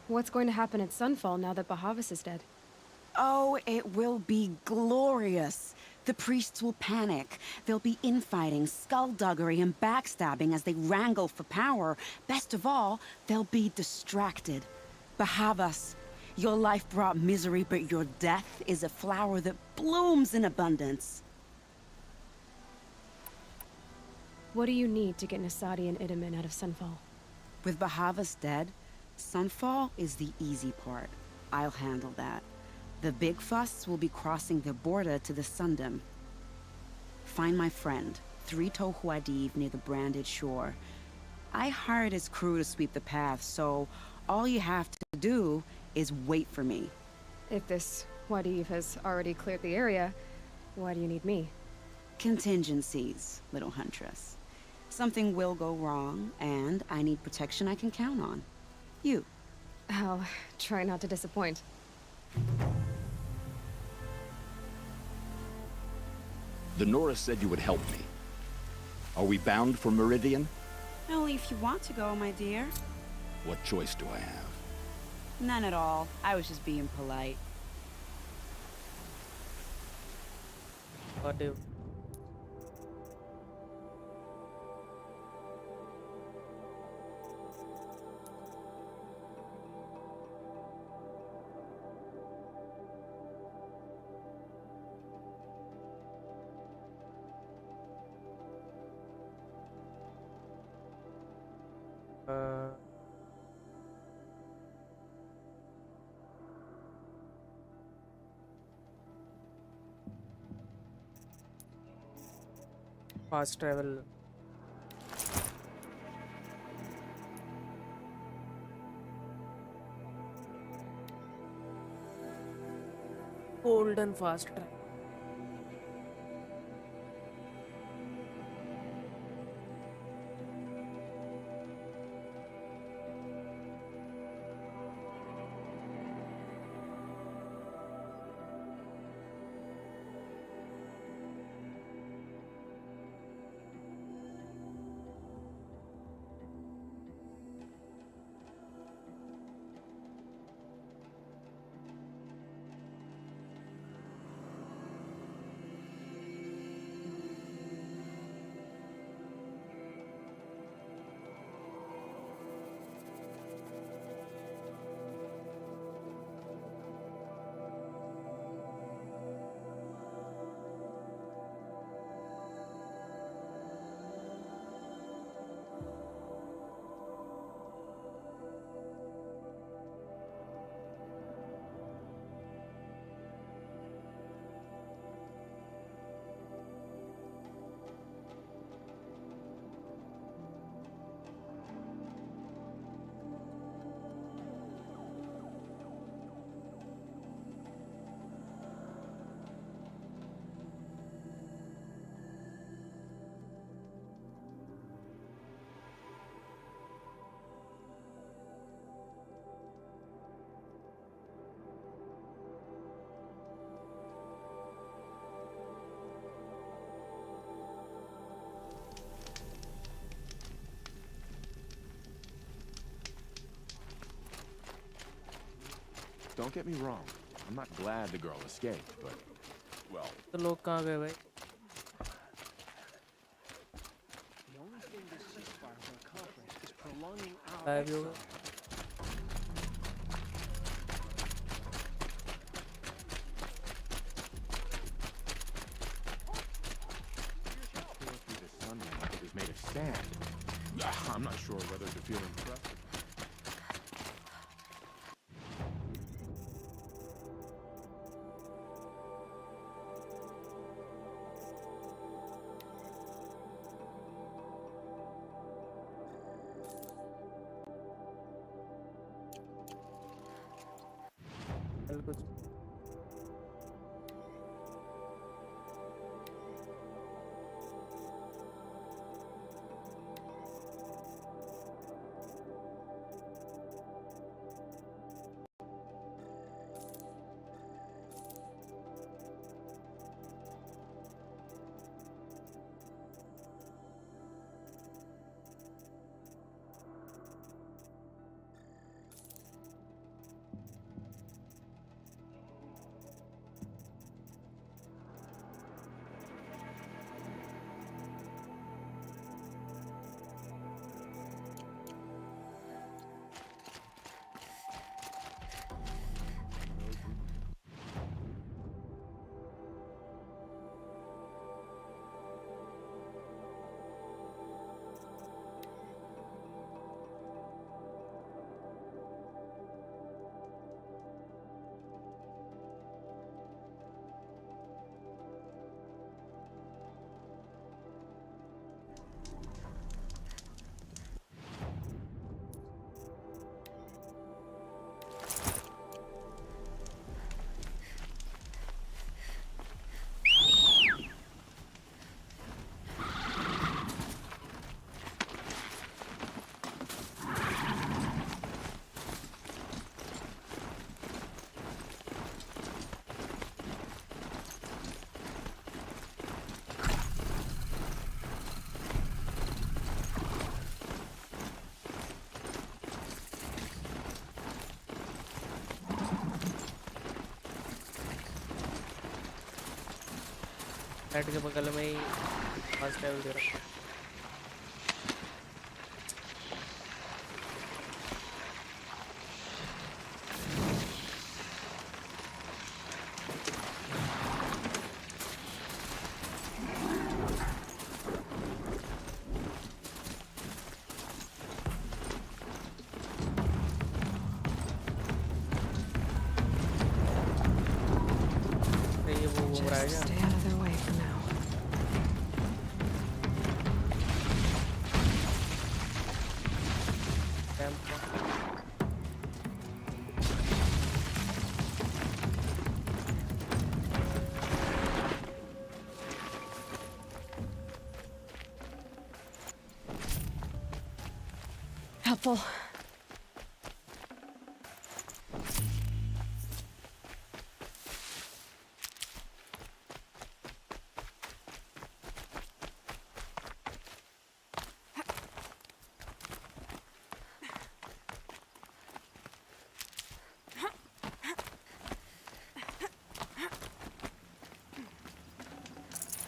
[SPEAKER 12] What's going to happen at Sunfall now that Bahavas is dead?
[SPEAKER 11] Oh, it will be glorious. The priests will panic. There'll be infighting, skullduggery, and backstabbing as they wrangle for power. Best of all, they'll be distracted. Bahavas, your life brought misery, but your death is a flower that blooms in abundance.
[SPEAKER 12] What do you need to get Nasadi and Edaman out of Sunfall?
[SPEAKER 11] With Bahavas dead, Sunfall is the easy part. I'll handle that. The big fuss will be crossing the border to the Sundom. Find my friend, 3 Tohuadiv near the branded shore. I hired his crew to sweep the path, so all you have to do is wait for me.
[SPEAKER 12] If this Wadiv has already cleared the area, why do you need me?
[SPEAKER 11] Contingencies, little huntress. Something will go wrong, and I need protection I can count on. You.
[SPEAKER 12] I'll try not to disappoint.
[SPEAKER 19] The Nora said you would help me. Are we bound for Meridian?
[SPEAKER 11] Only if you want to go, my dear.
[SPEAKER 19] What choice do I have?
[SPEAKER 11] None at all. I was just being polite.
[SPEAKER 1] What if? Fast travel. Golden fast travel.
[SPEAKER 14] Don't get me wrong. I'm not glad the girl escaped, but, well...
[SPEAKER 1] तो लोग कहाँ गए भाई?
[SPEAKER 3] The only thing this ceasefire will accomplish is prolonging our
[SPEAKER 1] गायब ही हो
[SPEAKER 3] exile.
[SPEAKER 1] गए.
[SPEAKER 14] Tore through the sunlight like it was made of sand. I'm not sure whether to feel impressed.
[SPEAKER 1] चल कुछ हेड के बगल में ही फास्ट ट्रैवल दे रहा
[SPEAKER 12] Just stay out of their way for now. Helpful.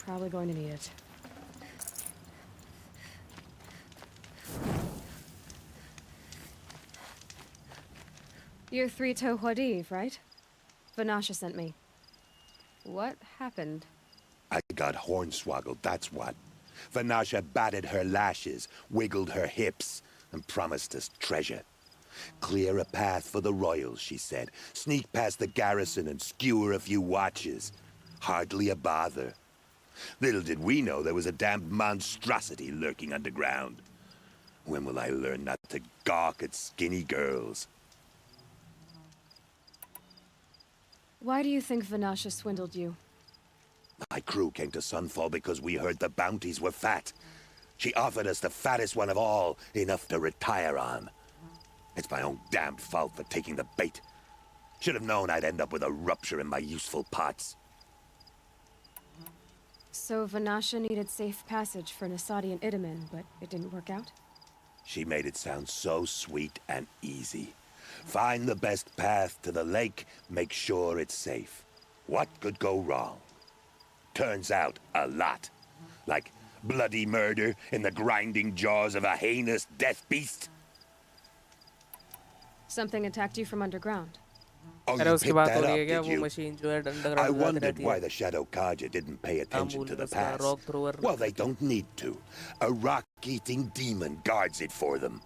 [SPEAKER 12] Probably going to need it. You're Three-Toe Huadiv, right? Vanasha sent me. What happened?
[SPEAKER 6] I got hornswoggled, that's what. Vanasha batted her lashes, wiggled her hips, and promised us treasure. Clear a path for the royals, she said. Sneak past the garrison and skewer a few watches. Hardly a bother. Little did we know there was a damned monstrosity lurking underground. When will I learn not to gawk at skinny girls?
[SPEAKER 12] Why do you think Vanasha swindled you?
[SPEAKER 6] My crew came to Sunfall because we heard the bounties were fat. She offered us the fattest one of all, enough to retire on. It's my own damned fault for taking the bait. Should have known I'd end up with a rupture in my useful parts.
[SPEAKER 12] So Vanasha needed safe passage for Nasadi and Idaman, but it didn't work out?
[SPEAKER 6] She made it sound so sweet and easy. Find the best path to the lake, make sure it's safe. What could go wrong? Turns out, a lot. Like bloody murder in the grinding jaws of a heinous death beast.
[SPEAKER 12] Something attacked you from underground?
[SPEAKER 6] Oh, you picked that up, did you? I wondered why the Shadow Kaja didn't pay attention to the past. Well, they don't need to. A rock-eating demon guards it for them.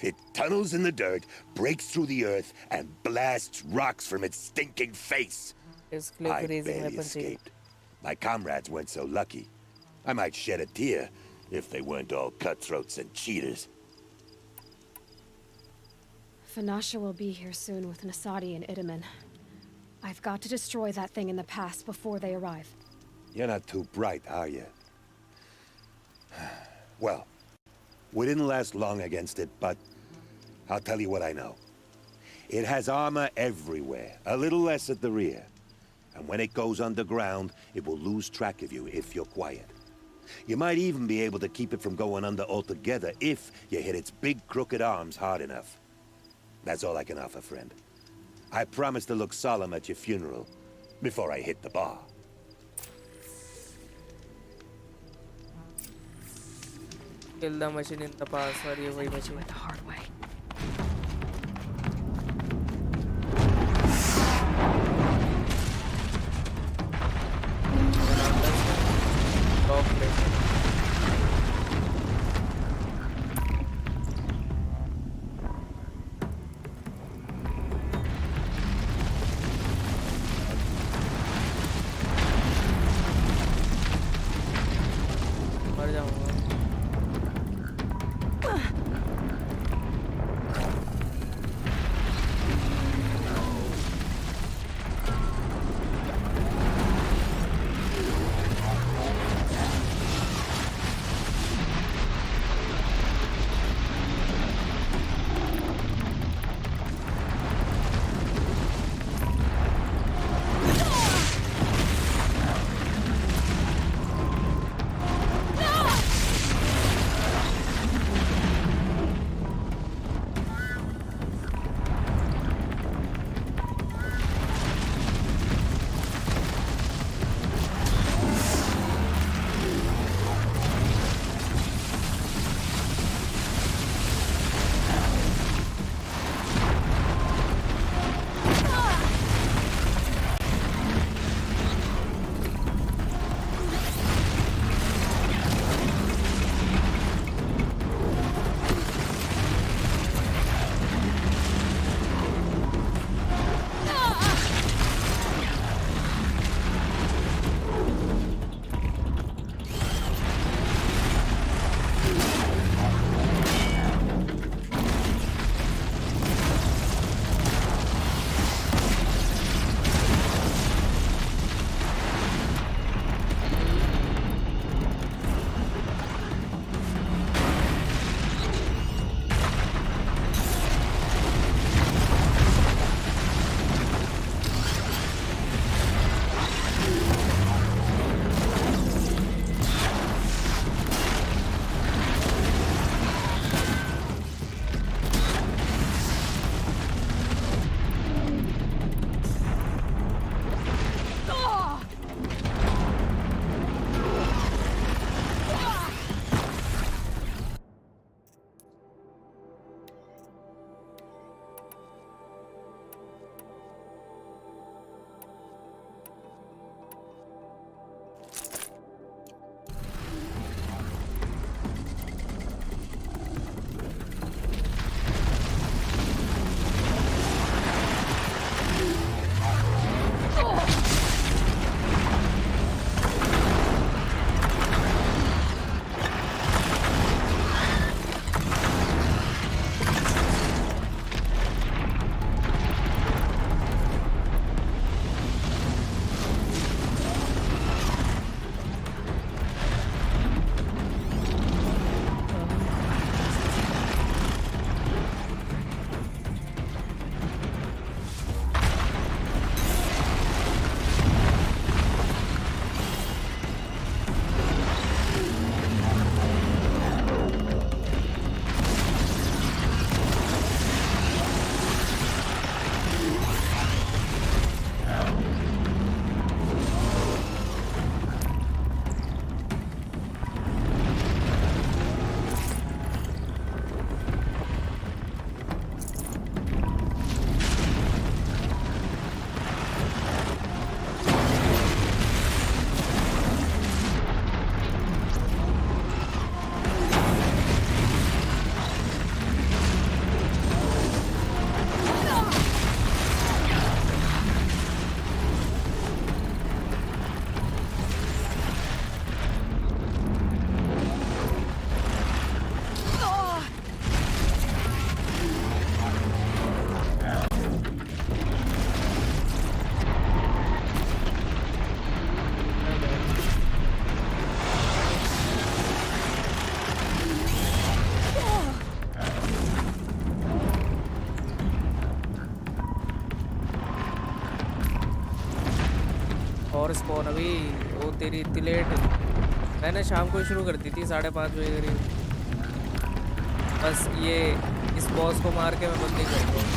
[SPEAKER 6] It tunnels in the dirt, breaks through the earth, and blasts rocks from its stinking face. I barely escaped. My comrades weren't so lucky. I might shed a tear if they weren't all cutthroats and cheaters.
[SPEAKER 12] Vanasha will be here soon with Nasadi and Idaman. I've got to destroy that thing in the past before they arrive.
[SPEAKER 6] You're not too bright, are you? Well, we didn't last long against it, but I'll tell you what I know. It has armor everywhere, a little less at the rear. And when it goes underground, it will lose track of you if you're quiet. You might even be able to keep it from going under altogether if you hit its big crooked arms hard enough. That's all I can offer, friend. I promise to look solemn at your funeral before I hit the bar.
[SPEAKER 1] Kill the machine in the past, or you will
[SPEAKER 12] do it the hard way.
[SPEAKER 1] और spawn अभी। वो तेरी इतनी late. मैंने शाम को शुरू कर दी थी 5:30 बजे करीब। बस ये इस बॉस को मार के मैं बंदी कर दूँ।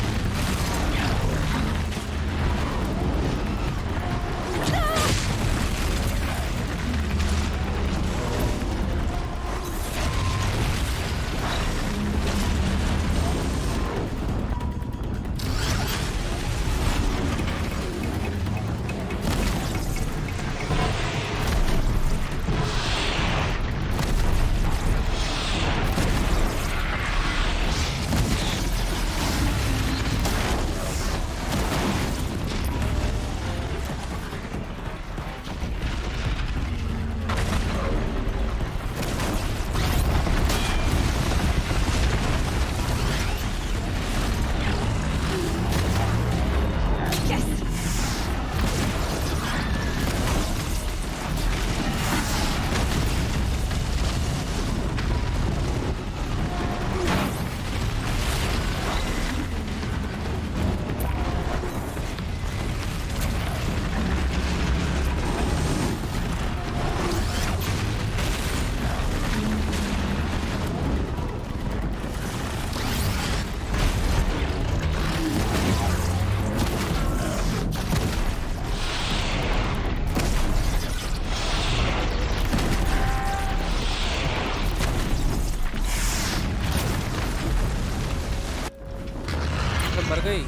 [SPEAKER 1] मर गई।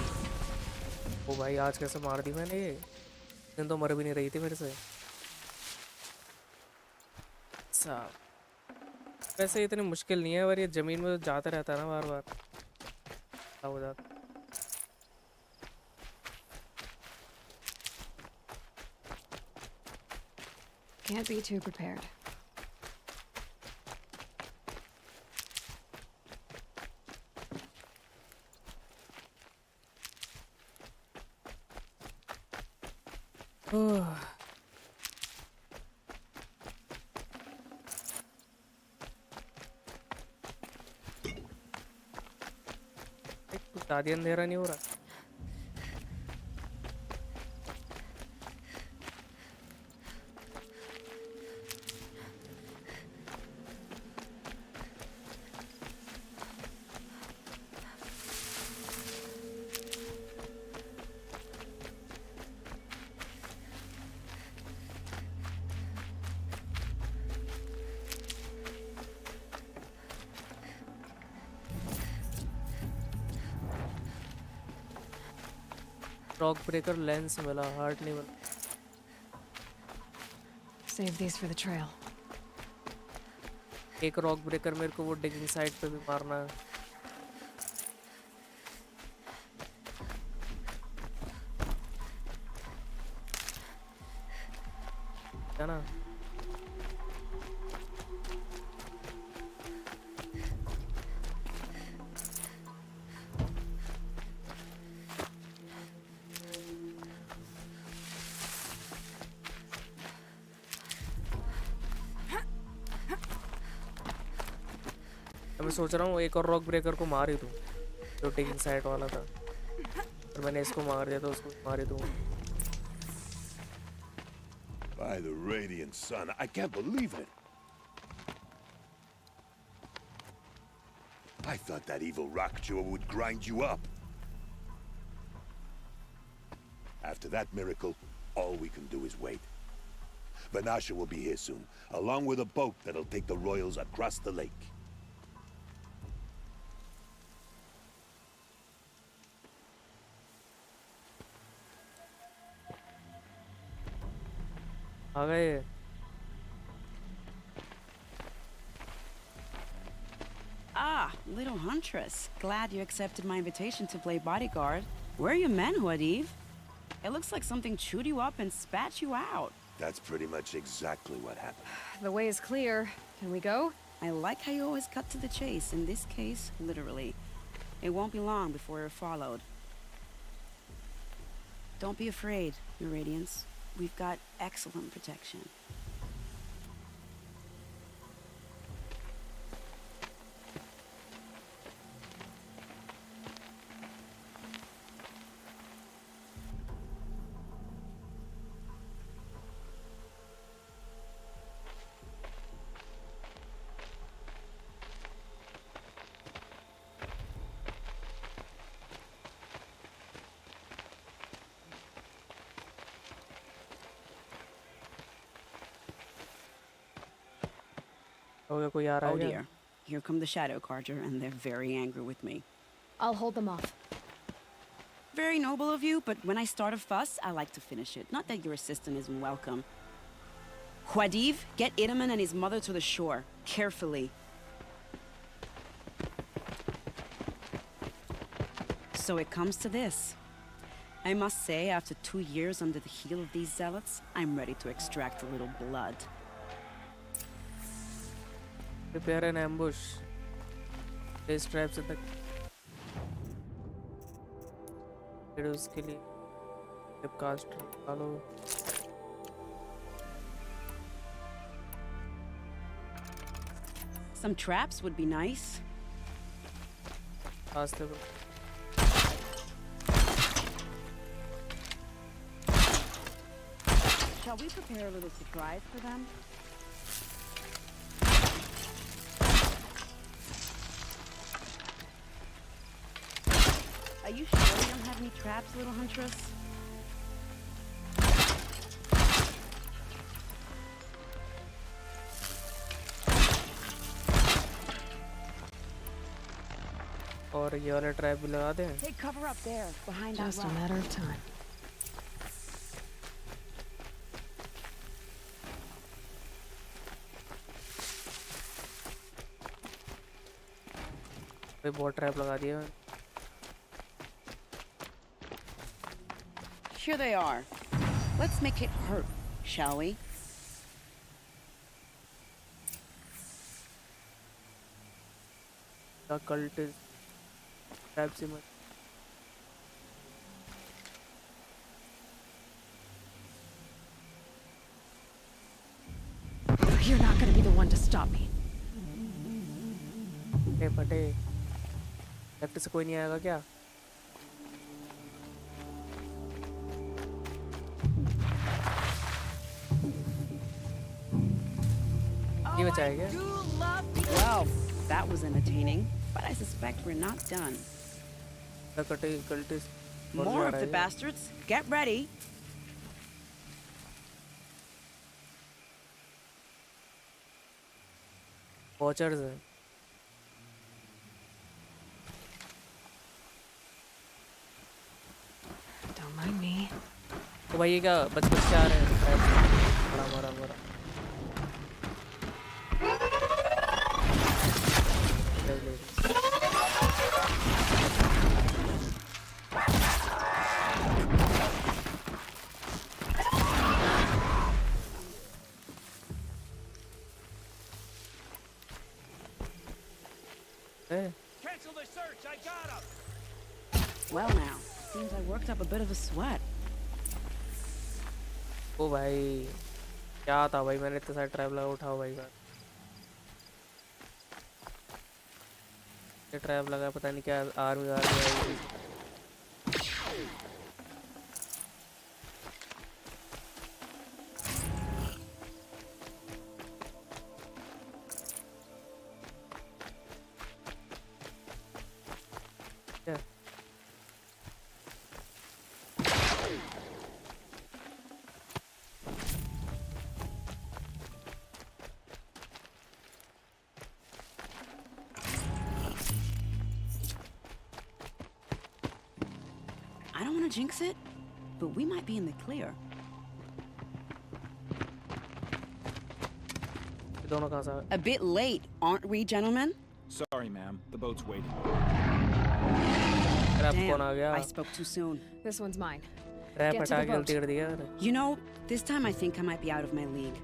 [SPEAKER 1] ओ भाई आज कैसे मार दी मैंने ये। दिन तो मर भी नहीं रही थी मेरे से। वैसे इतनी मुश्किल नहीं है, पर ये जमीन में जाता रहता है ना बार बार हो जाता।
[SPEAKER 12] Can't be too prepared.
[SPEAKER 1] शादी अंधेरा नहीं हो रहा। रॉक ब्रेकर लेंस मिला, हार्ट नहीं मिला।
[SPEAKER 12] Save these for the trail.
[SPEAKER 1] एक रॉक ब्रेकर मेरे को वो डिगिंग साइट पे भी मारना है। है ना? मैं सोच रहा हूँ एक और रॉक ब्रेकर को मार ही दूँ, जो टेकिंग साइट वाला था। और मैंने इसको मार दिया तो उसको मार ही दूँ।
[SPEAKER 6] By the radiant sun, I can't believe it. I thought that evil rock chewer would grind you up. After that miracle, all we can do is wait. Vanasha will be here soon, along with a boat that'll take the royals across the lake.
[SPEAKER 1] आ गए।
[SPEAKER 11] Ah, little huntress. Glad you accepted my invitation to play bodyguard. Where are your manhood, Eve? It looks like something chewed you up and spat you out.
[SPEAKER 6] That's pretty much exactly what happened.
[SPEAKER 12] The way is clear. Can we go?
[SPEAKER 11] I like how you always cut to the chase. In this case, literally. It won't be long before you're followed. Don't be afraid, Your Radiance. We've got excellent protection.
[SPEAKER 1] हो गया, कोई आ रहा है
[SPEAKER 11] Oh
[SPEAKER 1] क्या?
[SPEAKER 11] dear. Here come the Shadow Carja, and they're very angry with me.
[SPEAKER 12] I'll hold them off.
[SPEAKER 11] Very noble of you, but when I start a fuss, I like to finish it. Not that your assistant isn't welcome. Huadiv, get Idaman and his mother to the shore. Carefully. So it comes to this. I must say, after 2 years under the heel of these zealots, I'm ready to extract a little blood.
[SPEAKER 1] Prepare an ambush. Place traps in the... फिर उसके लिए caster डालो.
[SPEAKER 11] Some traps would be nice.
[SPEAKER 1] रास्ते पर.
[SPEAKER 11] Shall we prepare a little surprise for them? Are you sure you don't have any traps, little huntress?
[SPEAKER 1] और ये वाला trap भी लगा दें.
[SPEAKER 11] Take cover up there, behind
[SPEAKER 12] Just
[SPEAKER 11] that
[SPEAKER 12] a
[SPEAKER 11] rock.
[SPEAKER 12] matter of time.
[SPEAKER 1] कोई बहुत trap लगा दिया.
[SPEAKER 11] Here they are. Let's make it hurt, shall we?
[SPEAKER 1] The cult is traps him.
[SPEAKER 12] You're not gonna be the one to stop me.
[SPEAKER 1] ए फटे. Left से कोई नहीं आएगा क्या? ये बचाएगा?
[SPEAKER 11] Well, that was entertaining, but I suspect we're not done.
[SPEAKER 1] The cult is
[SPEAKER 11] More of the bastards. Get ready.
[SPEAKER 1] Poachers है.
[SPEAKER 12] Don't mind me.
[SPEAKER 1] तो भाई ये क्या बच आ रहे हैं. मरा मरा मरा.
[SPEAKER 7] Cancel the search. I got him.
[SPEAKER 11] Well now, seems I worked up a bit of a sweat.
[SPEAKER 1] ओ भाई क्या था भाई, मैंने इतने सारे ट्रैप लगा. उठाओ भाई बात. ये ट्रैप लगा, पता नहीं क्या आर्मी आई. क्या
[SPEAKER 11] I don't want to jinx it, but we might be in the clear.
[SPEAKER 1] ये दोनों कहाँ से आ
[SPEAKER 11] A bit late, aren't we, gentlemen?
[SPEAKER 14] Sorry, ma'am. The boat's waiting.
[SPEAKER 1] Trap कौन आ
[SPEAKER 11] Damn,
[SPEAKER 1] गया?
[SPEAKER 11] I spoke too soon.
[SPEAKER 12] This one's mine.
[SPEAKER 1] Trap
[SPEAKER 12] Get to
[SPEAKER 1] हटा
[SPEAKER 12] the
[SPEAKER 1] के
[SPEAKER 12] boat.
[SPEAKER 1] गलती कर दिया.
[SPEAKER 11] You know, this time I think I might be out of my league.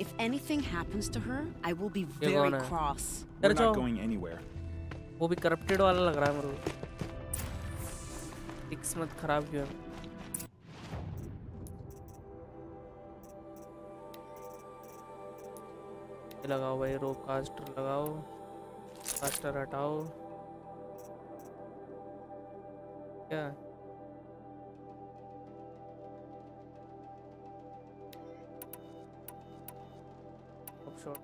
[SPEAKER 11] If anything happens to her, I will be
[SPEAKER 1] ये
[SPEAKER 11] very
[SPEAKER 1] कौन है?
[SPEAKER 11] cross.
[SPEAKER 14] We're
[SPEAKER 1] चलो
[SPEAKER 14] not going anywhere.
[SPEAKER 1] वो भी करप्टेड वाला लग रहा है मेरे को. किस्मत खराब क्यों है? ये लगाओ भाई, रोप कास्टर लगाओ. कास्टर हटाओ. क्या ऑफशोर.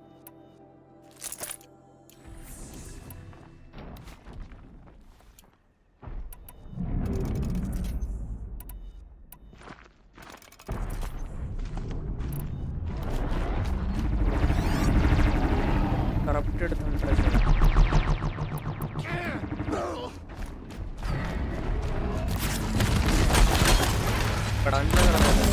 [SPEAKER 1] लिमिटेड था बड़ा नहीं लग रहा था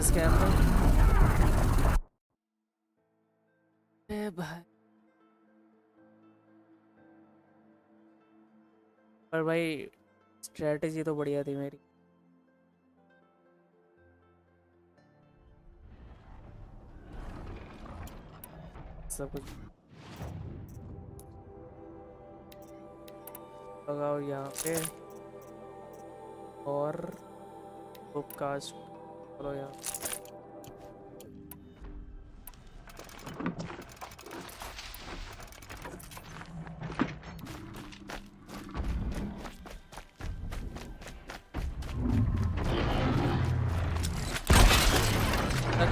[SPEAKER 1] स्कैम था भाई पर भाई स्ट्रेटेजी तो बढ़िया थी मेरी सब कुछ लगाओ यहाँ पे और कास्ट करो यार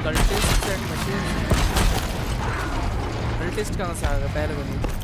[SPEAKER 1] कल्टिस्ट एंड मशीन कल्टिस्ट कहाँ से आ गया पहले बनी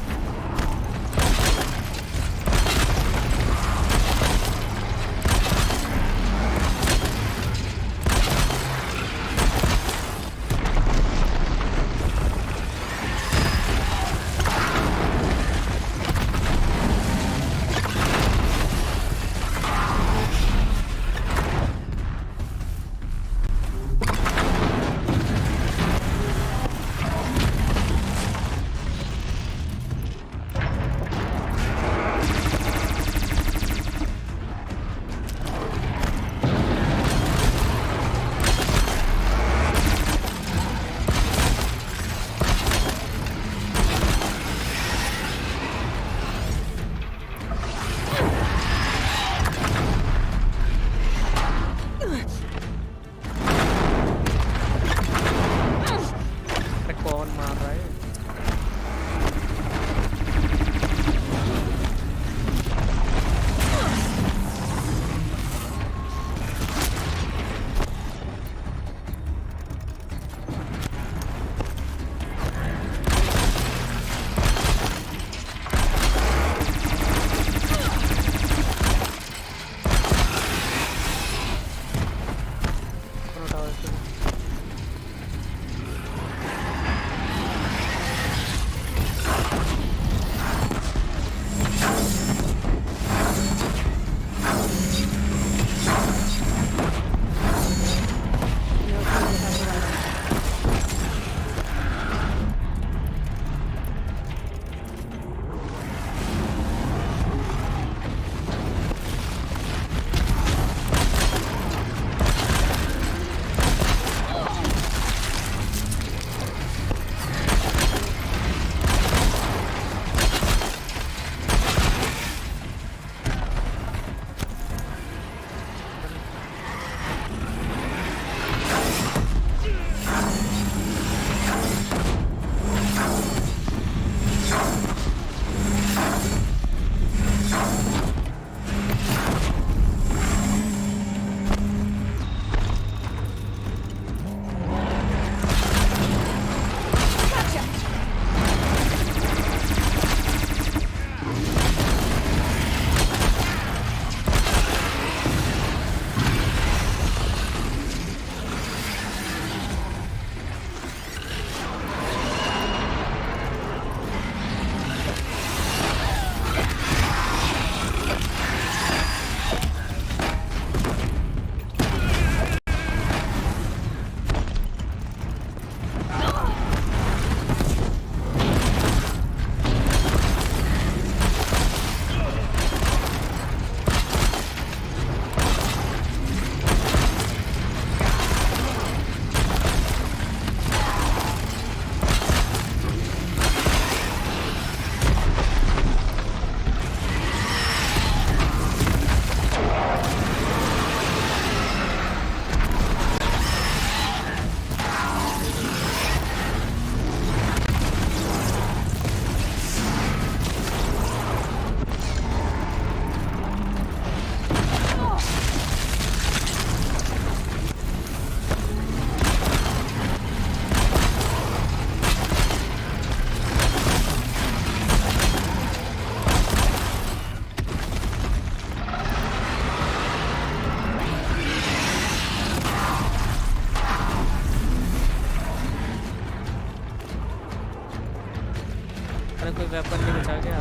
[SPEAKER 1] वेपन नहीं बचा क्या?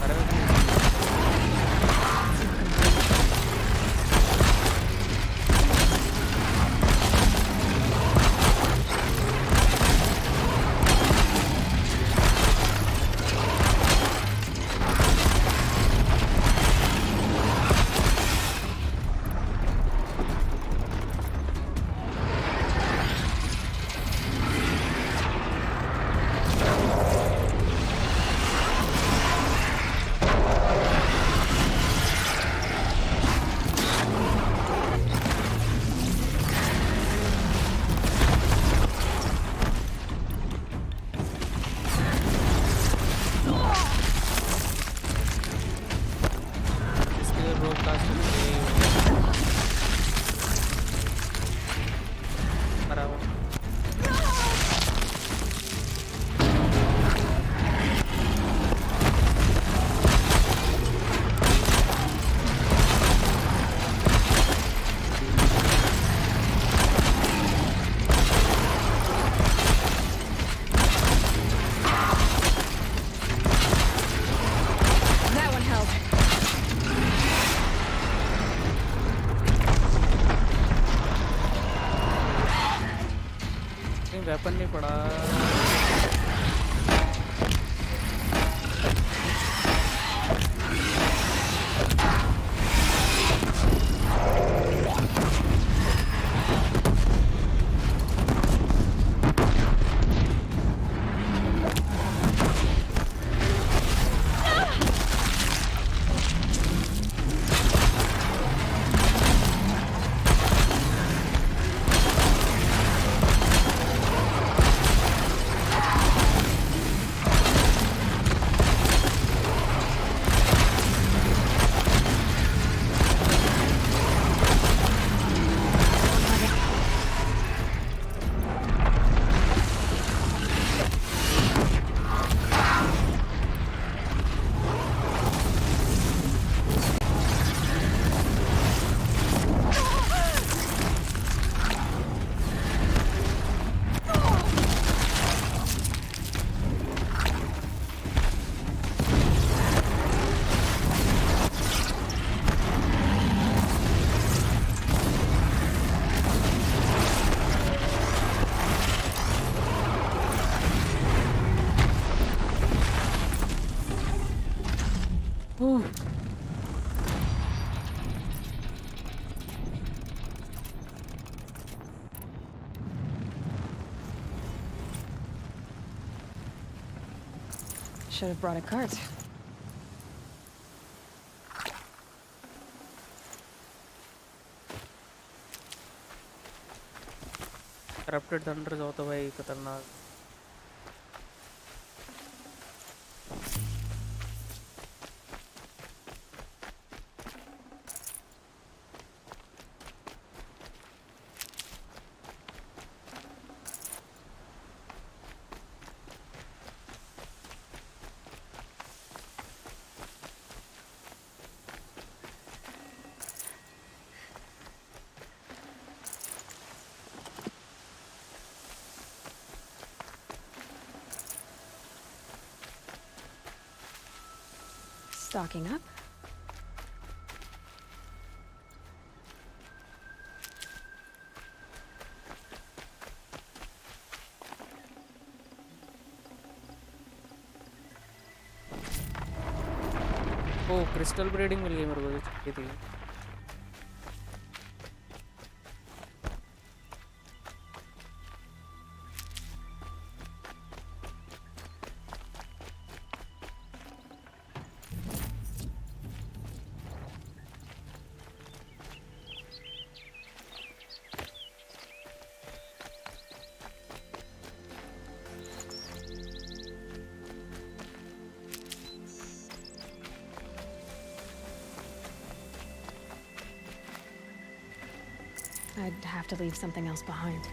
[SPEAKER 1] अरे वेपन नहीं पड़ा।
[SPEAKER 12] Should have brought a cart.
[SPEAKER 1] Corrupted thunder जाओ तो भाई खतरनाक।
[SPEAKER 12] Stocking up.
[SPEAKER 1] ओ क्रिस्टल ब्रीडिंग मिल गई मेरे को जो चाहिए थी।
[SPEAKER 12] I'd have to leave something else behind.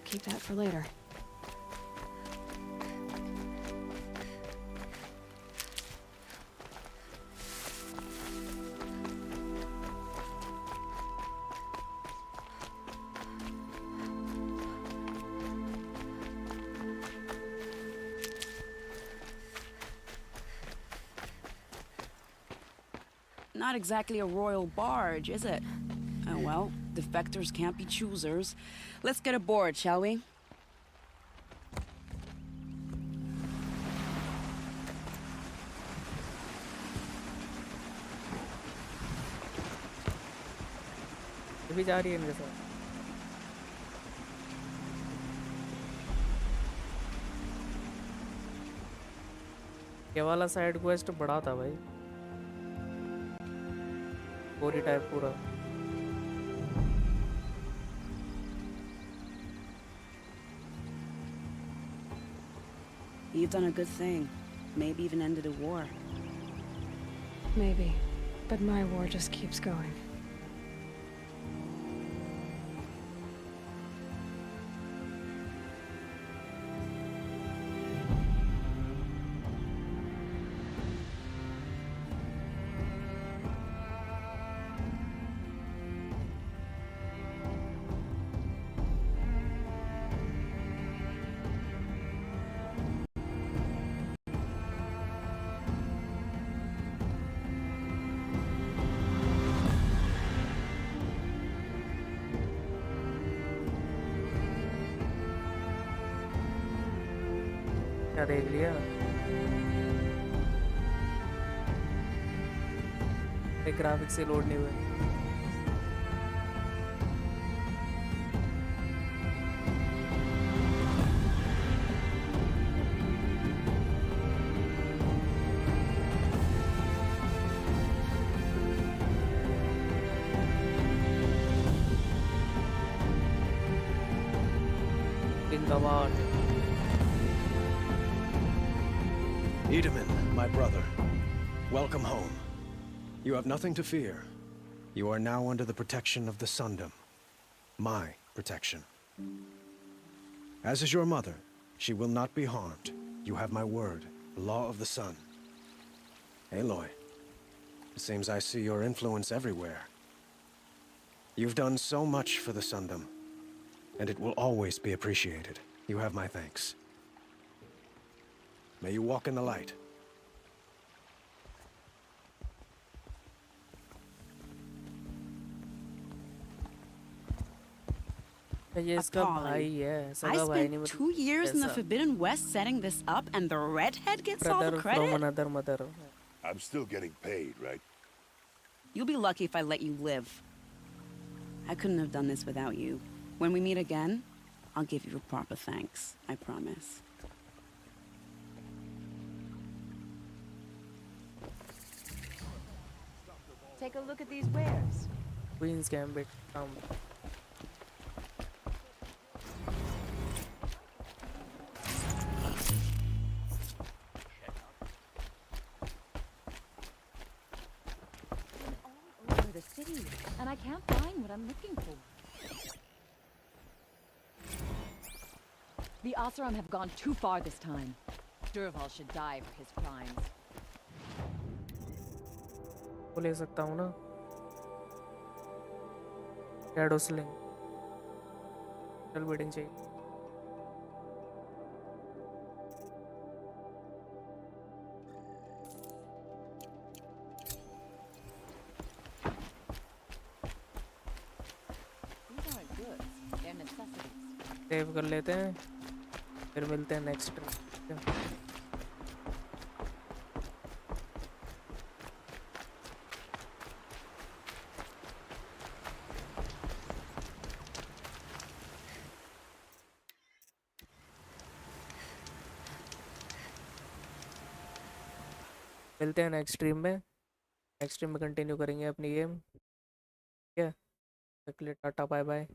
[SPEAKER 12] keep that for later.
[SPEAKER 11] Not exactly a royal barge, is it? Oh well, defectors can't be choosers. Let's get aboard, shall we?
[SPEAKER 1] ये भी जा रही है मेरे साथ। ये वाला साइड क्वेस्ट बड़ा था भाई, पूरी टाइप पूरा।
[SPEAKER 11] You've done a good thing. Maybe even ended a war.
[SPEAKER 12] Maybe. But my war just keeps going.
[SPEAKER 1] क्या देख लिया? ग्राफिक्स से लोड नहीं हुए।
[SPEAKER 3] Edaman, my brother, welcome home. You have nothing to fear. You are now under the protection of the Sundom. My protection. As is your mother, she will not be harmed. You have my word, the law of the sun. Aloy, it seems I see your influence everywhere. You've done so much for the Sundom, and it will always be appreciated. You have my thanks. May you walk in the light.
[SPEAKER 11] Appalling. I spent 2 years in the Forbidden West setting this up, and the redhead gets all the credit?
[SPEAKER 1] From another mother.
[SPEAKER 6] I'm still getting paid, right?
[SPEAKER 11] You'll be lucky if I let you live. I couldn't have done this without you. When we meet again, I'll give you a proper thanks. I promise.
[SPEAKER 17] Take a look at these wares.
[SPEAKER 1] Queen's Gambit.
[SPEAKER 17] All over the city, and I can't find what I'm looking for. The Oseram have gone too far this time. Durval should die for his crimes.
[SPEAKER 1] को ले सकता हूँ ना? Shadow sling. चल building चाहिए।
[SPEAKER 17] These aren't goods, they're necessities.
[SPEAKER 1] Save कर लेते हैं, फिर मिलते हैं नेक्स्ट ट्रिप। मिलते हैं नेक्स्ट स्ट्रीम में। नेक्स्ट स्ट्रीम में कंटिन्यू करेंगे अपनी गेम। ठीक है, टाटा बाय बाय।